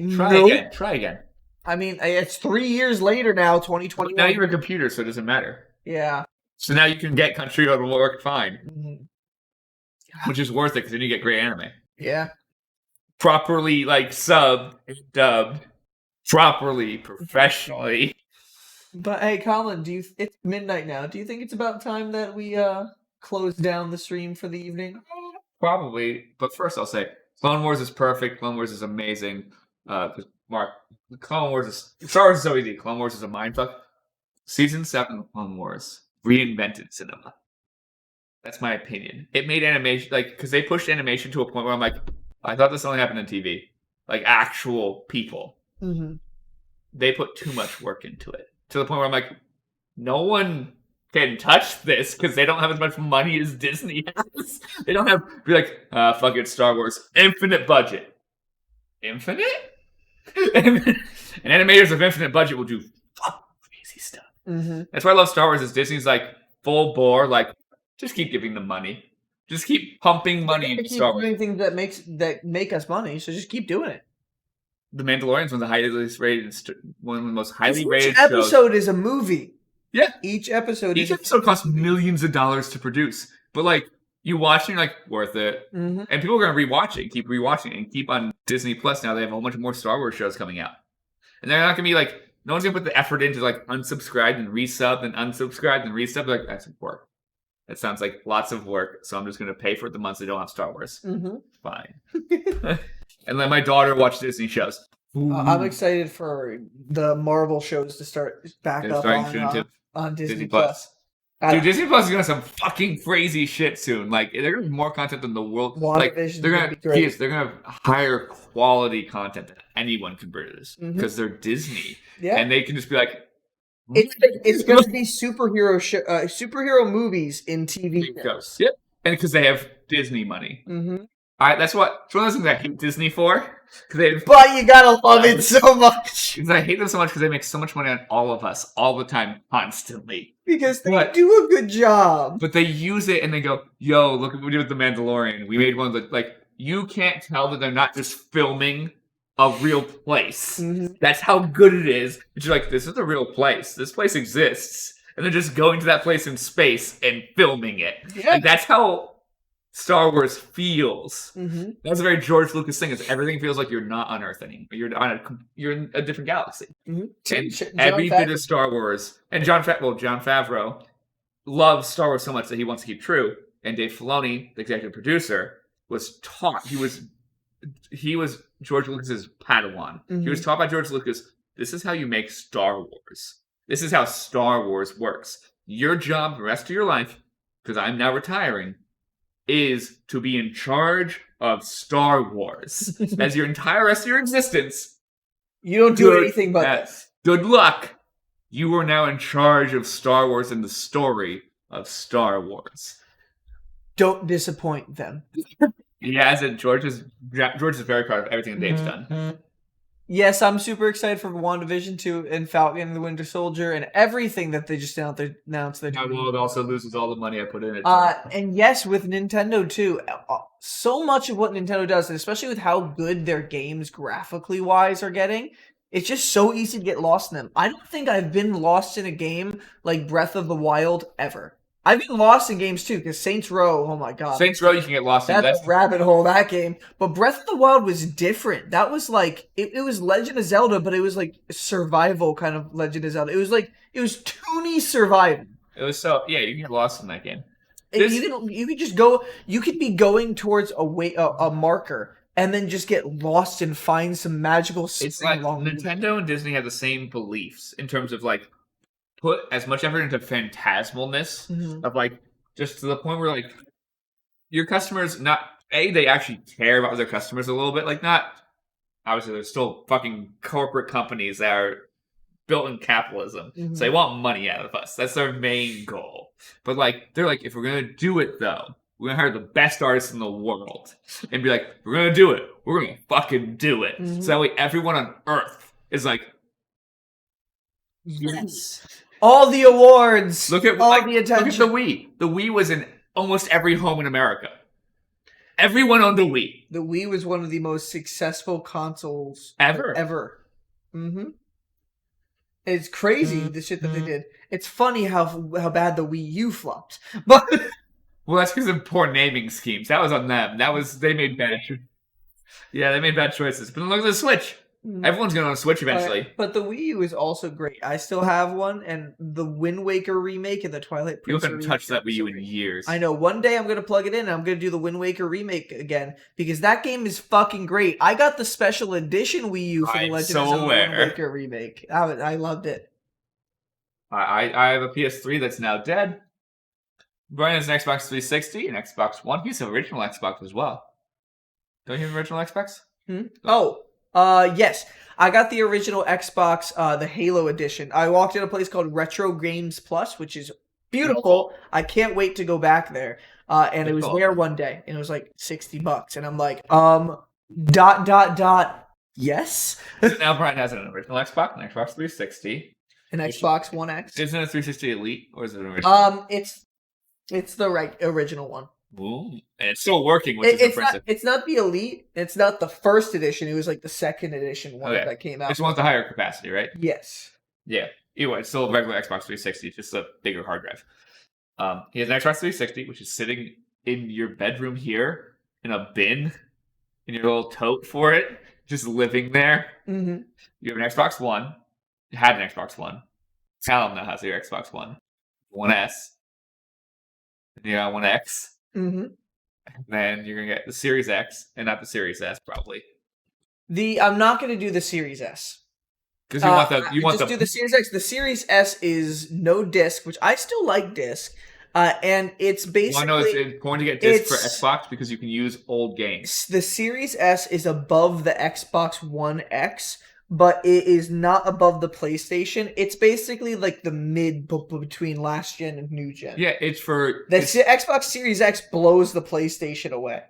Try again. I mean, it's 3 years later now, 2021. Now you're a computer, so it doesn't matter. Yeah. So now you can get Crunchyroll to work fine. Mm-hmm. Which is worth it, because then you get great anime. Yeah. Properly, subbed and dubbed. Properly, professionally. But hey, Conlan, it's midnight now. Do you think it's about time that we close down the stream for the evening? Probably, but first I'll say Clone Wars is perfect. Clone Wars is amazing. Mark, Clone Wars is Star Wars is so easy. Clone Wars is a mindfuck. Season 7 of Clone Wars reinvented cinema. That's my opinion. It made animation because they pushed animation to a point where I'm like, I thought this only happened on TV. Actual people. Mm-hmm. They put too much work into it. To the point where I'm like, no one can touch this because they don't have as much money as Disney has. They don't have, fuck it, Star Wars. Infinite budget. Infinite? And animators of infinite budget will do crazy stuff. Mm-hmm. That's why I love Star Wars, is Disney's full bore, just keep giving them money. Just keep pumping money into Star Wars. Doing things that make us money, so just keep doing it. The Mandalorian's one of the most highly rated Each episode is a movie. Yeah. Each episode costs millions of dollars to produce. But you watch and you're worth it. Mm-hmm. And people are gonna keep rewatching it, and keep on Disney Plus now. They have a whole bunch more Star Wars shows coming out. And they're not gonna be no one's gonna put the effort into unsubscribe and resub and unsubscribe and resub. That's work. That sounds like lots of work, so I'm just gonna pay for the months they don't have Star Wars. Mm-hmm. Fine. And let my daughter watch Disney shows. I'm excited for the Marvel shows to start back up on Disney Plus. Dude, Disney Plus is gonna have some fucking crazy shit soon. They're gonna have more content than the world. They're gonna have higher quality content than anyone can produce because they're Disney. Yeah, and they can just be it's gonna be superhero movies in TV shows. Yep, and because they have Disney money. Mm-hmm. It's one of those things I hate Disney for. But you gotta love it so much. Because I hate them so much because they make so much money on all of us, all the time, constantly. Because they do a good job. But they use it and they go, yo, look what we did with The Mandalorian. We made one of the, you can't tell that they're not just filming a real place. Mm-hmm. That's how good it is. But you're this is a real place. This place exists. And they're just going to that place in space and filming it. Yeah. That's how Star Wars feels. Mm-hmm. That's a very George Lucas thing. Is everything feels like you're not on Earth anymore. You're in a different galaxy. Mm-hmm. And every bit of Star Wars, and John Favreau loves Star Wars so much that he wants to keep true. And Dave Filoni, the executive producer, was taught. He was George Lucas's Padawan. He was taught by George Lucas. This is how you make Star Wars. This is how Star Wars works. Your job the rest of your life, because I'm now retiring, is to be in charge of Star Wars. As your entire rest of your existence. You don't do anything but this. Good luck. You are now in charge of Star Wars and the story of Star Wars. Don't disappoint them. Yeah, George is very proud of everything that Dave's done. Yes, I'm super excited for WandaVision 2 and Falcon and the Winter Soldier and everything that they just announced. They're doing. Well, it also loses all the money I put in it. And yes, with Nintendo too. So much of what Nintendo does, and especially with how good their games graphically wise are getting, it's just so easy to get lost in them. I don't think I've been lost in a game like Breath of the Wild ever. I've been lost in games too, because Saints Row, oh my god. Saints Row you can get lost in. That's a rabbit hole, that game. But Breath of the Wild was different. That was like, it was Legend of Zelda, but it was like survival kind of Legend of Zelda. It was toony survival. It was so, yeah, you can get lost in that game. You could just go, you could be going towards a marker and then just get lost and find some magical spring. It's like Nintendo and Disney have the same beliefs in terms of like, put as much effort into phantasmalness of like just to the point where like your customers they actually care about their customers a little bit, like not obviously there's still fucking corporate companies that are built in capitalism, so they want money out of us. That's their main goal. But like they're like, if we're gonna do it though, we're gonna hire the best artists in the world and be like, we're gonna do it. We're gonna fucking do it. So that way everyone on Earth is like, yes. All the awards. Look at the attention. Look at the Wii. The Wii was in almost every home in America. Everyone owned a Wii. The Wii was one of the most successful consoles ever. It's crazy the shit that they did. It's funny how bad the Wii U flopped, but well, that's because of poor naming schemes. That was on them. They made bad. Yeah, they made bad choices. But look at the Switch. Everyone's going to own a Switch eventually. But the Wii U is also great. I still have one, and the Wind Waker remake and the Twilight Princess. You haven't touched that Wii U in years. I know. One day I'm going to plug it in, and I'm going to do the Wind Waker remake again, because that game is fucking great. I got the special edition Wii U for the Legend of Zelda Wind Waker remake. I loved it. I have a PS3 that's now dead. Bryan has an Xbox 360 and Xbox One. He's an original Xbox as well. Don't you have an original Xbox? Yes. I got the original Xbox, the Halo edition. I walked in a place called Retro Games Plus, which is beautiful. I can't wait to go back there. And it was there one day, and it was like $60. And I'm like, yes? So now Bryan has an original Xbox, an Xbox 360. An Xbox One X. Isn't it a 360 Elite, or is it an original? It's the original one. Ooh. And it's still working, which is impressive. It's not the Elite. It's not the first edition. It was like the second edition one that came out. It's one with the higher capacity, right? Yes. Yeah. Anyway, it's still a regular Xbox 360. It's just a bigger hard drive. He has an Xbox 360, which is sitting in your bedroom here in a bin, in your little tote for it, just living there. You have an Xbox One. You had an Xbox One. Callum now has your Xbox One. One S. Yeah, One X. And then you're gonna get the Series X and not the Series S, probably. I'm not gonna do the Series S because you want do the Series X. The Series S is no disc, which I still like disc, and it's basically. Well, I know it's important to get disc for Xbox because you can use old games. The Series S is above the Xbox One X, but it is not above the PlayStation. It's basically like the mid between last gen and new gen. Yeah, it's for... Xbox Series X blows the PlayStation away.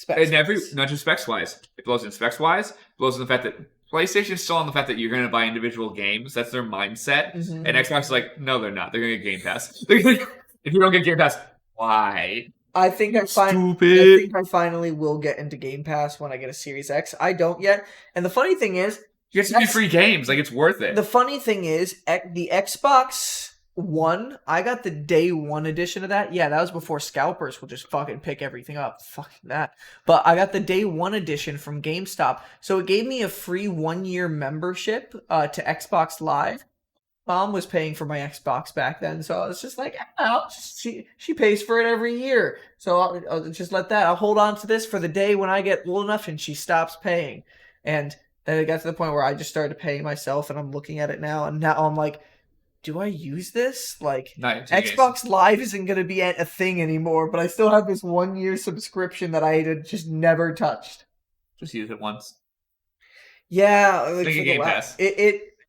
Not just specs-wise. It blows in specs-wise. It blows in the fact that PlayStation's still on the fact that you're going to buy individual games. That's their mindset. And Xbox is like, no, they're not. They're going to get Game Pass. If you don't get Game Pass, why? I think I finally will get into Game Pass when I get a Series X. I don't yet. And the funny thing is, you get some free games. Like, it's worth it. The funny thing is, the Xbox 1. I got the day 1 edition of that. Yeah, that was before scalpers will just fucking pick everything up. Fucking that. But I got the day 1 edition from GameStop. So it gave me a free 1-year membership to Xbox Live. Mom was paying for my Xbox back then, so I was just like, oh, she pays for it every year. So I'll just let that. I'll hold on to this for the day when I get old enough and she stops paying. And then it got to the point where I just started paying myself, and I'm looking at it now, and now I'm like, do I use this? Like, Xbox Live isn't going to be a thing anymore, but I still have this 1-year subscription that I had just never touched. Just use it once. Yeah. Like Game Pass.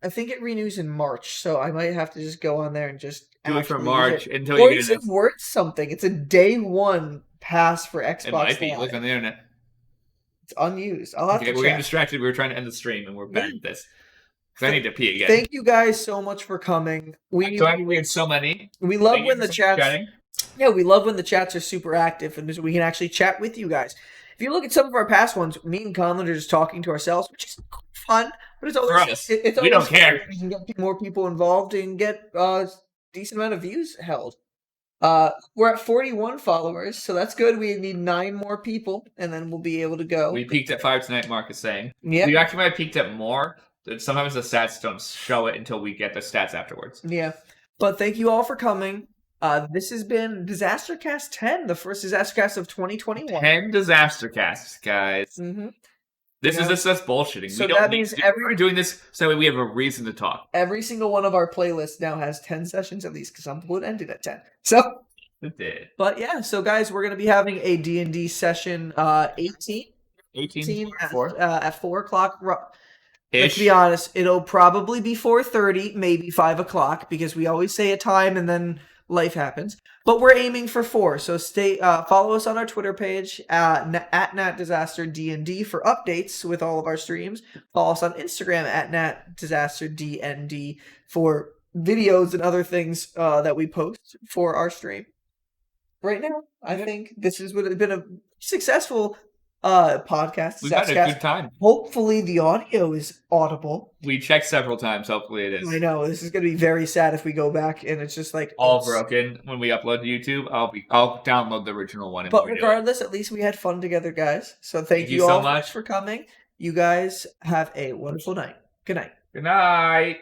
I think it renews in March, so I might have to just go on there and just do it for March until you get it worth something. It's a day 1 pass for Xbox. It might be. Look on the internet. It's unused. I'll have to check. We're getting distracted. We were trying to end the stream, and we're bad at this. Because I need to pee again. Thank you guys so much for coming. We had so many. We love when the chats. Yeah, we love when the chats are super active, and we can actually chat with you guys. If you look at some of our past ones, me and Conlan are just talking to ourselves, which is fun. But it's always for us. It's we don't care. We can get more people involved and get decent amount of views held. We're at 41 followers, so that's good. We need 9 more people, and then we'll be able to go. We peaked at 5 tonight, Mark is saying. Yeah. We actually might have peaked at more. Sometimes the stats don't show it until we get the stats afterwards. Yeah. But thank you all for coming. This has been DisasterCast 10, the first DisasterCast of 2021. 10 DisasterCasts, guys. Mm-hmm. This is us bullshitting. So that means we're doing this so we have a reason to talk. Every single one of our playlists now has 10 sessions at least, because Humblewood ended at 10. So it did. But yeah, so guys, we're gonna be having a D&D session 18 at 4 o'clock. Let's be honest, it'll probably be 4:30, maybe 5 o'clock, because we always say a time and then life happens. But we're aiming for 4, so follow us on our Twitter page at Nat Disaster DND for updates with all of our streams. Follow us on Instagram at Nat Disaster DND for videos and other things that we post for our stream. Right now, I think this would have been a successful podcast. We've had a good time. Hopefully the audio is audible. We checked several times. Hopefully it is. I know this is going to be very sad if we go back and it's just like all broken when we upload to YouTube. I'll download the original one. But regardless, at least we had fun together, guys. So thank you all so much for coming. You guys have a wonderful night. Good night. Good night.